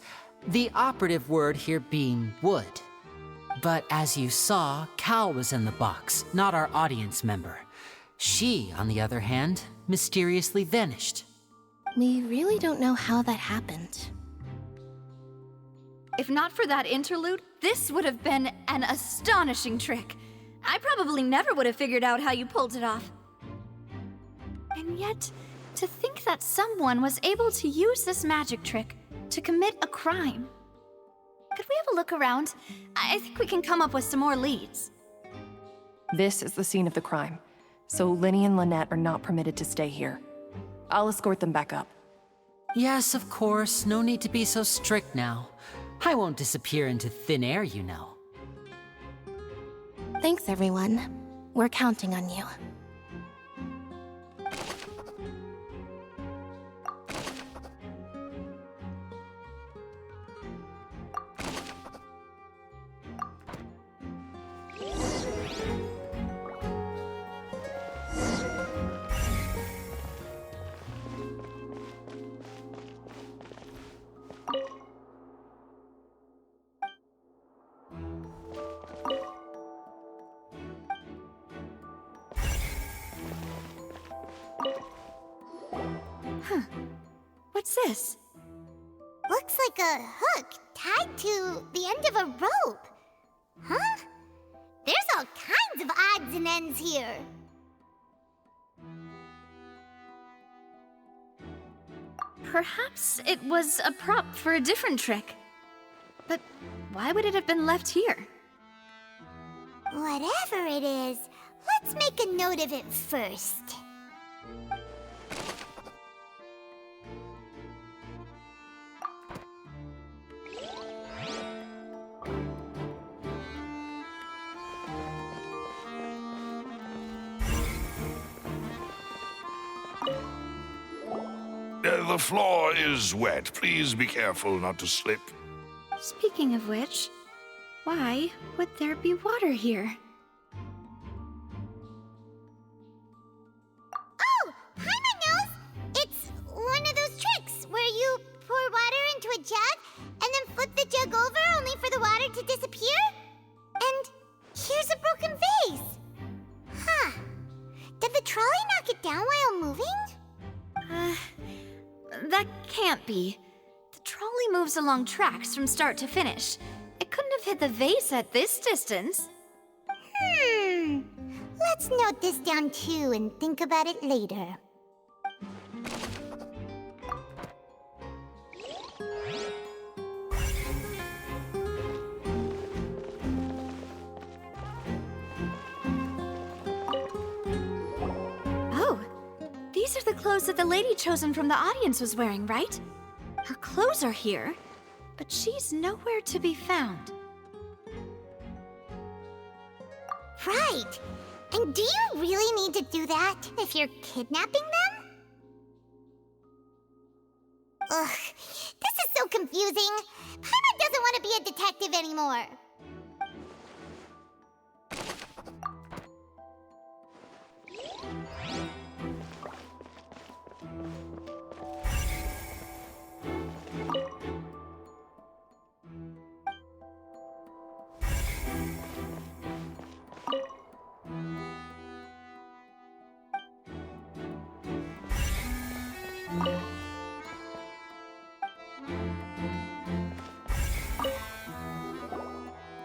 The operative word here being would. But as you saw, Cal was in the box, not our audience member. She, on the other hand, mysteriously vanished. We really don't know how that happened. If not for that interlude, this would have been an astonishing trick. I probably never would have figured out how you pulled it off. And yet, to think that someone was able to use this magic trick to commit a crime. Could we have a look around? I think we can come up with some more leads. This is the scene of the crime, so Linny and Lynette are not permitted to stay here. I'll escort them back up. Yes, of course. No need to be so strict now. I won't disappear into thin air, you know. Thanks, everyone. We're counting on you. Huh. What's this? Looks like a hook tied to the end of a rope. Huh? There's all kinds of odds and ends here. Perhaps it was a prop for a different trick. But why would it have been left here? Whatever it is, let's make a note of it first. The floor is wet. Please be careful not to slip. Speaking of which, why would there be water here? Oh, Paimon knows! It's one of those tricks where you pour water into a jug and then flip the jug over only for the water to disappear? And here's a broken vase. Huh. Did the trolley knock it down while moving? That can't be. The trolley moves along tracks from start to finish. It couldn't have hit the vase at this distance. Let's note this down too and think about it later. Oh, these are the clothes that the lady chosen from the audience was wearing, right? Her clothes are here, but she's nowhere to be found. Right. And do you really need to do that if you're kidnapping them? Ugh, this is so confusing. Paimon doesn't want to be a detective anymore.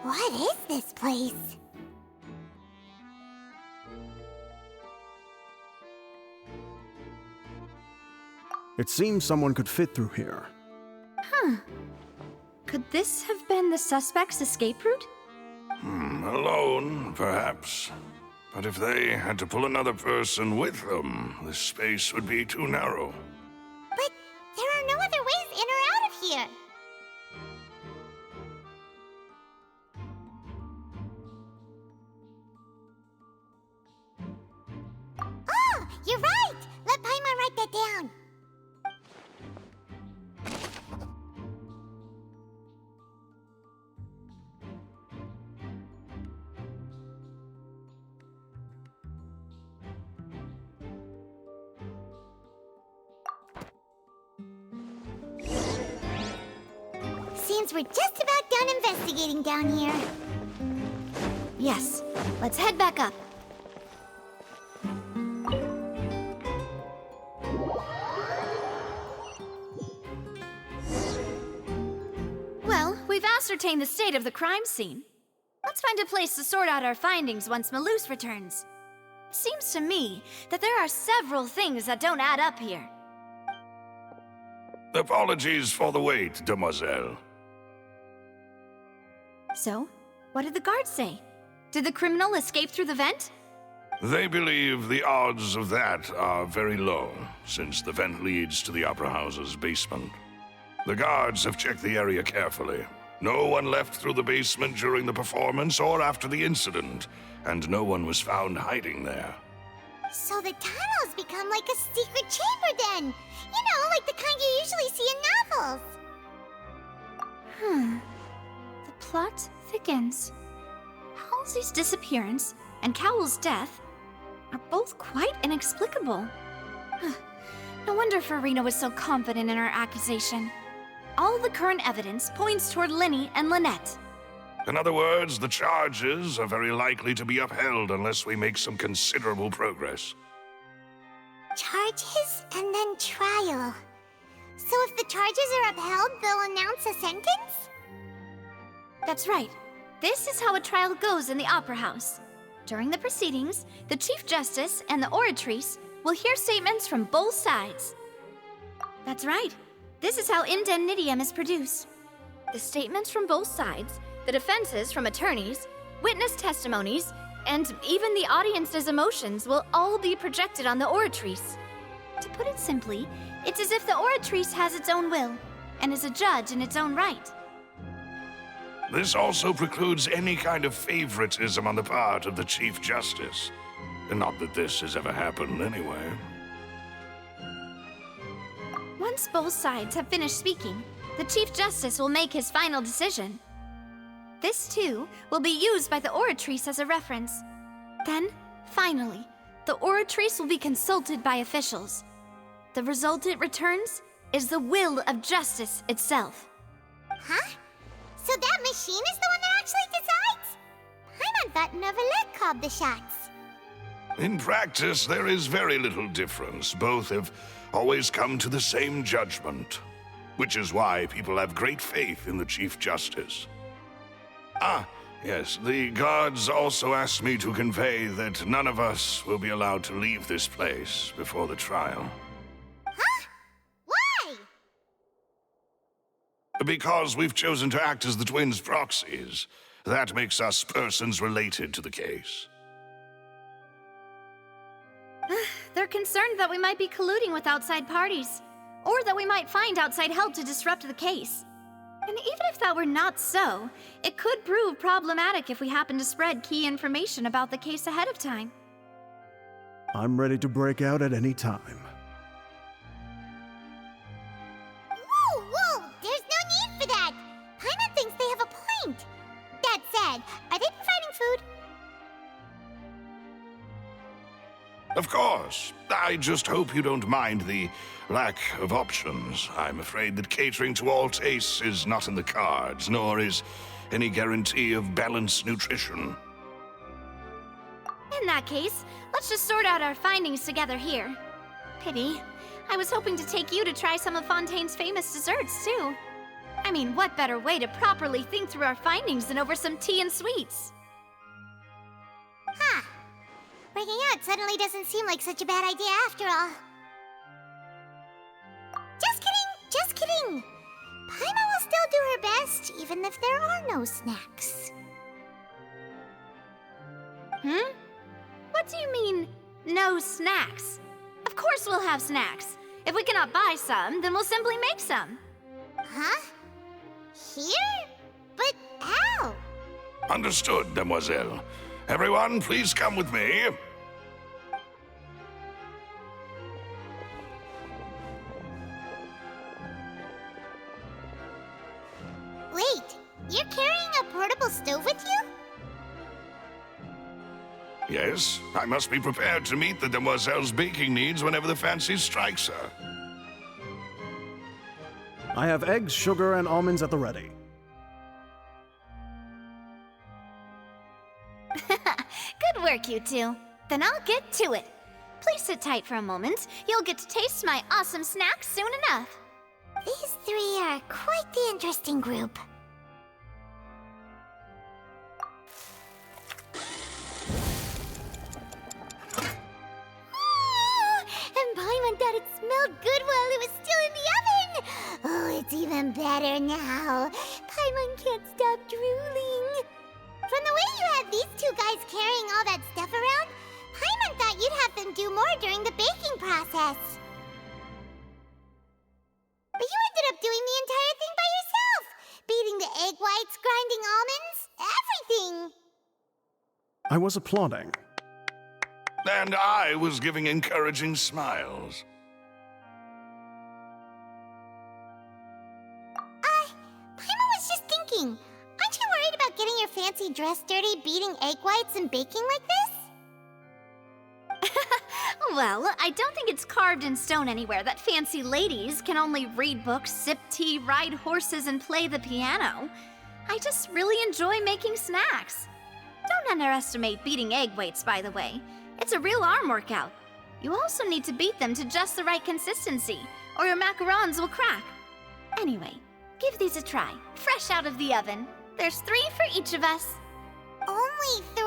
What is this place? It seems someone could fit through here. Huh. Could this have been the suspect's escape route? Alone, perhaps. But if they had to pull another person with them, the space would be too narrow. But there are no other ways in or out of here. Oh, you're right! Let Paimon write that down. Seems we're just about done investigating down here. Yes, let's head back up. Well, we've ascertained the state of the crime scene. Let's find a place to sort out our findings once Malus returns. It seems to me that there are several things that don't add up here. Apologies for the wait, demoiselle. So, what did the guards say? Did the criminal escape through the vent? They believe the odds of that are very low, since the vent leads to the Opera House's basement. The guards have checked the area carefully. No one left through the basement during the performance or after the incident, and no one was found hiding there. So the tunnels become like a secret chamber then! You know, like the kind you usually see in novels. The plot thickens. Halsey's disappearance and Cowell's death are both quite inexplicable. No wonder Farina was so confident in her accusation. All the current evidence points toward Linny and Lynette. In other words, the charges are very likely to be upheld unless we make some considerable progress. Charges and then trial. So if the charges are upheld, they'll announce a sentence? That's right. This is how a trial goes in the Opera House. During the proceedings, the Chief Justice and the oratrice will hear statements from both sides. That's right. This is how indemnitium is produced. The statements from both sides, the defenses from attorneys, witness testimonies, and even the audience's emotions will all be projected on the oratrice. To put it simply, it's as if the oratrice has its own will and is a judge in its own right. This also precludes any kind of favoritism on the part of the Chief Justice. Not that this has ever happened anyway. Once both sides have finished speaking, the Chief Justice will make his final decision. This, too, will be used by the oratrice as a reference. Then, finally, the oratrice will be consulted by officials. The result it returns is the will of justice itself. Huh? So that machine is the one that actually decides? Paimon thought Neverlet called the shots. In practice, there is very little difference. Both have always come to the same judgment, which is why people have great faith in the Chief Justice. Ah, yes, the guards also asked me to convey that none of us will be allowed to leave this place before the trial. Huh? Why? Because we've chosen to act as the twins' proxies. That makes us persons related to the case. They're concerned that we might be colluding with outside parties, or that we might find outside help to disrupt the case. And even if that were not so, it could prove problematic if we happen to spread key information about the case ahead of time. I'm ready to break out at any time. Whoa, whoa! There's no need for that! Paimon thinks they have a point. That said, are they providing food? Of course. I just hope you don't mind the lack of options. I'm afraid that catering to all tastes is not in the cards, nor is any guarantee of balanced nutrition. In that case, let's just sort out our findings together here. Pity. I was hoping to take you to try some of Fontaine's famous desserts, too. I mean, what better way to properly think through our findings than over some tea and sweets? Huh. Breaking out suddenly doesn't seem like such a bad idea after all. Just kidding! Just kidding! Paimon will still do her best, even if there are no snacks. What do you mean, no snacks? Of course we'll have snacks. If we cannot buy some, then we'll simply make some. Huh? Here? But how? Understood, Demoiselle. Everyone, please come with me. Wait, you're carrying a portable stove with you? Yes, I must be prepared to meet the Demoiselle's baking needs whenever the fancy strikes her. I have eggs, sugar, and almonds at the ready. Good work, you two. Then I'll get to it. Please sit tight for a moment. You'll get to taste my awesome snacks soon enough. These three are quite the interesting group. And Paimon thought it smelled good while it was still in the oven! Oh, it's even better now. Paimon can't stop drooling. From the way you had these two guys carrying all that stuff around, Paimon thought you'd have them do more during the baking process. But you ended up doing the entire thing by yourself! Beating the egg whites, grinding almonds, everything! I was applauding. And I was giving encouraging smiles. Paimon was just thinking, aren't you worried about getting your fancy dress dirty beating egg whites and baking like this? Well, I don't think it's carved in stone anywhere that fancy ladies can only read books, sip tea, ride horses, and play the piano. I just really enjoy making snacks. Don't underestimate beating egg weights, by the way. It's a real arm workout. You also need to beat them to just the right consistency, or your macarons will crack. Anyway, give these a try, fresh out of the oven. There's 3 for each of us. Only 3?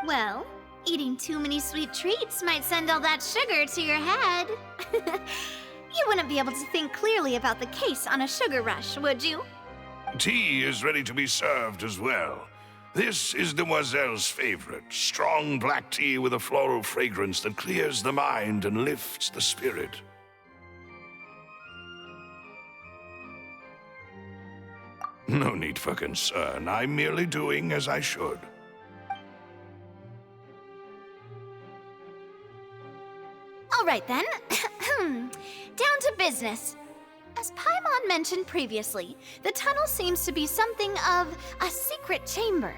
Well, eating too many sweet treats might send all that sugar to your head. You wouldn't be able to think clearly about the case on a sugar rush, would you? Tea is ready to be served as well. This is Demoiselle's favorite, strong black tea with a floral fragrance that clears the mind and lifts the spirit. No need for concern. I'm merely doing as I should. All right then. Down to business. As Paimon mentioned previously, the tunnel seems to be something of a secret chamber.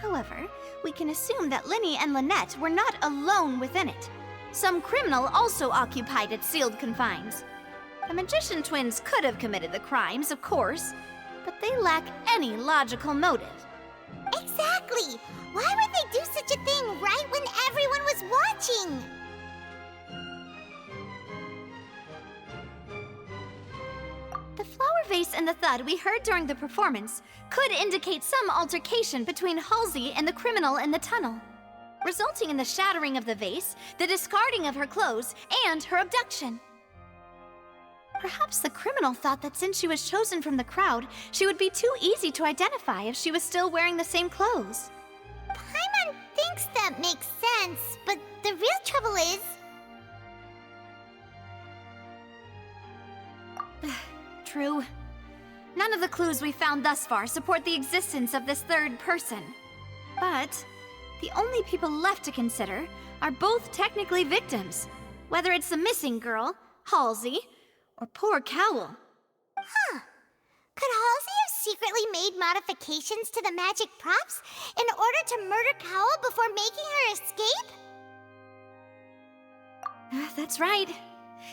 However, we can assume that Linny and Lynette were not alone within it. Some criminal also occupied its sealed confines. The magician twins could have committed the crimes, of course, but they lack any logical motive. Exactly! Why would they do such a thing right when everyone was watching? The flower vase and the thud we heard during the performance could indicate some altercation between Halsey and the criminal in the tunnel, resulting in the shattering of the vase, the discarding of her clothes, and her abduction. Perhaps the criminal thought that since she was chosen from the crowd, she would be too easy to identify if she was still wearing the same clothes. Paimon thinks that makes sense, but the real trouble is... True. None of the clues we found thus far support the existence of this third person. But the only people left to consider are both technically victims, whether it's the missing girl, Halsey, or poor Cowell. Huh. Could Halsey have secretly made modifications to the magic props in order to murder Cowell before making her escape? That's right.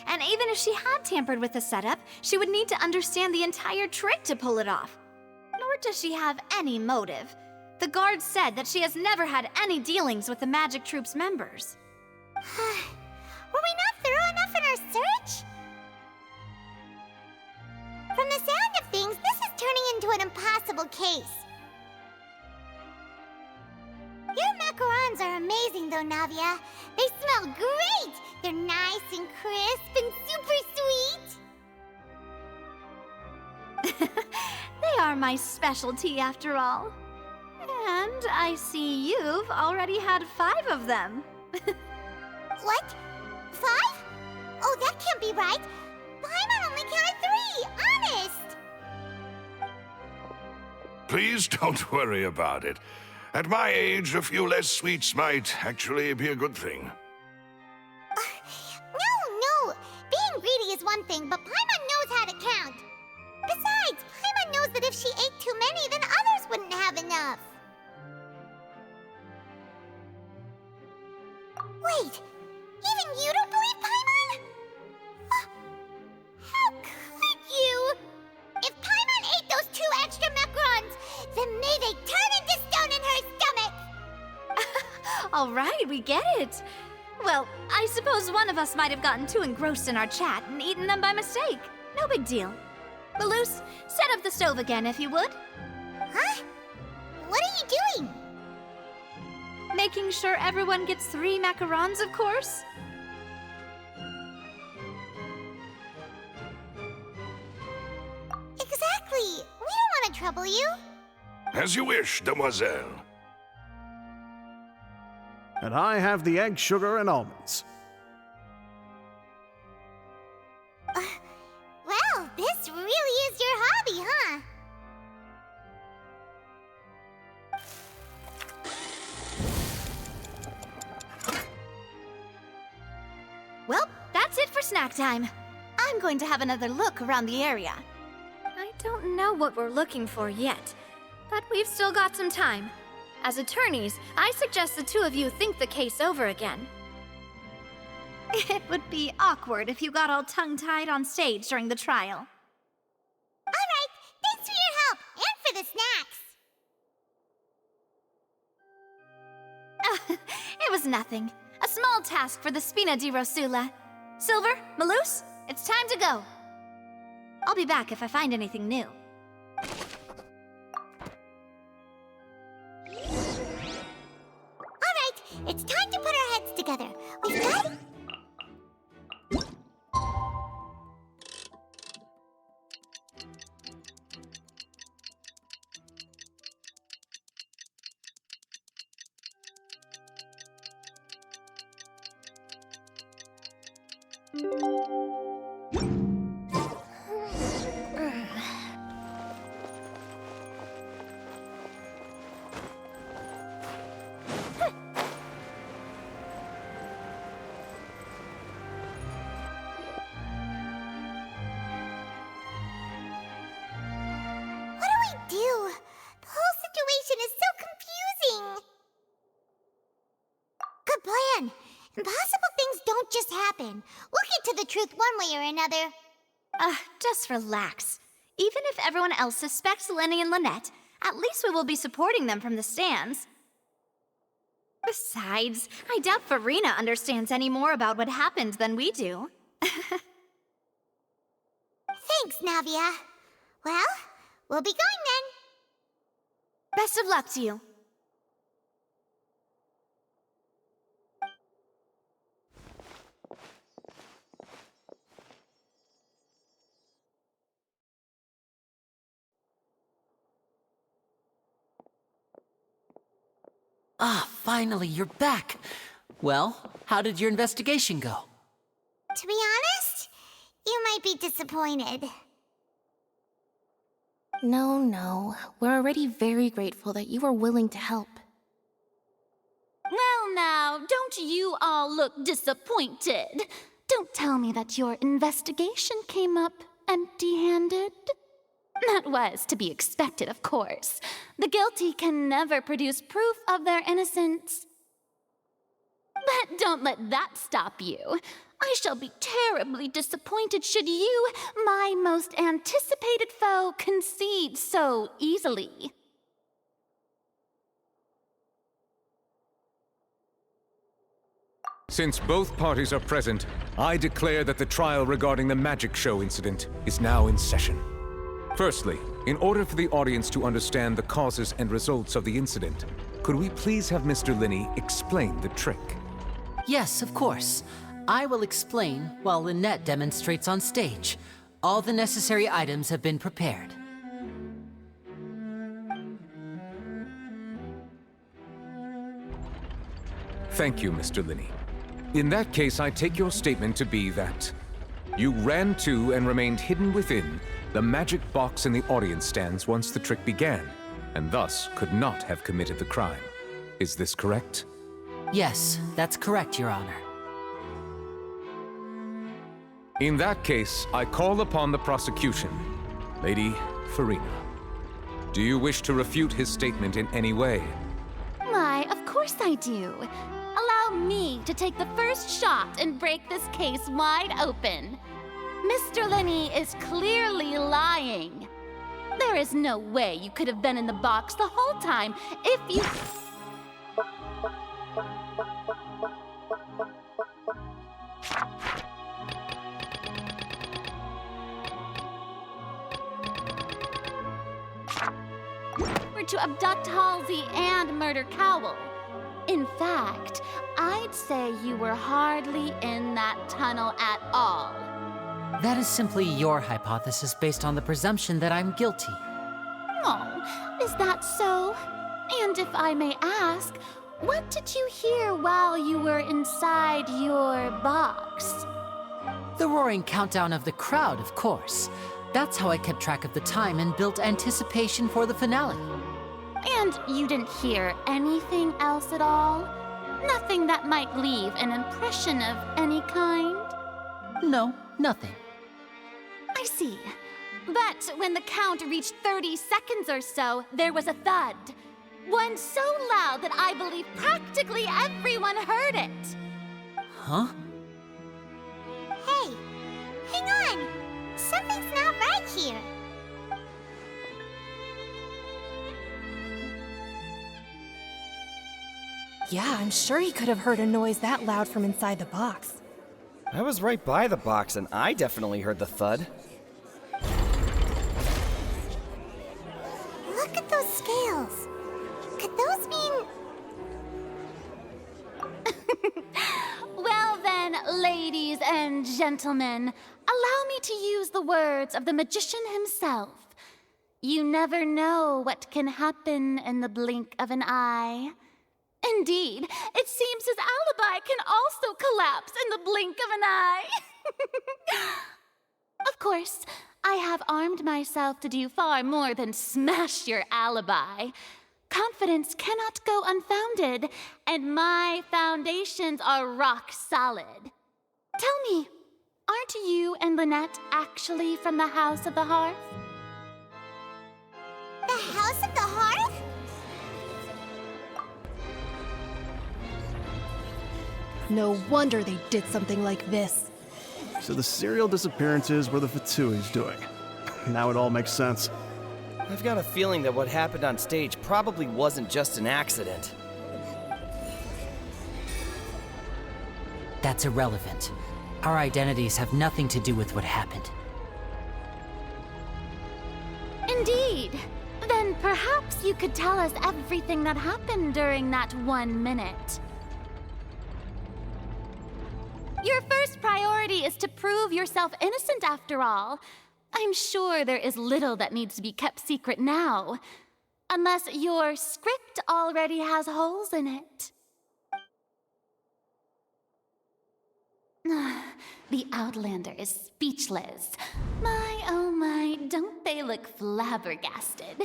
And even if she had tampered with the setup, she would need to understand the entire trick to pull it off. Nor does she have any motive. The guard said that she has never had any dealings with the magic troop's members. Were we not thorough enough in our search? From the sound of things, this is turning into an impossible case. Your macarons are amazing though, Navia. They smell great! They're nice and crisp and super sweet! They are my specialty after all. And I see you've already had 5 of them. What? 5? Oh, that can't be right. Paimon only counted 3, honest! Please don't worry about it. At my age, a few less sweets might actually be a good thing. No. Being greedy is one thing, but Paimon knows how to count. Besides, Paimon knows that if she ate too many, then others wouldn't have enough. Wait, even you don't believe Paimon? How could you? If Paimon ate those 2 extra macarons, then may they turn into stone in her stomach! All right, we get it. Well, I suppose one of us might have gotten too engrossed in our chat and eaten them by mistake. No big deal. Balloose, set up the stove again if you would. Huh? What are you doing? Making sure everyone gets 3 macarons, of course. Exactly. We don't want to trouble you. As you wish, demoiselle. And I have the egg, sugar, and almonds. Well, this really is your hobby, huh? Well, that's it for snack time. I'm going to have another look around the area. I don't know what we're looking for yet, but we've still got some time. As attorneys, I suggest the 2 of you think the case over again. It would be awkward if you got all tongue-tied on stage during the trial. All right, thanks for your help, and for the snacks. It nothing. A small task for the Spina di Rosula. Silver, Malus, it's time to go. I'll be back if I find anything new. All right, it's time to put our heads together. We've got... Impossible things don't just happen. We'll get to the truth one way or another. Just relax. Even if everyone else suspects Lenny and Lynette, at least we will be supporting them from the stands. Besides, I doubt Farina understands any more about what happened than we do. Thanks, Navia. Well, we'll be going then. Best of luck to you. Ah, finally, you're back. Well, how did your investigation go? To be honest, you might be disappointed. No. We're already very grateful that you were willing to help. Well now, don't you all look disappointed? Don't tell me that your investigation came up empty-handed. That was to be expected, of course. The guilty can never produce proof of their innocence. But don't let that stop you. I shall be terribly disappointed should you, my most anticipated foe, concede so easily. Since both parties are present, I declare that the trial regarding the magic show incident is now in session. Firstly, in order for the audience to understand the causes and results of the incident, could we please have Mr. Linney explain the trick? Yes, of course. I will explain while Lynette demonstrates on stage. All the necessary items have been prepared. Thank you, Mr. Linney. In that case, I take your statement to be that you ran to and remained hidden within the magic box in the audience stands once the trick began, and thus could not have committed the crime. Is this correct? Yes, that's correct, Your Honor. In that case, I call upon the prosecution. Lady Farina, do you wish to refute his statement in any way? Why, of course I do. Allow me to take the first shot and break this case wide open. Mr. Linney is clearly lying. There is no way you could have been in the box the whole time if you... were to abduct Halsey and murder Cowell. In fact, I'd say you were hardly in that tunnel at all. That is simply your hypothesis based on the presumption that I'm guilty. Oh, is that so? And if I may ask, what did you hear while you were inside your box? The roaring countdown of the crowd, of course. That's how I kept track of the time and built anticipation for the finale. And you didn't hear anything else at all? Nothing that might leave an impression of any kind? No, nothing. I see. But when the count reached 30 seconds or so, there was a thud. One so loud that I believe practically everyone heard it. Huh? Hey, hang on. Something's not right here. Yeah, I'm sure he could have heard a noise that loud from inside the box. I was right by the box, and I definitely heard the thud. Look at those scales. Could those mean... Well then, ladies and gentlemen, allow me to use the words of the magician himself. You never know what can happen in the blink of an eye. Indeed, it seems his alibi can also collapse in the blink of an eye. Of course, I have armed myself to do far more than smash your alibi. Confidence cannot go unfounded, and my foundations are rock solid. Tell me, aren't you and Lynette actually from the House of the Hearth? The House of the Hearth? No wonder they did something like this. So the serial disappearances were the Fatsui's doing. Now it all makes sense. I've got a feeling that what happened on stage probably wasn't just an accident. That's irrelevant. Our identities have nothing to do with what happened. Indeed. Then perhaps you could tell us everything that happened during that 1 minute. Your first priority is to prove yourself innocent after all. I'm sure there is little that needs to be kept secret now. Unless your script already has holes in it. The Outlander is speechless. My, oh my, don't they look flabbergasted?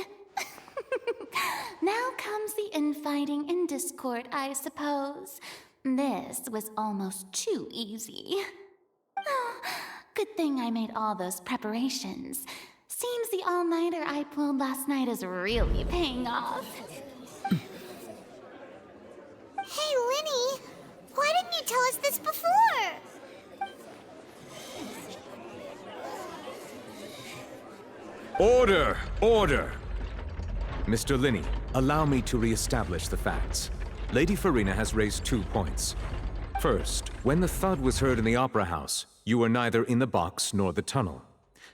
Now comes the infighting and discord, I suppose. This was almost too easy. Good thing I made all those preparations. Seems the all-nighter I pulled last night is really paying off. Hey, Linny! Why didn't you tell us this before? Order! Order! Mr. Linney, allow me to re-establish the facts. Lady Farina has raised 2 points. First, when the thud was heard in the Opera House, you were neither in the box nor the tunnel.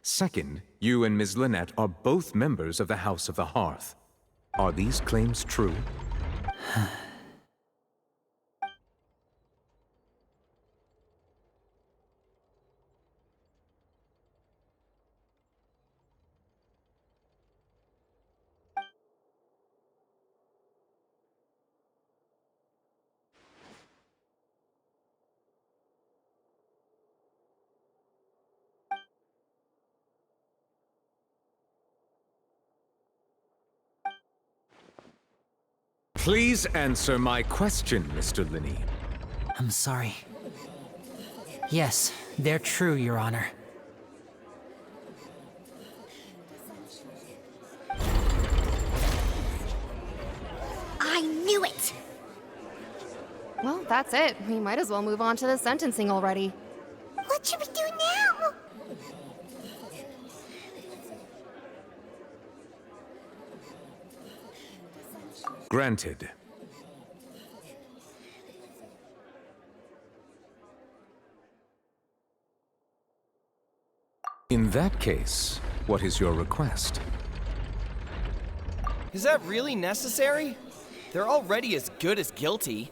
Second, you and Ms. Lynette are both members of the House of the Hearth. Are these claims true? Please answer my question, Mr. Linney. I'm sorry. Yes, they're true, Your Honor. I knew it! Well, that's it. We might as well move on to the sentencing already. What should we do now? Granted. In that case, what is your request? Is that really necessary? They're already as good as guilty.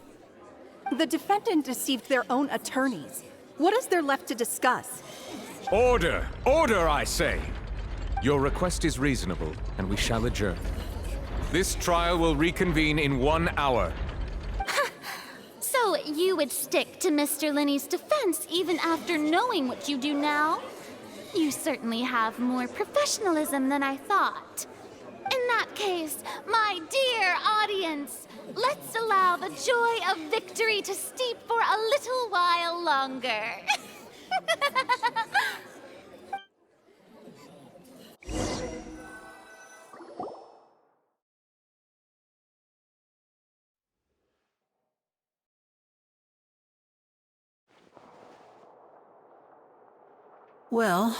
The defendant deceived their own attorneys. What is there left to discuss? Order! Order, I say! Your request is reasonable, and we shall adjourn. This trial will reconvene in 1 hour. So you would stick to Mr. Linney's defense even after knowing what you do now? You certainly have more professionalism than I thought. In that case, my dear audience, let's allow the joy of victory to steep for a little while longer. Well,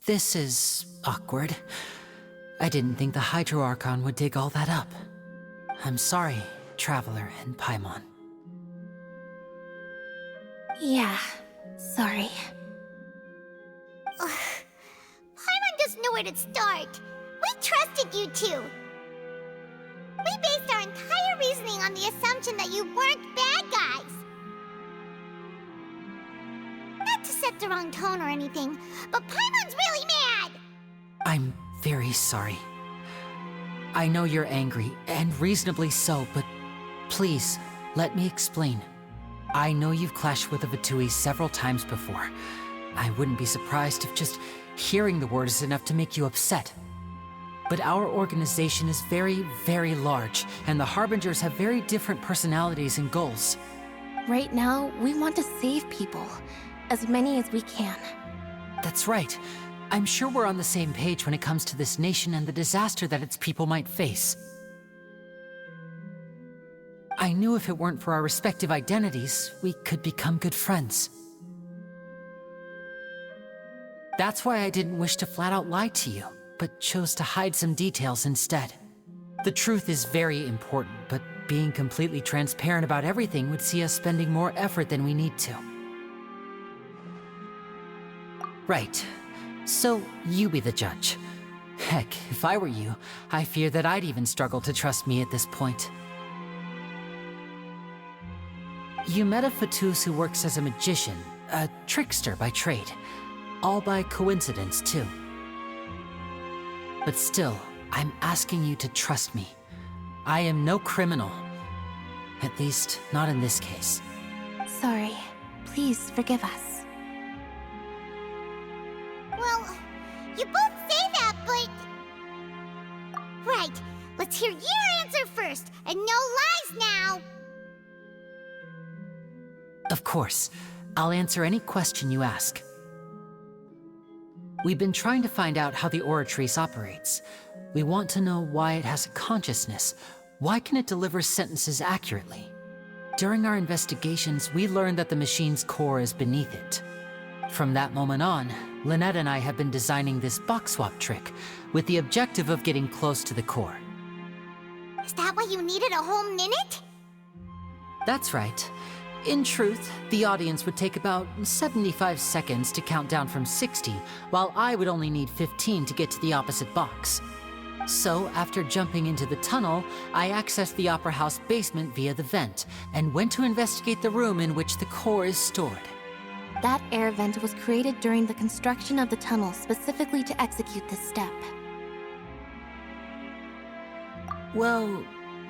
this is awkward. I didn't think the Hydro Archon would dig all that up. I'm sorry. Traveler and Paimon. Yeah, sorry. Ugh. Paimon doesn't know where to start. We trusted you two. We based our entire reasoning on the assumption that you weren't bad guys. Not to set the wrong tone or anything, but Paimon's really mad! I'm very sorry. I know you're angry, and reasonably so, but please, let me explain. I know you've clashed with the Vitui several times before. I wouldn't be surprised if just hearing the word is enough to make you upset. But our organization is very, very large, and the Harbingers have very different personalities and goals. Right now, we want to save people. As many as we can. That's right. I'm sure we're on the same page when it comes to this nation and the disaster that its people might face. I knew if it weren't for our respective identities, we could become good friends. That's why I didn't wish to flat out lie to you, but chose to hide some details instead. The truth is very important, but being completely transparent about everything would see us spending more effort than we need to. Right. So, you be the judge. Heck, if I were you, I fear that I'd even struggle to trust me at this point. You met a Fatus who works as a magician, a trickster by trade. All by coincidence, too. But still, I'm asking you to trust me. I am no criminal. At least, not in this case. Sorry. Please forgive us. Well, you both say that, but... Right, let's hear your answer first, and no lies now! Of course. I'll answer any question you ask. We've been trying to find out how the Oratrice operates. We want to know why it has a consciousness. Why can it deliver sentences accurately? During our investigations, we learned that the machine's core is beneath it. From that moment on, Lynette and I have been designing this box swap trick with the objective of getting close to the core. Is that why you needed a whole minute? That's right. In truth, the audience would take about 75 seconds to count down from 60, while I would only need 15 to get to the opposite box. So, after jumping into the tunnel, I accessed the Opera House basement via the vent, and went to investigate the room in which the core is stored. That air vent was created during the construction of the tunnel specifically to execute this step. Well,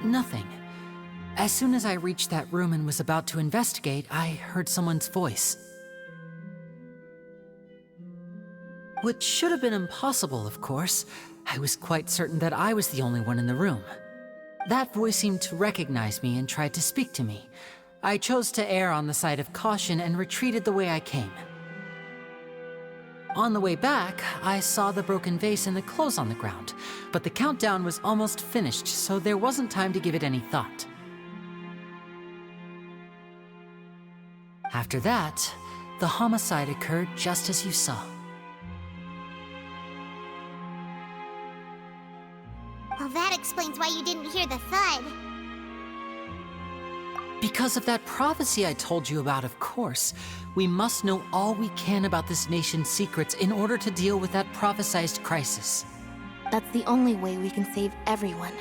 nothing. As soon as I reached that room and was about to investigate, I heard someone's voice. Which should have been impossible, of course. I was quite certain that I was the only one in the room. That voice seemed to recognize me and tried to speak to me. I chose to err on the side of caution and retreated the way I came. On the way back, I saw the broken vase and the clothes on the ground, but the countdown was almost finished, so there wasn't time to give it any thought. After that, the homicide occurred just as you saw. Well, that explains why you didn't hear the thud. Because of that prophecy I told you about, of course. We must know all we can about this nation's secrets in order to deal with that prophesized crisis. That's the only way we can save everyone.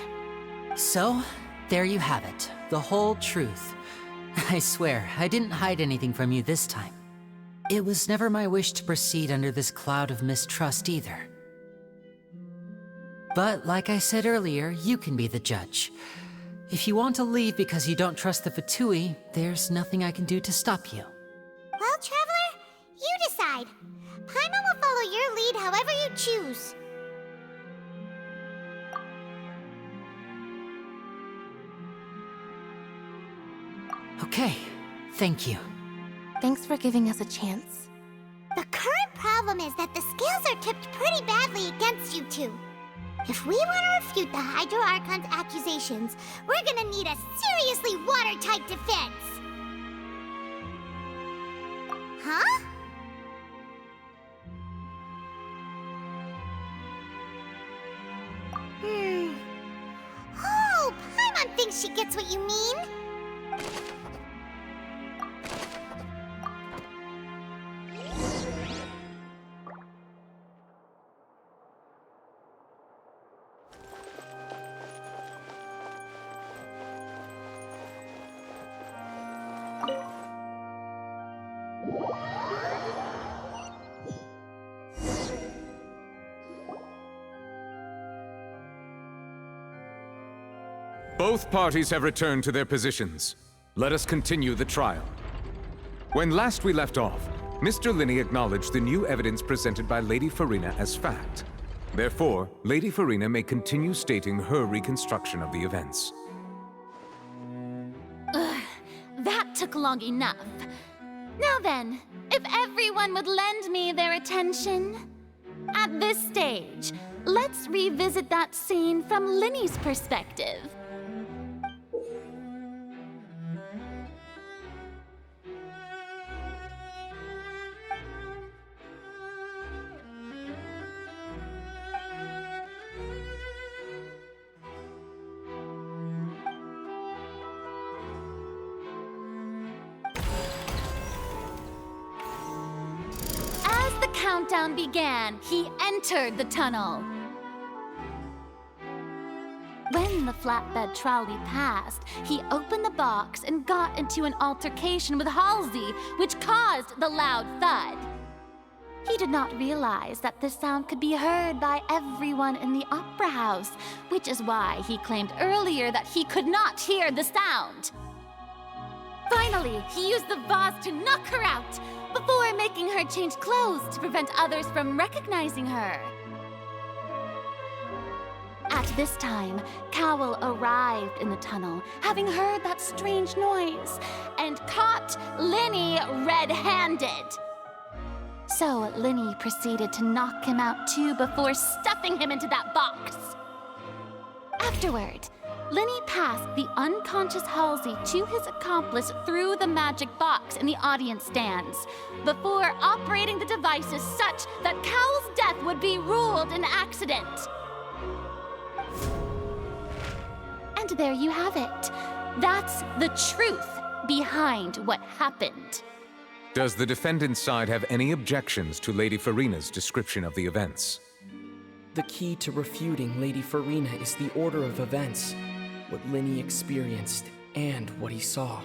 So, there you have it. The whole truth. I swear, I didn't hide anything from you this time. It was never my wish to proceed under this cloud of mistrust either. But, like I said earlier, you can be the judge. If you want to leave because you don't trust the Fatui, there's nothing I can do to stop you. Well, Traveler, you decide. Paimon will follow your lead however you choose. Okay, thank you. Thanks for giving us a chance. The current problem is that the scales are tipped pretty badly against you two. If we want to refute the Hydro Archon's accusations, we're gonna need a seriously watertight defense. Huh? Oh, Paimon thinks she gets what you mean? Both parties have returned to their positions. Let us continue the trial. When last we left off, Mr. Linney acknowledged the new evidence presented by Lady Farina as fact. Therefore, Lady Farina may continue stating her reconstruction of the events. Ugh, that took long enough. Now then, if everyone would lend me their attention. At this stage, let's revisit that scene from Linney's perspective. Countdown began, he entered the tunnel. When the flatbed trolley passed, he opened the box and got into an altercation with Halsey, which caused the loud thud. He did not realize that this sound could be heard by everyone in the opera house, which is why he claimed earlier that he could not hear the sound. Finally, he used the vase to knock her out, before making her change clothes to prevent others from recognizing her. At this time, Cowell arrived in the tunnel, having heard that strange noise, and caught Linney red-handed. So Linney proceeded to knock him out too before stuffing him into that box. Afterward, Linney passed the unconscious Halsey to his accomplice through the magic box in the audience stands, before operating the devices such that Cowell's death would be ruled an accident. And there you have it. That's the truth behind what happened. Does the defendant's side have any objections to Lady Farina's description of the events? The key to refuting Lady Farina is the order of events. What Linney experienced, and what he saw.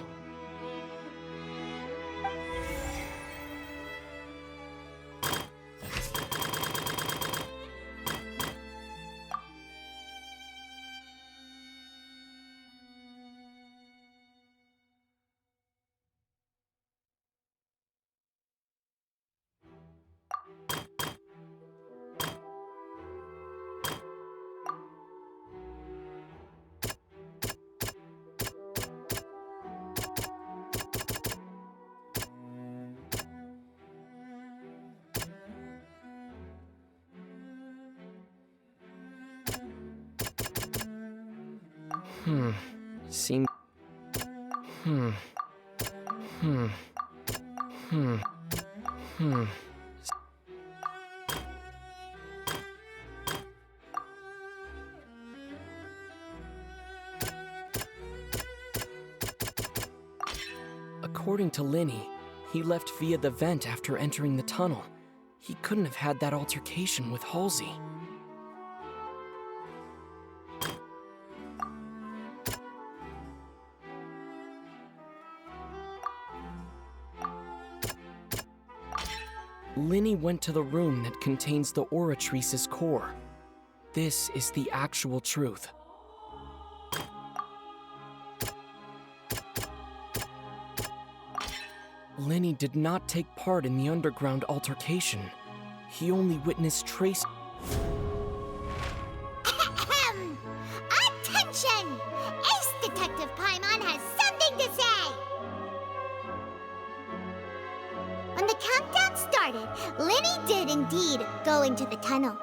Seem... According to Linney, he left via the vent after entering the tunnel. He couldn't have had that altercation with Halsey. Linney went to the room that contains the Oratrice's core. This is the actual truth. Linney did not take part in the underground altercation. He only witnessed trace... Attention! Ace Detective Paimon has something to say! When the countdown started, Linney did indeed go into the tunnel.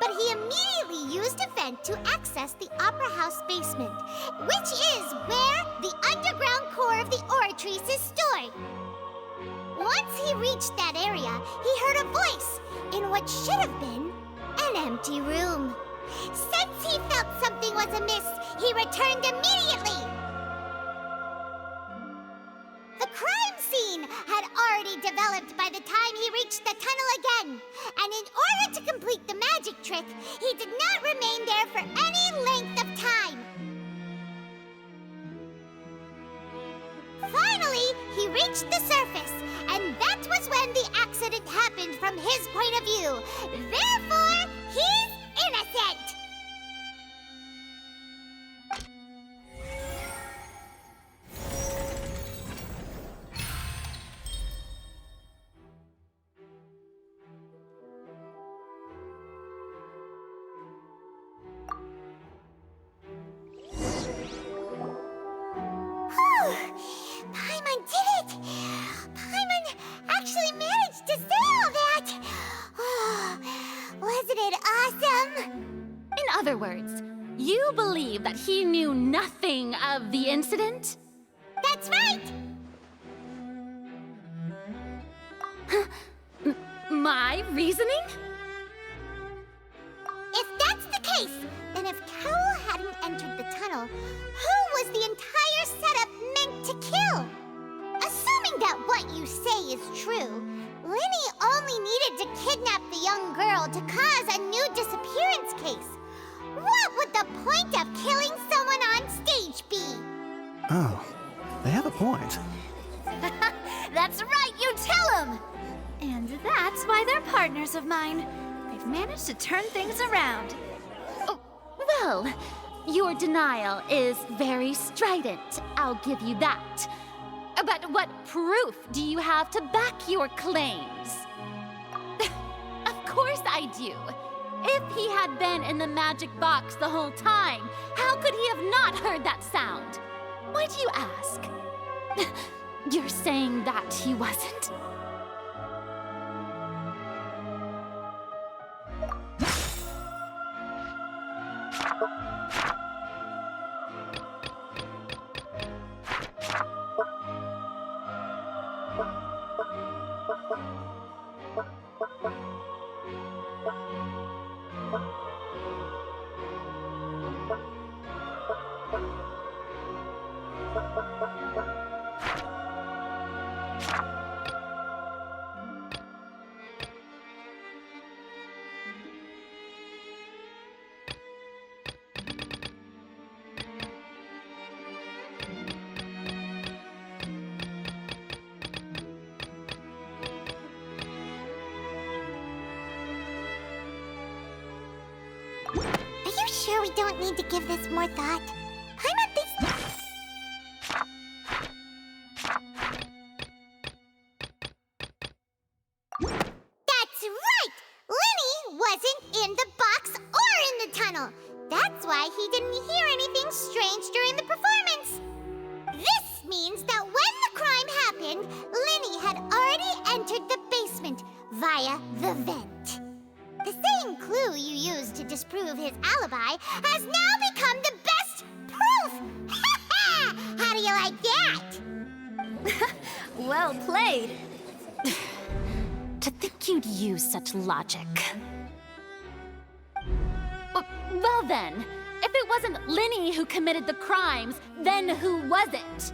But he immediately used a vent to access the Opera House basement, which is where the underground core of the Oratrice is stored. Once he reached that area, he heard a voice in what should have been an empty room. Since he felt something was amiss, he returned immediately. The crime scene had already developed by the time he reached the tunnel again, and in order to complete the magic trick, he did not remain there for any length of time. Finally, he reached the surface, and that was when the accident happened from his point of view. Therefore, he's innocent! Paimon did it! Paimon actually managed to say all that! Oh, wasn't it awesome? In other words, you believe that he knew nothing of the incident? That's right! My reasoning? If that's the case, then if Carol hadn't entered the tunnel, who was the entire setup meant to kill? Assuming that what you say is true, Linny only needed to kidnap the young girl to cause a new disappearance case. What would the point of killing someone on stage be? Oh, they have a point. That's right, you tell them! And that's why they're partners of mine. They've managed to turn things around. Oh, well, your denial is very strident, I'll give you that. But what proof do you have to back your claims? Of course I do. If he had been in the magic box the whole time, how could he have not heard that sound? Why do you ask? You're saying that he wasn't? Sure we don't need to give this more thought. Paimon thinks... That's right! Linny wasn't in the box or in the tunnel. That's why he didn't hear anything strange during the performance. This means that when the crime happened, Linny had already entered the basement via the vent. The same clue you used to disprove his alibi has now become the best proof! Ha ha! How do you like that? Well played. To think you'd use such logic. Well then, if it wasn't Linny who committed the crimes, then who was it?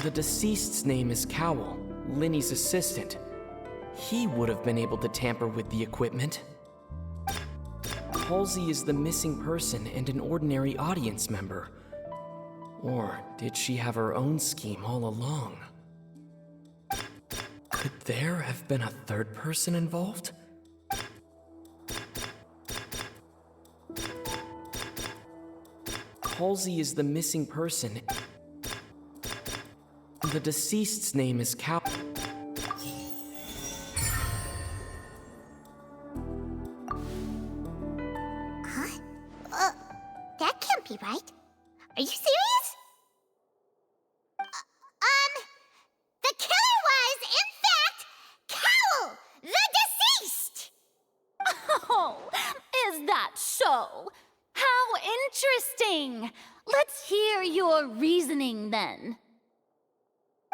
The deceased's name is Cowell, Linny's assistant. He would have been able to tamper with the equipment. Halsey is the missing person and an ordinary audience member. Or did she have her own scheme all along? Could there have been a third person involved? Halsey is the missing person. The deceased's name is Cal. Huh? That can't be right. Are you serious? The killer was, in fact, Cowl, the deceased! Oh, is that so? How interesting! Let's hear your reasoning then.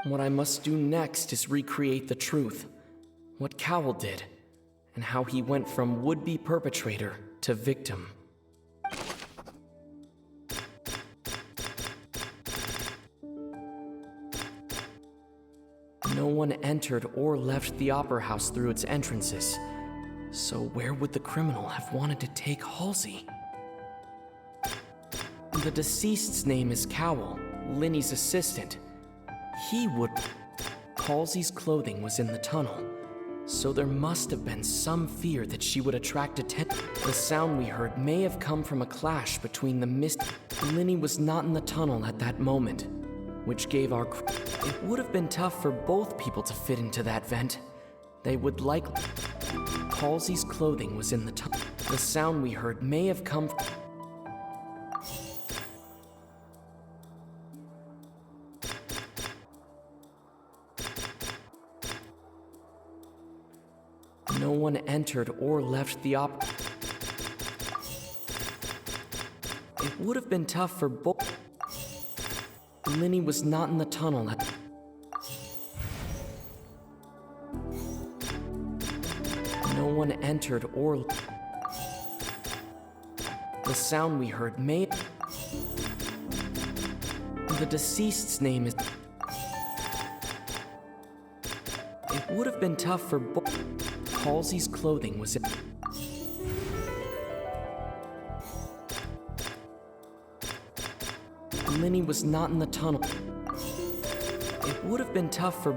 What I must do next is recreate the truth. What Cowl did, and how he went from would-be perpetrator to victim. No one entered or left the Opera House through its entrances. So where would the criminal have wanted to take Halsey? The deceased's name is Cowl, Linny's assistant. He would... Halsey's clothing was in the tunnel, so there must have been some fear that she would attract attention. The sound we heard may have come from a clash between the mist... Linny was not in the tunnel at that moment, which gave our... It would have been tough for both people to fit into that vent. They would likely... Halsey's clothing was in the tunnel. The sound we heard may have come from... No one entered or left the opera. It would have been tough for both. Linny was not in the tunnel at... No one entered or... The sound we heard may... The deceased's name is... It would have been tough for both... Halsey's clothing was in... Linny was not in the tunnel. It would have been tough for...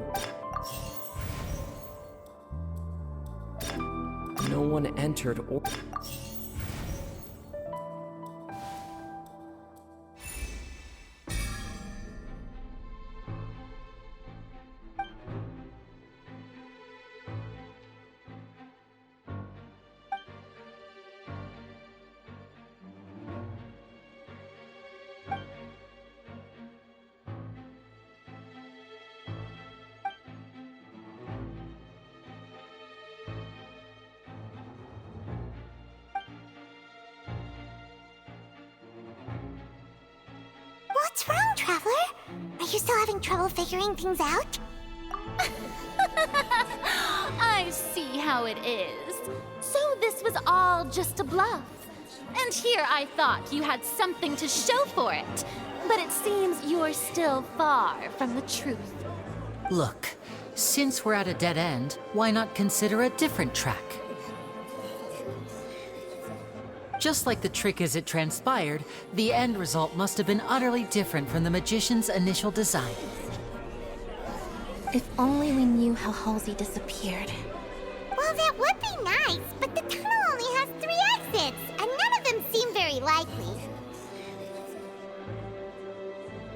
No one entered or... What's wrong, Traveler? Are you still having trouble figuring things out? I see how it is. So this was all just a bluff. And here I thought you had something to show for it. But it seems you're still far from the truth. Look, since we're at a dead end, why not consider a different track? Just like the trick as it transpired, the end result must have been utterly different from the magician's initial design. If only we knew how Halsey disappeared. Well, that would be nice, but the tunnel only has 3 exits, and none of them seem very likely.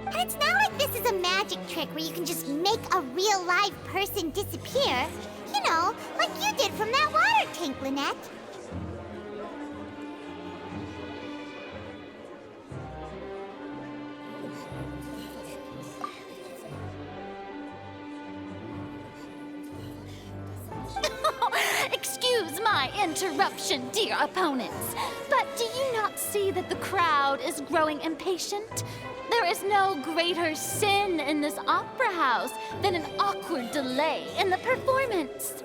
And it's not like this is a magic trick where you can just make a real live person disappear. You know, like you did from that water tank, Lynette. Excuse my interruption, dear opponents, but do you not see that the crowd is growing impatient? There is no greater sin in this opera house than an awkward delay in the performance.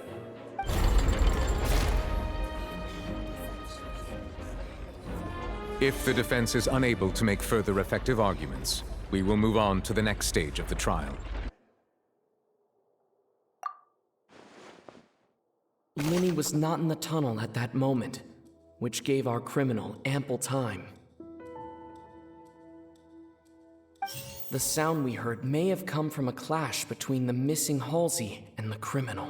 If the defense is unable to make further effective arguments, we will move on to the next stage of the trial. Linny was not in the tunnel at that moment, which gave our criminal ample time. the sound we heard may have come from a clash between the missing Halsey and the criminal.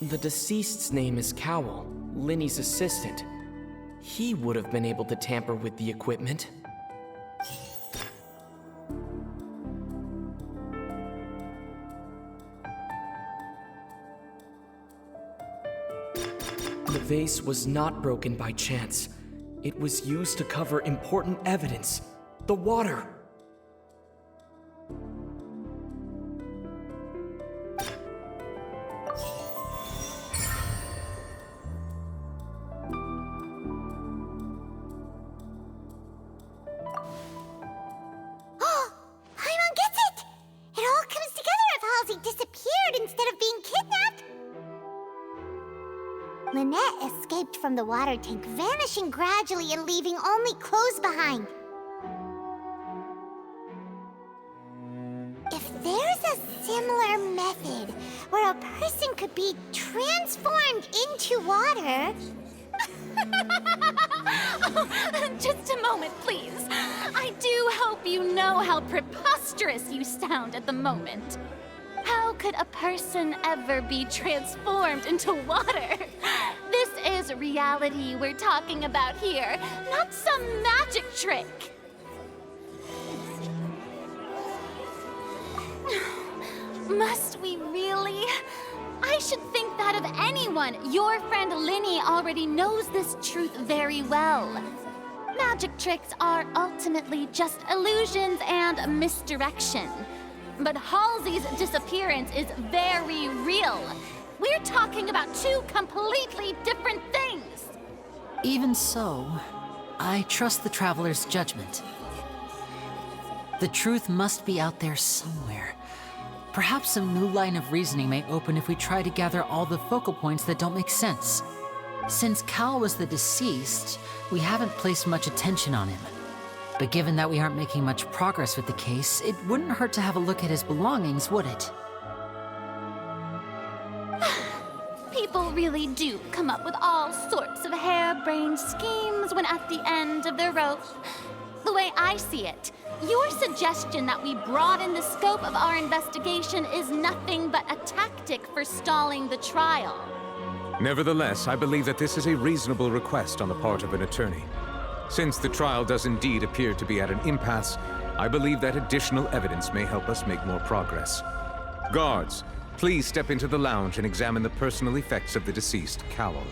The deceased's name is Cowell, Linny's assistant. He would have been able to tamper with the equipment. The vase was not broken by chance. It was used to cover important evidence. The water. Lynette escaped from the water tank, vanishing gradually and leaving only clothes behind. If there's a similar method where a person could be transformed into water... Just a moment, please. I do hope you know how preposterous you sound at the moment. How could a person ever be transformed into water? This is reality we're talking about here, not some magic trick. Must we really? I should think that of anyone. Your friend Linny already knows this truth very well. Magic tricks are ultimately just illusions and misdirection. But Halsey's disappearance is very real. We're talking about two completely different things. Even so, I trust the Traveler's judgment. The truth must be out there somewhere. Perhaps some new line of reasoning may open if we try to gather all the focal points that don't make sense. Since Cal was the deceased, we haven't placed much attention on him. But given that we aren't making much progress with the case, it wouldn't hurt to have a look at his belongings, would it? People really do come up with all sorts of harebrained schemes when at the end of their rope. The way I see it, your suggestion that we broaden the scope of our investigation is nothing but a tactic for stalling the trial. Nevertheless, I believe that this is a reasonable request on the part of an attorney. Since the trial does indeed appear to be at an impasse, I believe that additional evidence may help us make more progress. Guards, please step into the lounge and examine the personal effects of the deceased, Cowell.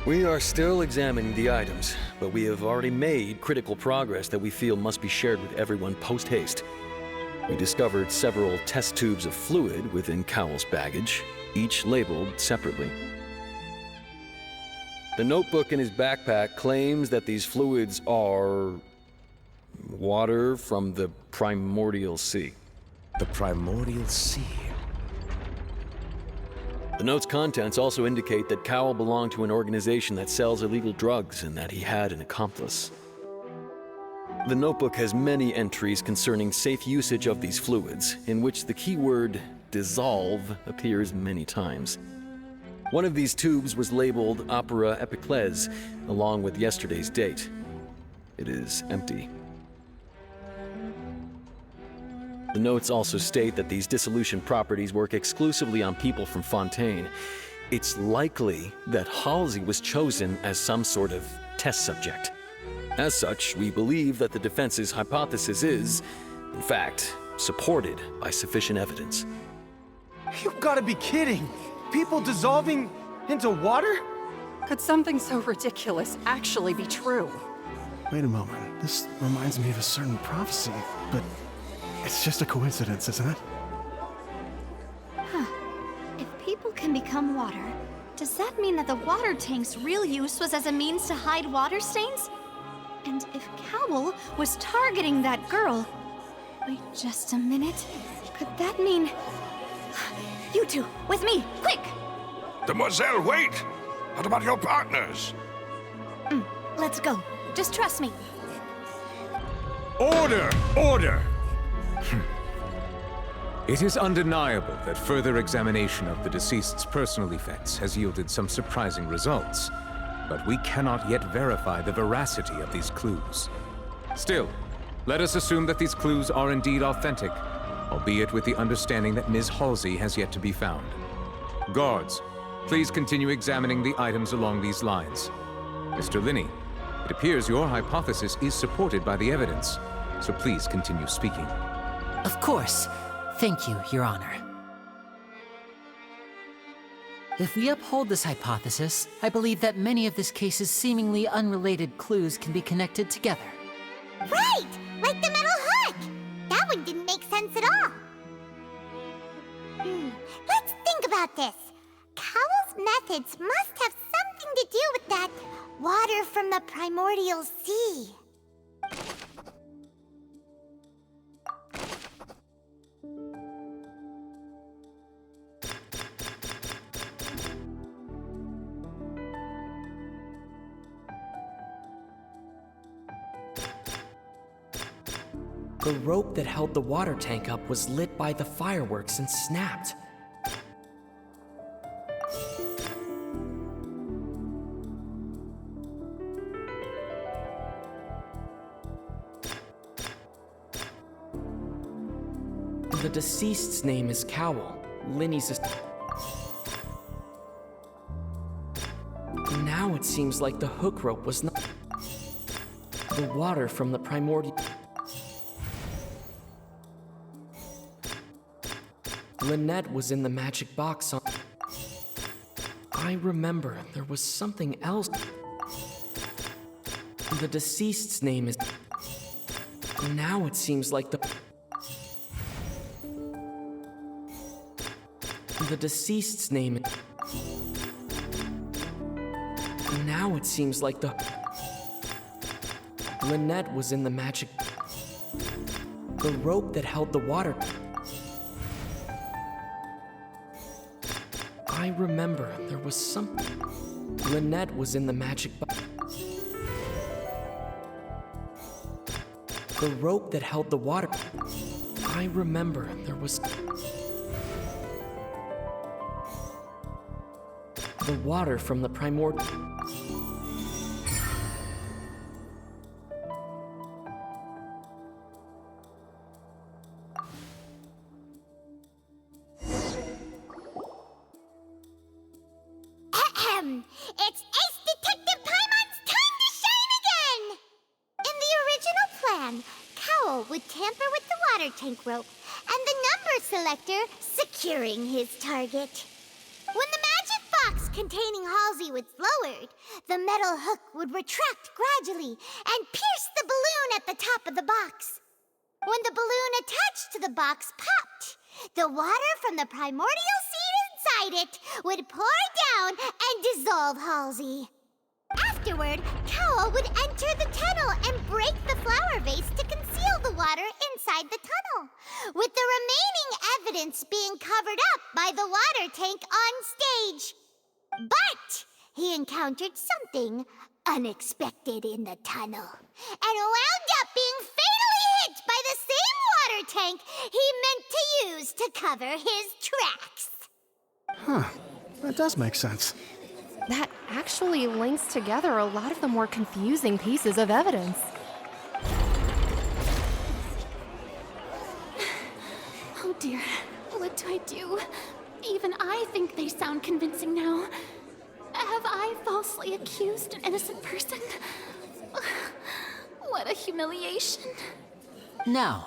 We are still examining the items, but we have already made critical progress that we feel must be shared with everyone post-haste. We discovered several test tubes of fluid within Cowell's baggage, each labeled separately. The notebook in his backpack claims that these fluids are water from the primordial sea. The primordial sea? The note's contents also indicate that Cowell belonged to an organization that sells illegal drugs and that he had an accomplice. The notebook has many entries concerning safe usage of these fluids, in which the keyword dissolve appears many times. One of these tubes was labeled Opera Epiclese, along with yesterday's date. It is empty. The notes also state that these dissolution properties work exclusively on people from Fontaine. It's likely that Halsey was chosen as some sort of test subject. As such, we believe that the defense's hypothesis is, in fact, supported by sufficient evidence. You've got to be kidding! People dissolving into water? Could something so ridiculous actually be true? Wait a moment. This reminds me of a certain prophecy, but it's just a coincidence, isn't it? Huh. If people can become water, does that mean that the water tank's real use was as a means to hide water stains? And if Cowell was targeting that girl... Wait just a minute. Could that mean... You two, with me, quick! Demoiselle, wait! What about your partners? Let's go. Just trust me. Order! Order! It is undeniable that further examination of the deceased's personal effects has yielded some surprising results. but we cannot yet verify the veracity of these clues. Still, let us assume that these clues are indeed authentic, albeit with the understanding that Ms. Halsey has yet to be found. Guards, please continue examining the items along these lines. Mr. Linney, it appears your hypothesis is supported by the evidence, so please continue speaking. Of course. Thank you, Your Honor. If we uphold this hypothesis, I believe that many of this case's seemingly unrelated clues can be connected together. Right! Like the metal hook! That one didn't make sense at all. Let's think about this. Cowell's methods must have something to do with that water from the primordial sea. The rope that held the water tank up was lit by the fireworks and snapped. The deceased's name is Cowell. Linney's Now it seems like the hook rope was not the water from the primordial. Lynette was in the magic box on... I remember there was something else. The deceased's name is... Now it seems like the... The deceased's name is... Now it seems like the... Lynette was in the magic... The rope that held the water... I remember there was something. Lynette was in the magic box. The rope that held the water. I remember there was. The water from the primordial. It's Ace Detective Paimon's time to shine again! In the original plan, Cowell would tamper with the water tank rope and the number selector securing his target. When the magic box containing Halsey was lowered, the metal hook would retract gradually and pierce the balloon at the top of the box. When the balloon attached to the box popped, the water from the primordial seed inside it would pour down and dissolve Halsey. Afterward, Cowell would enter the tunnel and break the flower vase to conceal the water inside the tunnel, with the remaining evidence being covered up by the water tank on stage. But he encountered something unexpected in the tunnel and wound up being fatally hit by the same water tank he meant to use to cover his tracks. Huh. That does make sense. That actually links together a lot of the more confusing pieces of evidence. Oh dear, what do I do? Even I think they sound convincing now. Have I falsely accused an innocent person? What a humiliation. Now,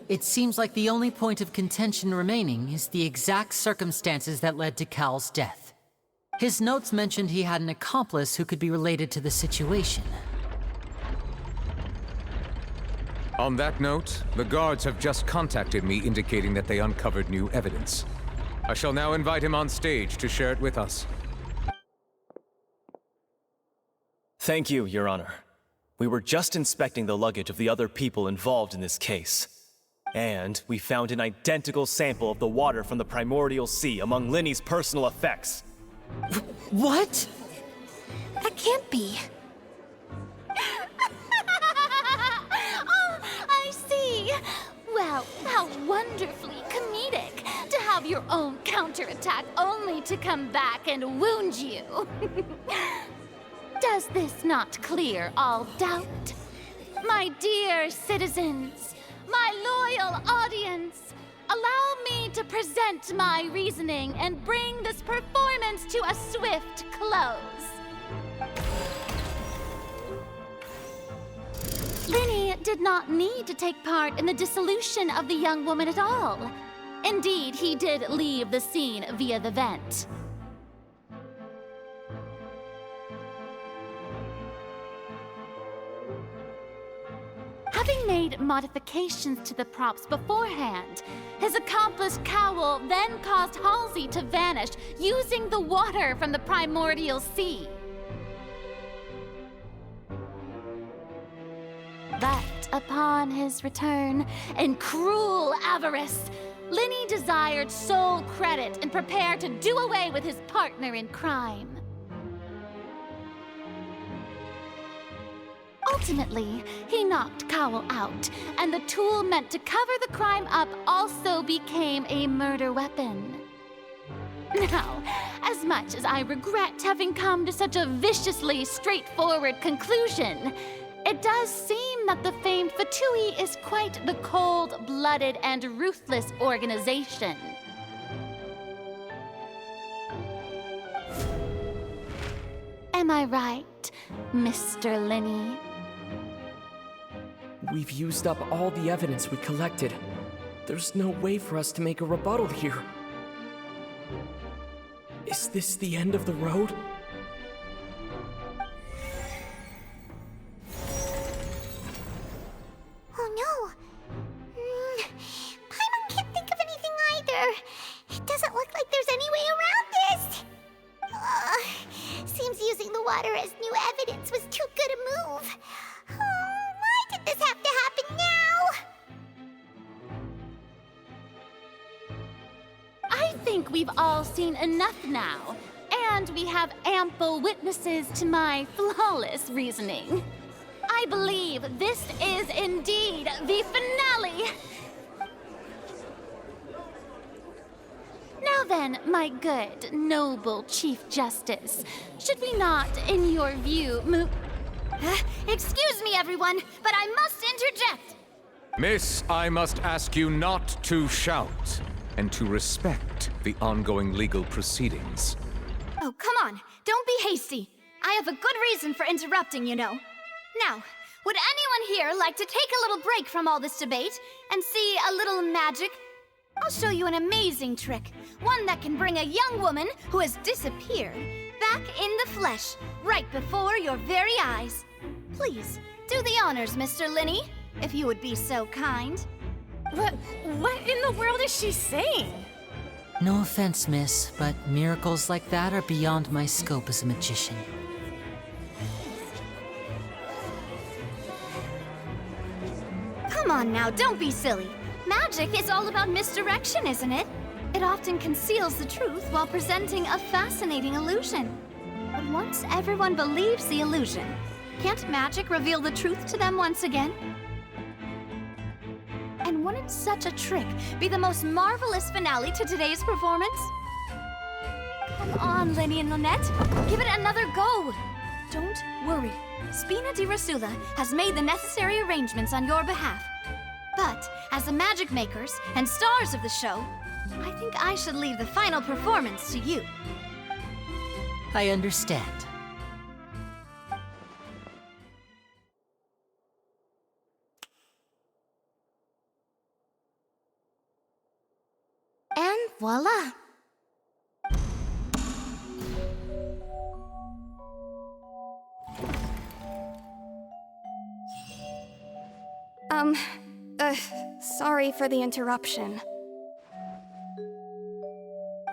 it seems like the only point of contention remaining is the exact circumstances that led to Cal's death. His notes mentioned he had an accomplice who could be related to the situation. On that note, the guards have just contacted me indicating that they uncovered new evidence. I shall now invite him on stage to share it with us. Thank you, Your Honor. We were just inspecting the luggage of the other people involved in this case. And we found an identical sample of the water from the primordial sea among Linney's personal effects. What? That can't be. Oh, I see. Well, how wonderfully comedic to have your own counterattack only to come back and wound you. Does this not clear all doubt? My dear citizens, my loyal audience, allow me to present my reasoning and bring this performance to a swift close. Linny did not need to take part in the dissolution of the young woman at all. Indeed, he did leave the scene via the vent. Having made modifications to the props beforehand, his accomplice Cowl then caused Halsey to vanish using the water from the primordial sea. But upon his return, in cruel avarice, Linny desired sole credit and prepared to do away with his partner in crime. Ultimately, he knocked Cowl out, and the tool meant to cover the crime up also became a murder weapon. Now, as much as I regret having come to such a viciously straightforward conclusion, it does seem that the famed Fatui is quite the cold-blooded and ruthless organization. Am I right, Mr. Linny? We've used up all the evidence we collected. There's no way for us to make a rebuttal here. Is this the end of the road? Oh no! Paimon can't think of anything either. It doesn't look like there's any way around this. Seems using the water as new evidence was too good a move. Why did this have to happen now? I think we've all seen enough now, and we have ample witnesses to my flawless reasoning. I believe this is indeed the finale. Now then, my good, noble Chief Justice, should we not, in your view, move... Excuse me, everyone, but I must interject. Miss, I must ask you not to shout, and to respect the ongoing legal proceedings. Oh, come on. Don't be hasty. I have a good reason for interrupting, you know. Now, would anyone here like to take a little break from all this debate and see a little magic? I'll show you an amazing trick, one that can bring a young woman who has disappeared back in the flesh, right before your very eyes. Please, do the honors, Mr. Linny, if you would be so kind. What in the world is she saying? No offense, miss, but miracles like that are beyond my scope as a magician. Come on now, don't be silly. Magic is all about misdirection, isn't it? It often conceals the truth while presenting a fascinating illusion. But once everyone believes the illusion, can't magic reveal the truth to them once again? And wouldn't such a trick be the most marvelous finale to today's performance? Come on, Linny and Lynette, give it another go. Don't worry, Spina di Rasula has made the necessary arrangements on your behalf. But as the magic makers and stars of the show, I think I should leave the final performance to you. I understand. And voila! Sorry for the interruption.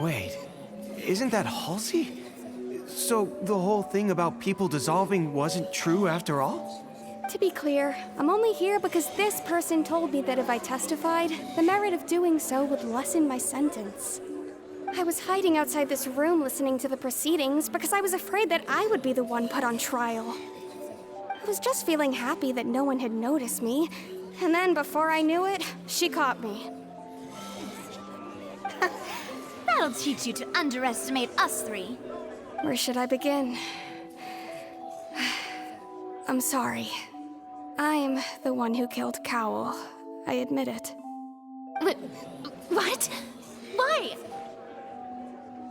Wait, isn't that Halsey? So the whole thing about people dissolving wasn't true after all? To be clear, I'm only here because this person told me that if I testified, the merit of doing so would lessen my sentence. I was hiding outside this room listening to the proceedings because I was afraid that I would be the one put on trial. I was just feeling happy that no one had noticed me, and then before I knew it, she caught me. That'll teach you to underestimate us three. Where should I begin? I'm sorry. I'm the one who killed Cowl. I admit it. What? Why?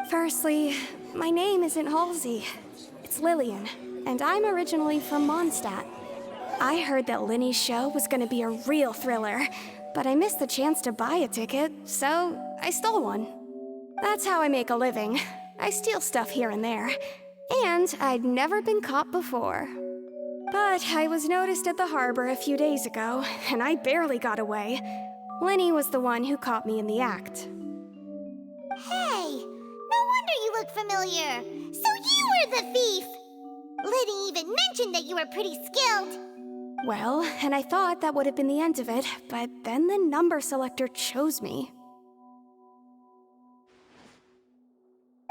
Firstly, my name isn't Halsey. It's Lillian, and I'm originally from Mondstadt. I heard that Linny's show was gonna be a real thriller, but I missed the chance to buy a ticket, so I stole one. That's how I make a living. I steal stuff here and there, and I'd never been caught before. But I was noticed at the harbor a few days ago, and I barely got away. Linny was the one who caught me in the act. Hey, no wonder you look familiar. So you were the thief! Liddy even mentioned that you were pretty skilled. Well, and I thought that would have been the end of it, but then the number selector chose me.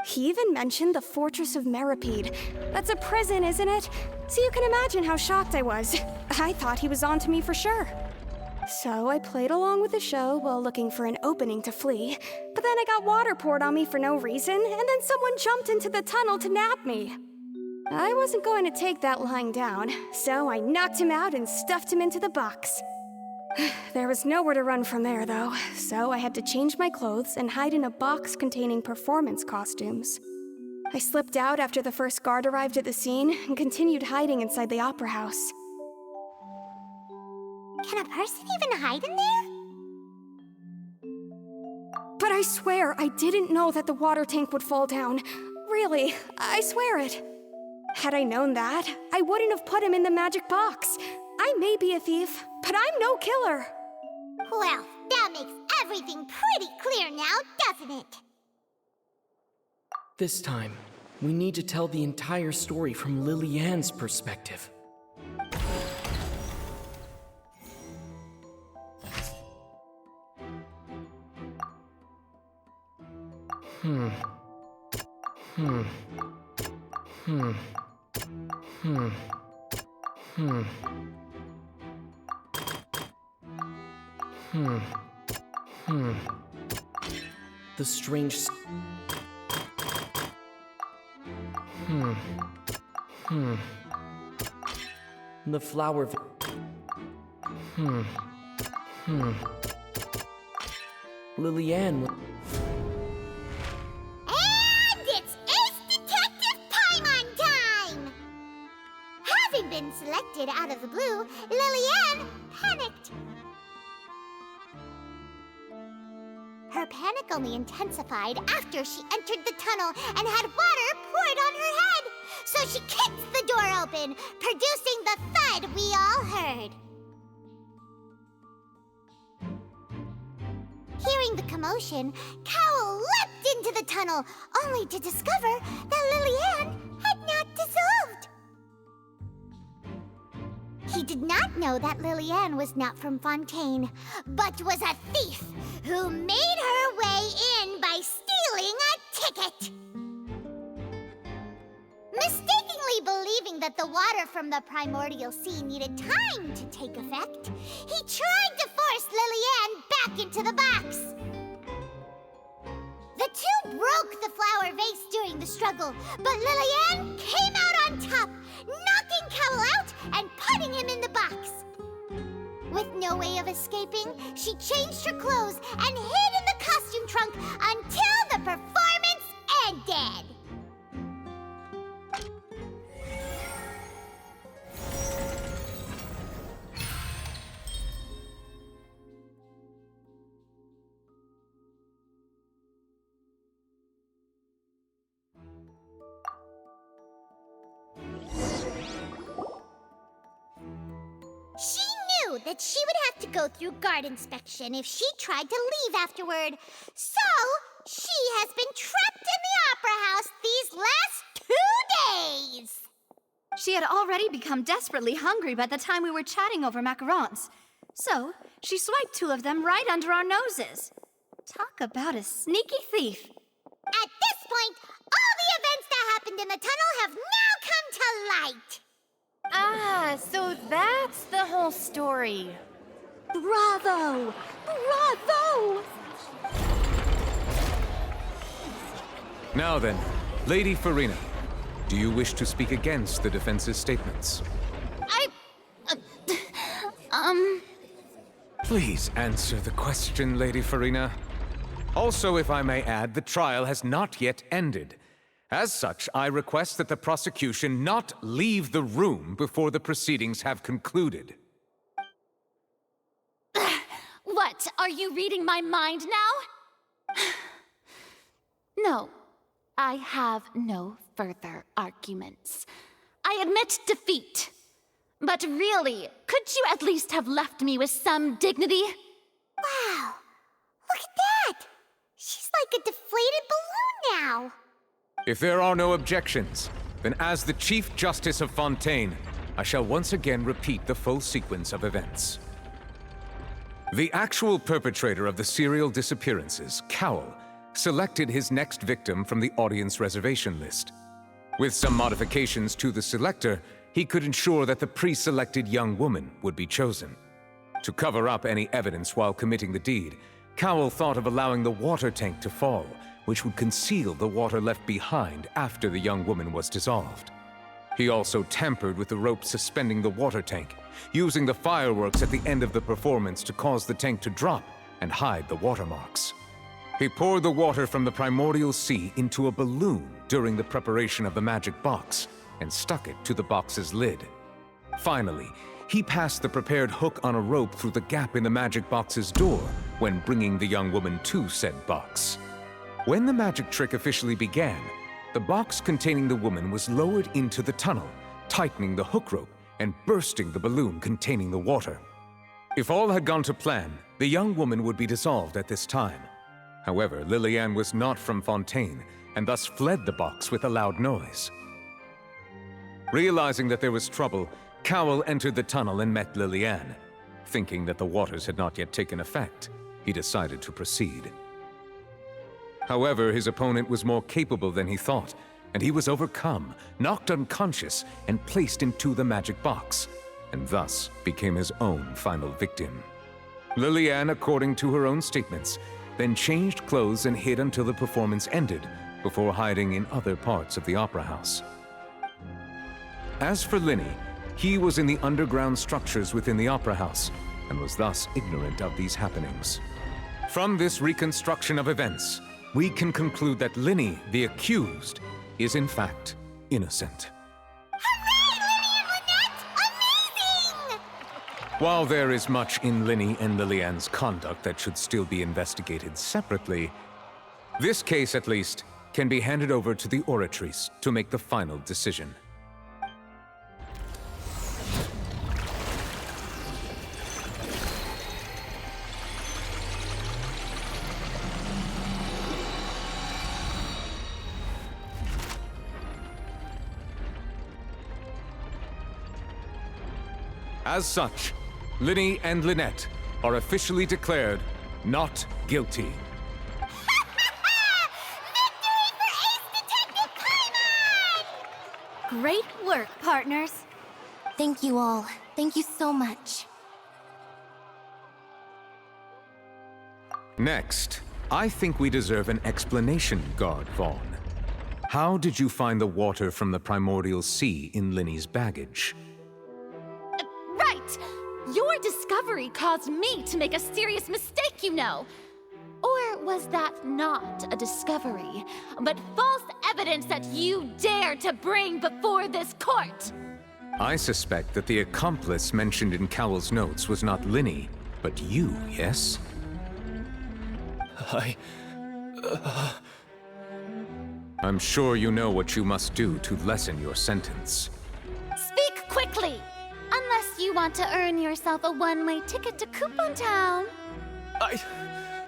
He even mentioned the Fortress of Meripede. That's a prison, isn't it? So you can imagine how shocked I was. I thought he was onto me for sure. So I played along with the show while looking for an opening to flee, but then I got water poured on me for no reason, and then someone jumped into the tunnel to nab me. I wasn't going to take that lying down, so I knocked him out and stuffed him into the box. There was nowhere to run from there, though, so I had to change my clothes and hide in a box containing performance costumes. I slipped out after the first guard arrived at the scene and continued hiding inside the opera house. Can a person even hide in there? But I swear I didn't know that the water tank would fall down. Really, I swear it. Had I known that, I wouldn't have put him in the magic box. I may be a thief, but I'm no killer. Well, that makes everything pretty clear now, doesn't it? This time, we need to tell the entire story from Lily-Ann's perspective. The strange... The flower... Lily-Ann... And it's Ace Detective Paimon time! Having been selected out of the blue, Lily-Ann panicked. Her panic only intensified after she entered the tunnel and had water poured on her head. So she kicked the door open, producing the thud we all heard. Hearing the commotion, Cowl leapt into the tunnel, only to discover that Lily-Ann had not dissolved. He did not know that Lily-Ann was not from Fontaine, but was a thief who made her way in by stealing a ticket. Mistakenly believing that the water from the primordial sea needed time to take effect, he tried to force Lily-Ann back into the box. The two broke the flower vase during the struggle, but Lily-Ann came out on top, knocking Cowl out and putting him in the box. With no way of escaping, she changed her clothes and hid in the costume trunk until the performance ended. She knew that she would have to go through guard inspection if she tried to leave afterward. So, she has been trapped in the opera house these last 2 days. She had already become desperately hungry by the time we were chatting over macarons. So, she swiped 2 of them right under our noses. Talk about a sneaky thief. At this point, all the events that happened in the tunnel have now come to light. Ah, so that's the whole story. Bravo! Bravo! Now then, Lady Farina, do you wish to speak against the defense's statements? I Please answer the question, Lady Farina. Also, if I may add, the trial has not yet ended. As such, I request that the prosecution not leave the room before the proceedings have concluded. What? Are you reading my mind now? No, I have no further arguments. I admit defeat. But really, could you at least have left me with some dignity? Wow, look at that! She's like a deflated balloon now. If there are no objections, then as the Chief Justice of Fontaine, I shall once again repeat the full sequence of events. The actual perpetrator of the serial disappearances, Cowell, selected his next victim from the audience reservation list. With some modifications to the selector, he could ensure that the pre-selected young woman would be chosen. To cover up any evidence while committing the deed, Cowell thought of allowing the water tank to fall, which would conceal the water left behind after the young woman was dissolved. He also tampered with the rope suspending the water tank, using the fireworks at the end of the performance to cause the tank to drop and hide the watermarks. He poured the water from the primordial sea into a balloon during the preparation of the magic box and stuck it to the box's lid. Finally, he passed the prepared hook on a rope through the gap in the magic box's door when bringing the young woman to said box. When the magic trick officially began, the box containing the woman was lowered into the tunnel, tightening the hook rope and bursting the balloon containing the water. If all had gone to plan, the young woman would be dissolved at this time. However, Liliane was not from Fontaine and thus fled the box with a loud noise. Realizing that there was trouble, Cowell entered the tunnel and met Liliane. Thinking that the waters had not yet taken effect, he decided to proceed. However, his opponent was more capable than he thought, and he was overcome, knocked unconscious, and placed into the magic box, and thus became his own final victim. Liliane, according to her own statements, then changed clothes and hid until the performance ended, before hiding in other parts of the opera house. As for Linny, he was in the underground structures within the opera house, and was thus ignorant of these happenings. From this reconstruction of events, we can conclude that Linny, the accused, is in fact innocent. While there is much in Linny and Liliane's conduct that should still be investigated separately, this case, at least, can be handed over to the Oratrice to make the final decision. As such, Linny and Lynette are officially declared not guilty. Great work, partners. Thank you all. Thank you so much. Next, I think we deserve an explanation, Guard Vaughn. How did you find the water from the primordial sea in Linny's baggage? Right! Your discovery caused me to make a serious mistake, you know. Or was that not a discovery, but false evidence that you dared to bring before this court? I suspect that the accomplice mentioned in Cowell's notes was not Linny, but you, yes? I'm sure you know what you must do to lessen your sentence. Speak quickly! Unless you want to earn yourself a one-way ticket to Coupon Town.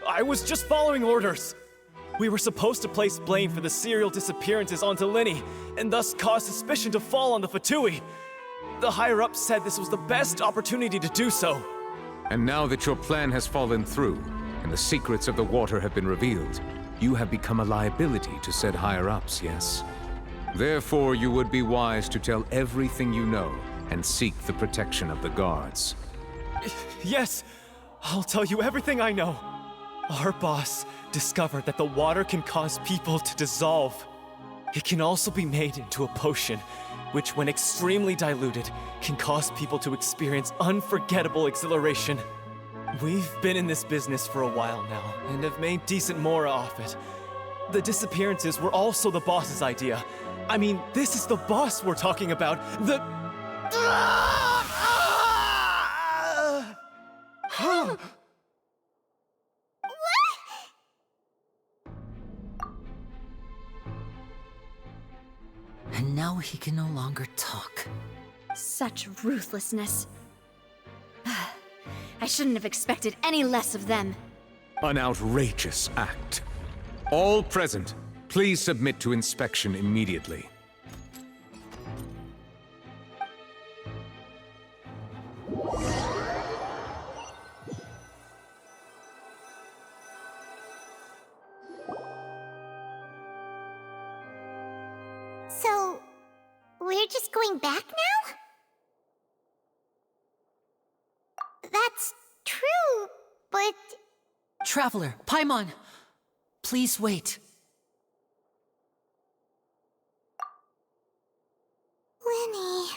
I was just following orders. We were supposed to place blame for the serial disappearances onto Linny, and thus cause suspicion to fall on the Fatui. The higher-ups said this was the best opportunity to do so. And now that your plan has fallen through, and the secrets of the water have been revealed, you have become a liability to said higher-ups, yes? Therefore, you would be wise to tell everything you know, and seek the protection of the guards. Yes, I'll tell you everything I know. Our boss discovered that the water can cause people to dissolve. It can also be made into a potion, which when extremely diluted, can cause people to experience unforgettable exhilaration. We've been in this business for a while now, and have made decent mora off it. The disappearances were also the boss's idea. I mean, this is the boss we're talking about. And now he can no longer talk. Such ruthlessness. I shouldn't have expected any less of them. An outrageous act. All present, please submit to inspection immediately. So, we're just going back now? That's true, but... Traveler, Paimon! Please wait. Lenny...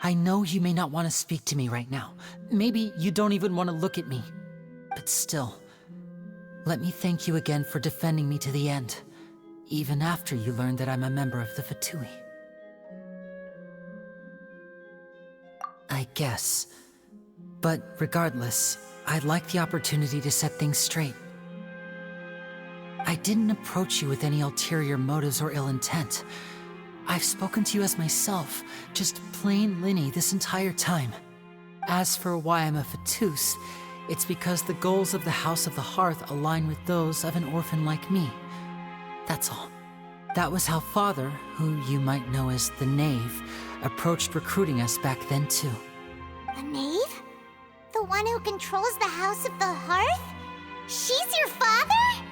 I know you may not want to speak to me right now. Maybe you don't even want to look at me. But still, let me thank you again for defending me to the end, even after you learned that I'm a member of the Fatui. I guess. But regardless, I'd like the opportunity to set things straight. I didn't approach you with any ulterior motives or ill intent. I've spoken to you as myself, just plain Linny this entire time. As for why I'm a Fatus, it's because the goals of the House of the Hearth align with those of an orphan like me. That's all. That was how Father, who you might know as the Knave, approached recruiting us back then too. The Knave? The one who controls the House of the Hearth? She's your father?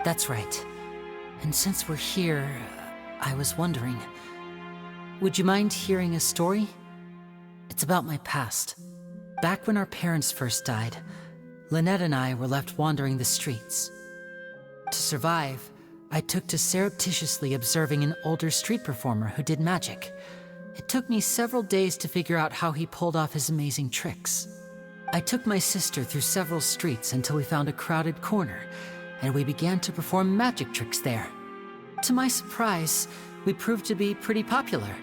That's right. And since we're here, I was wondering, would you mind hearing a story? It's about my past. Back when our parents first died, Lynette and I were left wandering the streets. To survive, I took to surreptitiously observing an older street performer who did magic. It took me several days to figure out how he pulled off his amazing tricks. I took my sister through several streets until we found a crowded corner, and we began to perform magic tricks there. To my surprise, we proved to be pretty popular,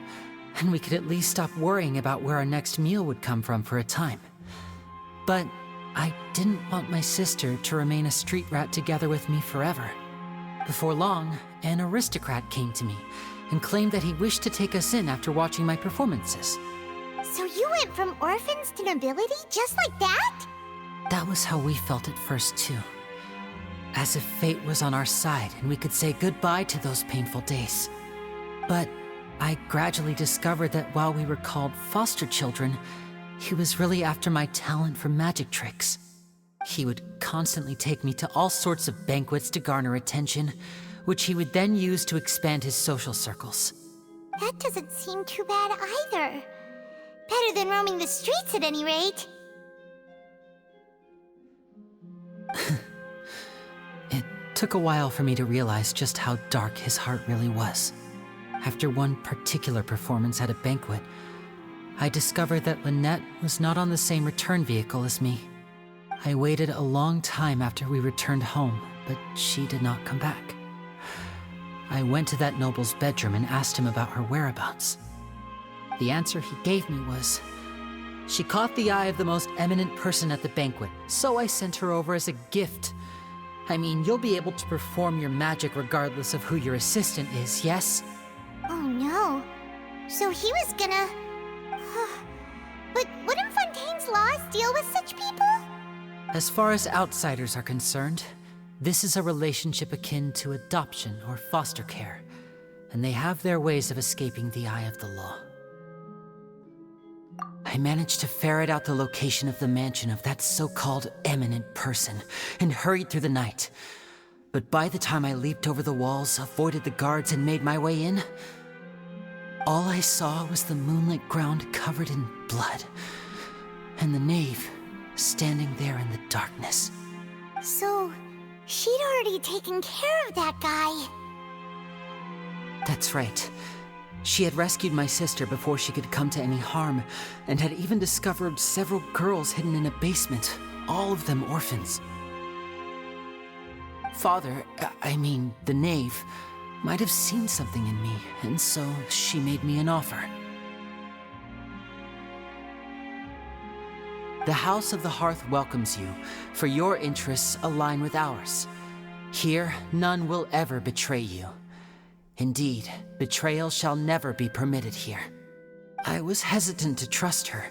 and we could at least stop worrying about where our next meal would come from for a time. But I didn't want my sister to remain a street rat together with me forever. Before long, an aristocrat came to me and claimed that he wished to take us in after watching my performances. So you went from orphans to nobility just like that? That was how we felt at first too. As if fate was on our side and we could say goodbye to those painful days. But I gradually discovered that while we were called foster children, he was really after my talent for magic tricks. He would constantly take me to all sorts of banquets to garner attention, which he would then use to expand his social circles. That doesn't seem too bad either. Better than roaming the streets at any rate. It took a while for me to realize just how dark his heart really was. After one particular performance at a banquet, I discovered that Lynette was not on the same return vehicle as me. I waited a long time after we returned home, but she did not come back. I went to that noble's bedroom and asked him about her whereabouts. The answer he gave me was, she caught the eye of the most eminent person at the banquet, so I sent her over as a gift. I mean, you'll be able to perform your magic regardless of who your assistant is, yes? Oh no. So he was gonna... But wouldn't Fontaine's laws deal with such people? As far as outsiders are concerned, this is a relationship akin to adoption or foster care, and they have their ways of escaping the eye of the law. I managed to ferret out the location of the mansion of that so-called eminent person and hurried through the night. But by the time I leaped over the walls, avoided the guards, and made my way in, all I saw was the moonlit ground covered in blood, and the knave standing there in the darkness. So, she'd already taken care of that guy. That's right. She had rescued my sister before she could come to any harm, and had even discovered several girls hidden in a basement, all of them orphans. Father, the knave, might have seen something in me, and so she made me an offer. The House of the Hearth welcomes you, for your interests align with ours. Here, none will ever betray you. Indeed, betrayal shall never be permitted here. I was hesitant to trust her.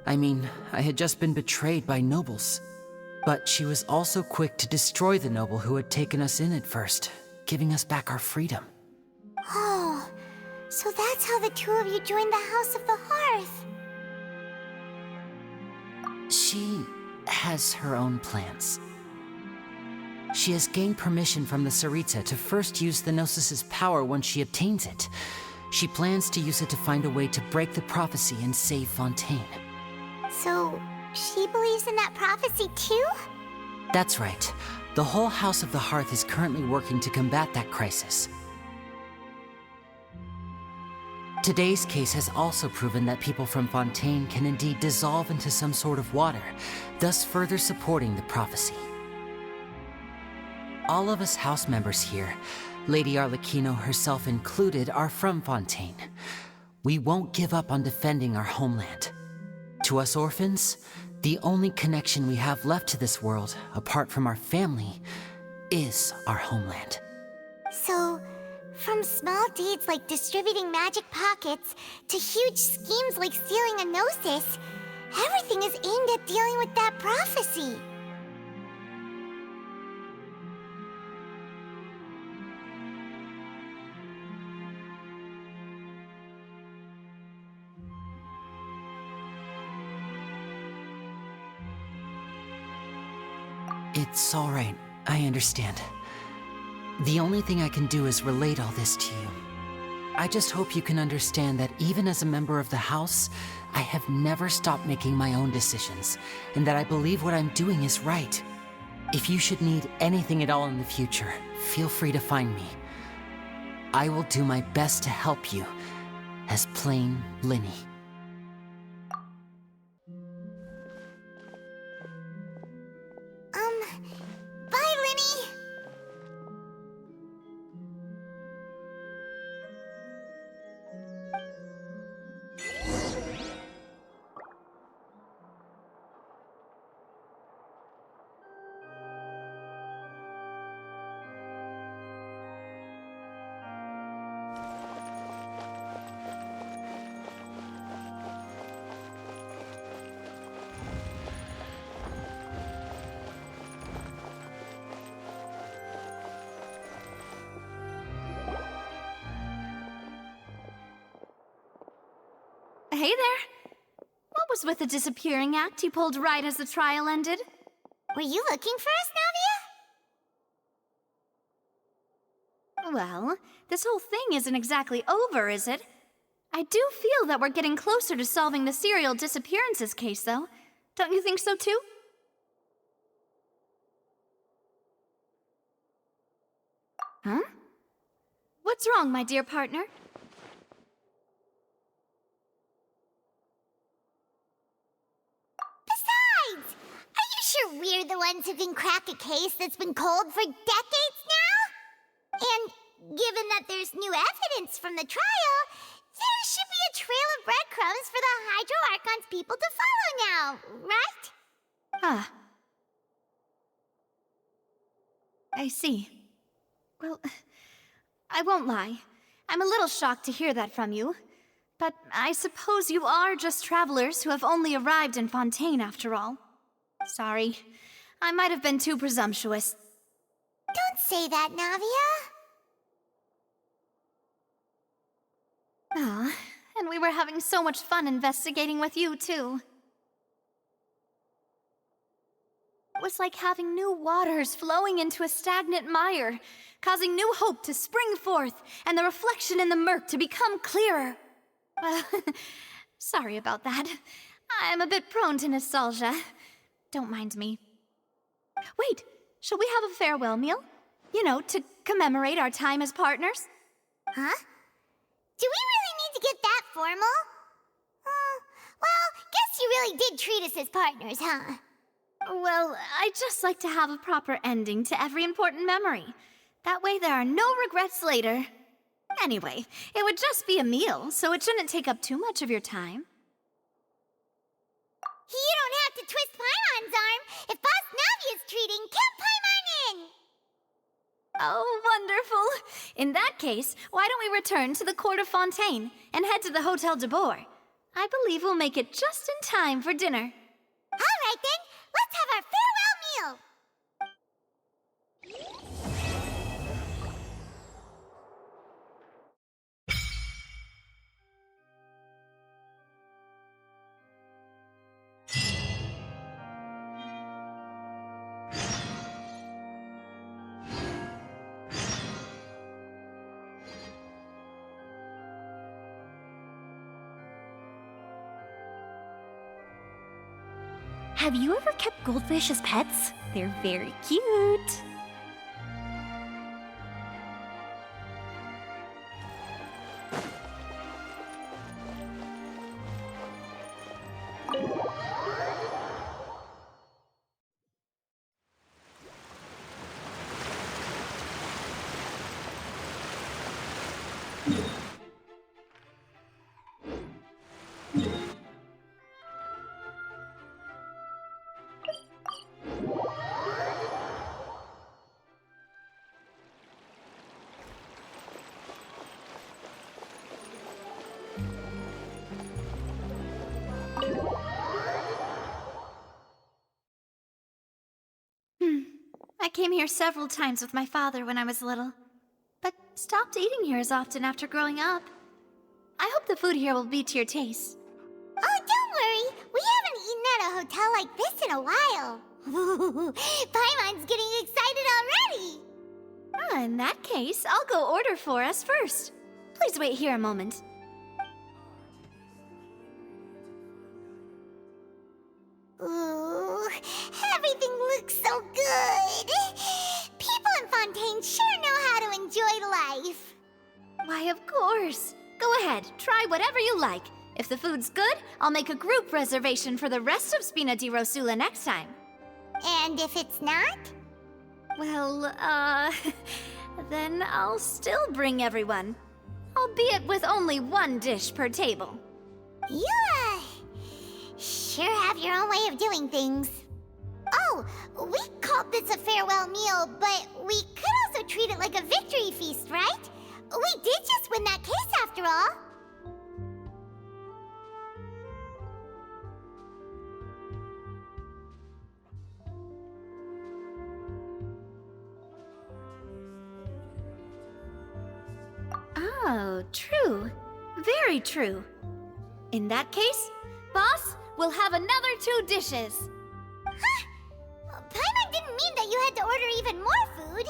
I had just been betrayed by nobles. But she was also quick to destroy the noble who had taken us in at first, giving us back our freedom. Oh, so that's how the two of you joined the House of the Hearth. She has her own plans. She has gained permission from the Tsaritsa to first use the Gnosis' power once she obtains it. She plans to use it to find a way to break the prophecy and save Fontaine. So, she believes in that prophecy too? That's right. The whole House of the Hearth is currently working to combat that crisis. Today's case has also proven that people from Fontaine can indeed dissolve into some sort of water, thus further supporting the prophecy. All of us house members here, Lady Arlecchino herself included, are from Fontaine. We won't give up on defending our homeland. To us orphans, the only connection we have left to this world, apart from our family, is our homeland. So, from small deeds like distributing magic pockets to huge schemes like stealing a Gnosis, everything is aimed at dealing with that prophecy. It's all right. I understand. The only thing I can do is relate all this to you. I just hope you can understand that even as a member of the House, I have never stopped making my own decisions, and that I believe what I'm doing is right. If you should need anything at all in the future, feel free to find me. I will do my best to help you, as plain Linny. Bye, Linny! Hey there. What was with the disappearing act you pulled right as the trial ended? Were you looking for us, Navia? Well, this whole thing isn't exactly over, is it? I do feel that we're getting closer to solving the serial disappearances case, though. Don't you think so, too? Huh? What's wrong, my dear partner? Besides, are you sure we're the ones who can crack a case that's been cold for decades now? And given that there's new evidence from the trial, there should be a trail of breadcrumbs for the Hydro Archon's people to follow now, right? Ah. I see. Well, I won't lie. I'm a little shocked to hear that from you. But I suppose you are just travelers who have only arrived in Fontaine after all. Sorry. I might have been too presumptuous. Don't say that, Navia. Ah, and we were having so much fun investigating with you, too. It was like having new waters flowing into a stagnant mire, causing new hope to spring forth, and the reflection in the murk to become clearer. Well, sorry about that. I'm a bit prone to nostalgia. Don't mind me. Wait, shall we have a farewell meal? You know, to commemorate our time as partners? Huh? Do we really need to get that formal? Well, guess you really did treat us as partners, huh? Well, I just like to have a proper ending to every important memory. That way there are no regrets later. Anyway, it would just be a meal, so it shouldn't take up too much of your time. You don't have to twist Paimon's arm. If Boss Navi is treating, count Paimon in! Oh, wonderful. In that case, why don't we return to the court of Fontaine and head to the Hotel de Boer? I believe we'll make it just in time for dinner. All right then, let's have our farewell meal. Have you ever kept goldfish as pets? They're very cute. I came here several times with my father when I was little, but stopped eating here as often after growing up. I hope the food here will be to your taste. Oh, don't worry. We haven't eaten at a hotel like this in a while. Paimon's getting excited already. In that case, I'll go order for us first. Please wait here a moment. Ooh, everything looks so good. People in Fontaine sure know how to enjoy life. Why, of course. Go ahead, try whatever you like. If the food's good, I'll make a group reservation for the rest of Spina di Rosula next time. And if it's not? Well, then I'll still bring everyone. Albeit with only one dish per table. You, sure have your own way of doing things. Oh, we called this a farewell meal, but we could also treat it like a victory feast, right? We did just win that case after all. Oh, true. Very true. In that case, boss, we'll have another 2 dishes. Huh? Paimon didn't mean that you had to order even more food.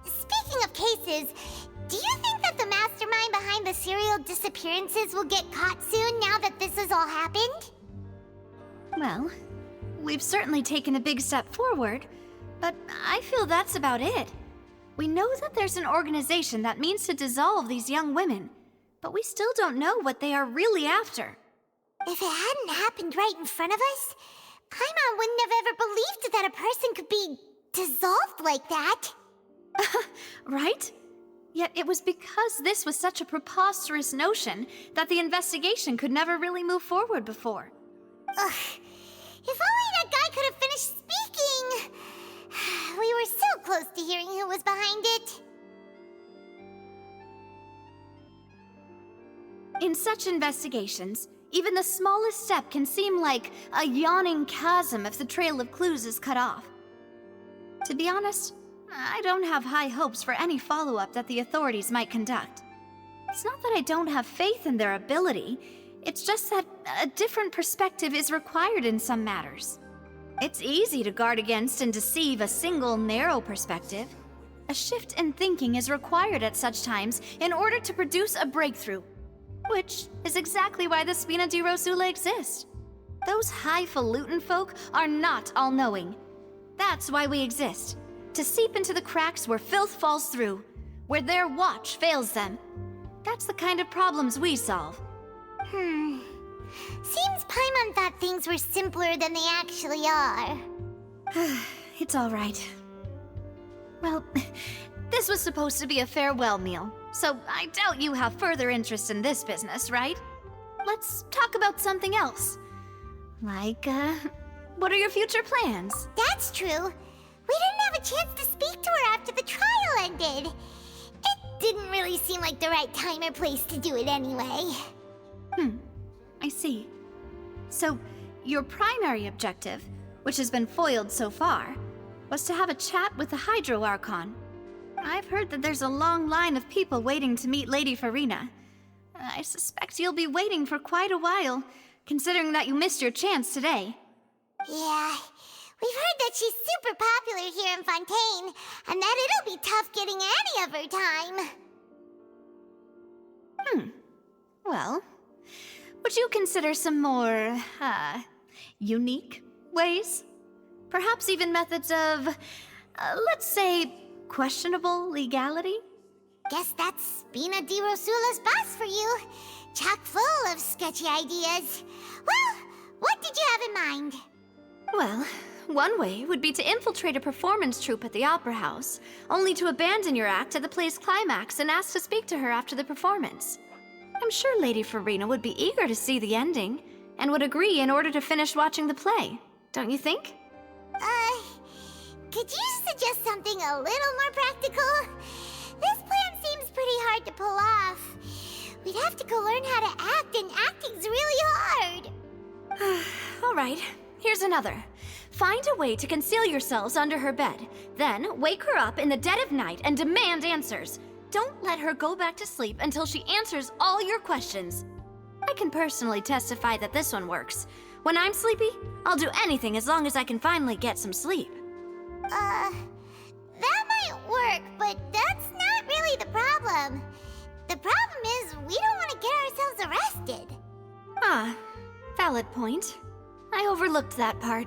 Speaking of cases, do you think that the mastermind behind the serial disappearances will get caught soon now that this has all happened? Well, we've certainly taken a big step forward, but I feel that's about it. We know that there's an organization that means to dissolve these young women, but we still don't know what they are really after. If it hadn't happened right in front of us, Paimon wouldn't have ever believed that a person could be dissolved like that. Right? Yet it was because this was such a preposterous notion that the investigation could never really move forward before. Ugh. If only that guy could have finished speaking! We were so close to hearing who was behind it. In such investigations, even the smallest step can seem like a yawning chasm if the trail of clues is cut off. To be honest, I don't have high hopes for any follow-up that the authorities might conduct. It's not that I don't have faith in their ability, it's just that a different perspective is required in some matters. It's easy to guard against and deceive a single narrow perspective. A shift in thinking is required at such times in order to produce a breakthrough. Which is exactly why the Spina di Rosula exist. Those highfalutin folk are not all-knowing. That's why we exist. to seep into the cracks where filth falls through, where their watch fails them. That's the kind of problems we solve. Seems Paimon thought things were simpler than they actually are. It's all right. Well, this was supposed to be a farewell meal, so I doubt you have further interest in this business, right? Let's talk about something else. Like, what are your future plans? That's true. We didn't have a chance to speak to her after the trial ended. It didn't really seem like the right time or place to do it anyway. I see. So, your primary objective, which has been foiled so far, was to have a chat with the Hydro Archon. I've heard that there's a long line of people waiting to meet Lady Farina. I suspect you'll be waiting for quite a while, considering that you missed your chance today. Yeah, we've heard that she's super popular here in Fontaine, and that it'll be tough getting any of her time. Well, would you consider some more, unique ways? Perhaps even methods of, let's say, questionable legality? Guess that's Spina di Rosula's boss for you. Chock full of sketchy ideas. Well, what did you have in mind? Well, one way would be to infiltrate a performance troupe at the Opera House, only to abandon your act at the play's climax and ask to speak to her after the performance. I'm sure Lady Farina would be eager to see the ending, and would agree in order to finish watching the play, don't you think? Could you suggest something a little more practical? This plan seems pretty hard to pull off. We'd have to go learn how to act, and acting's really hard. All right, here's another. Find a way to conceal yourselves under her bed. Then wake her up in the dead of night and demand answers. Don't let her go back to sleep until she answers all your questions. I can personally testify that this one works. When I'm sleepy, I'll do anything as long as I can finally get some sleep. That might work, but that's not really the problem. The problem is we don't want to get ourselves arrested. Valid point. I overlooked that part.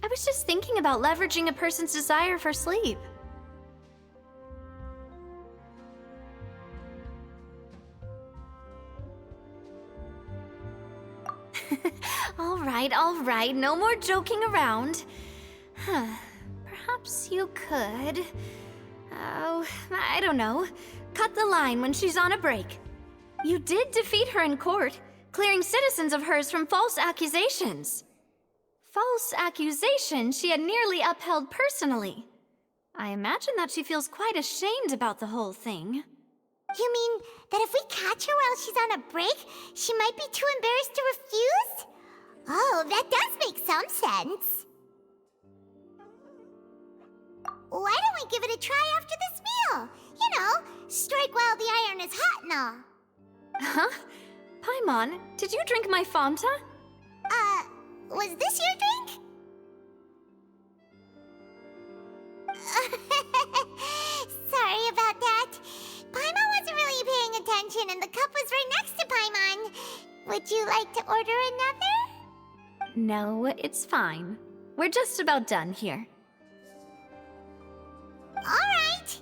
I was just thinking about leveraging a person's desire for sleep. All right, no more joking around. Perhaps you could... I don't know. Cut the line when she's on a break. You did defeat her in court, clearing citizens of hers from false accusations. False accusations she had nearly upheld personally. I imagine that she feels quite ashamed about the whole thing. You mean that if we catch her while she's on a break, she might be too embarrassed to refuse? Oh, that does make some sense. Why don't we give it a try after this meal? You know, strike while the iron is hot and all. Huh? Paimon, did you drink my Fanta? Was this your drink? Sorry about that. Paimon wasn't really paying attention and the cup was right next to Paimon. Would you like to order another? No, it's fine. We're just about done here. Alright.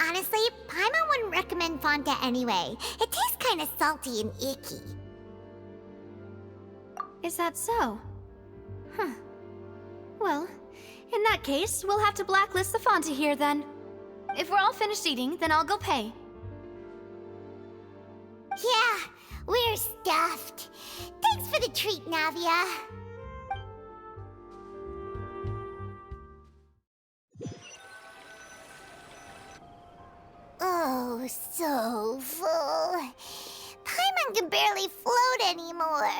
Honestly, Paimon wouldn't recommend Fanta anyway. It tastes kind of salty and icky. Is that so? Well, in that case, we'll have to blacklist the Fanta here then. If we're all finished eating, then I'll go pay. Yeah, we're stuffed. Thanks for the treat, Navia. Oh, so full. Paimon can barely float anymore.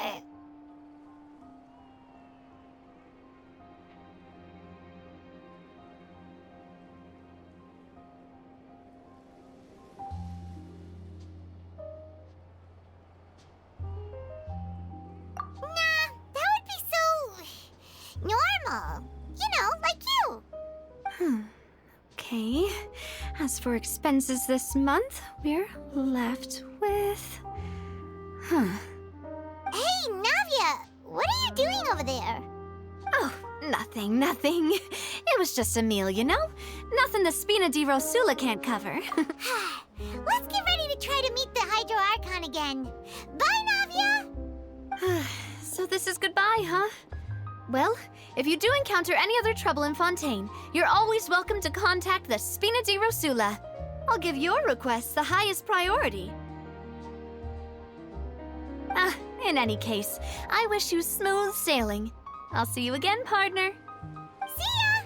Normal. You know, like you. Okay. As for expenses this month, we're left with... Hey, Navia! What are you doing over there? Oh, nothing. It was just a meal, you know? Nothing the Spina di Rosula can't cover. Let's get ready to try to meet the Hydro Archon again. Bye, Navia! So this is goodbye, huh? Well, if you do encounter any other trouble in Fontaine, you're always welcome to contact the Spina di Rosula. I'll give your requests the highest priority. In any case, I wish you smooth sailing. I'll see you again, partner. See ya!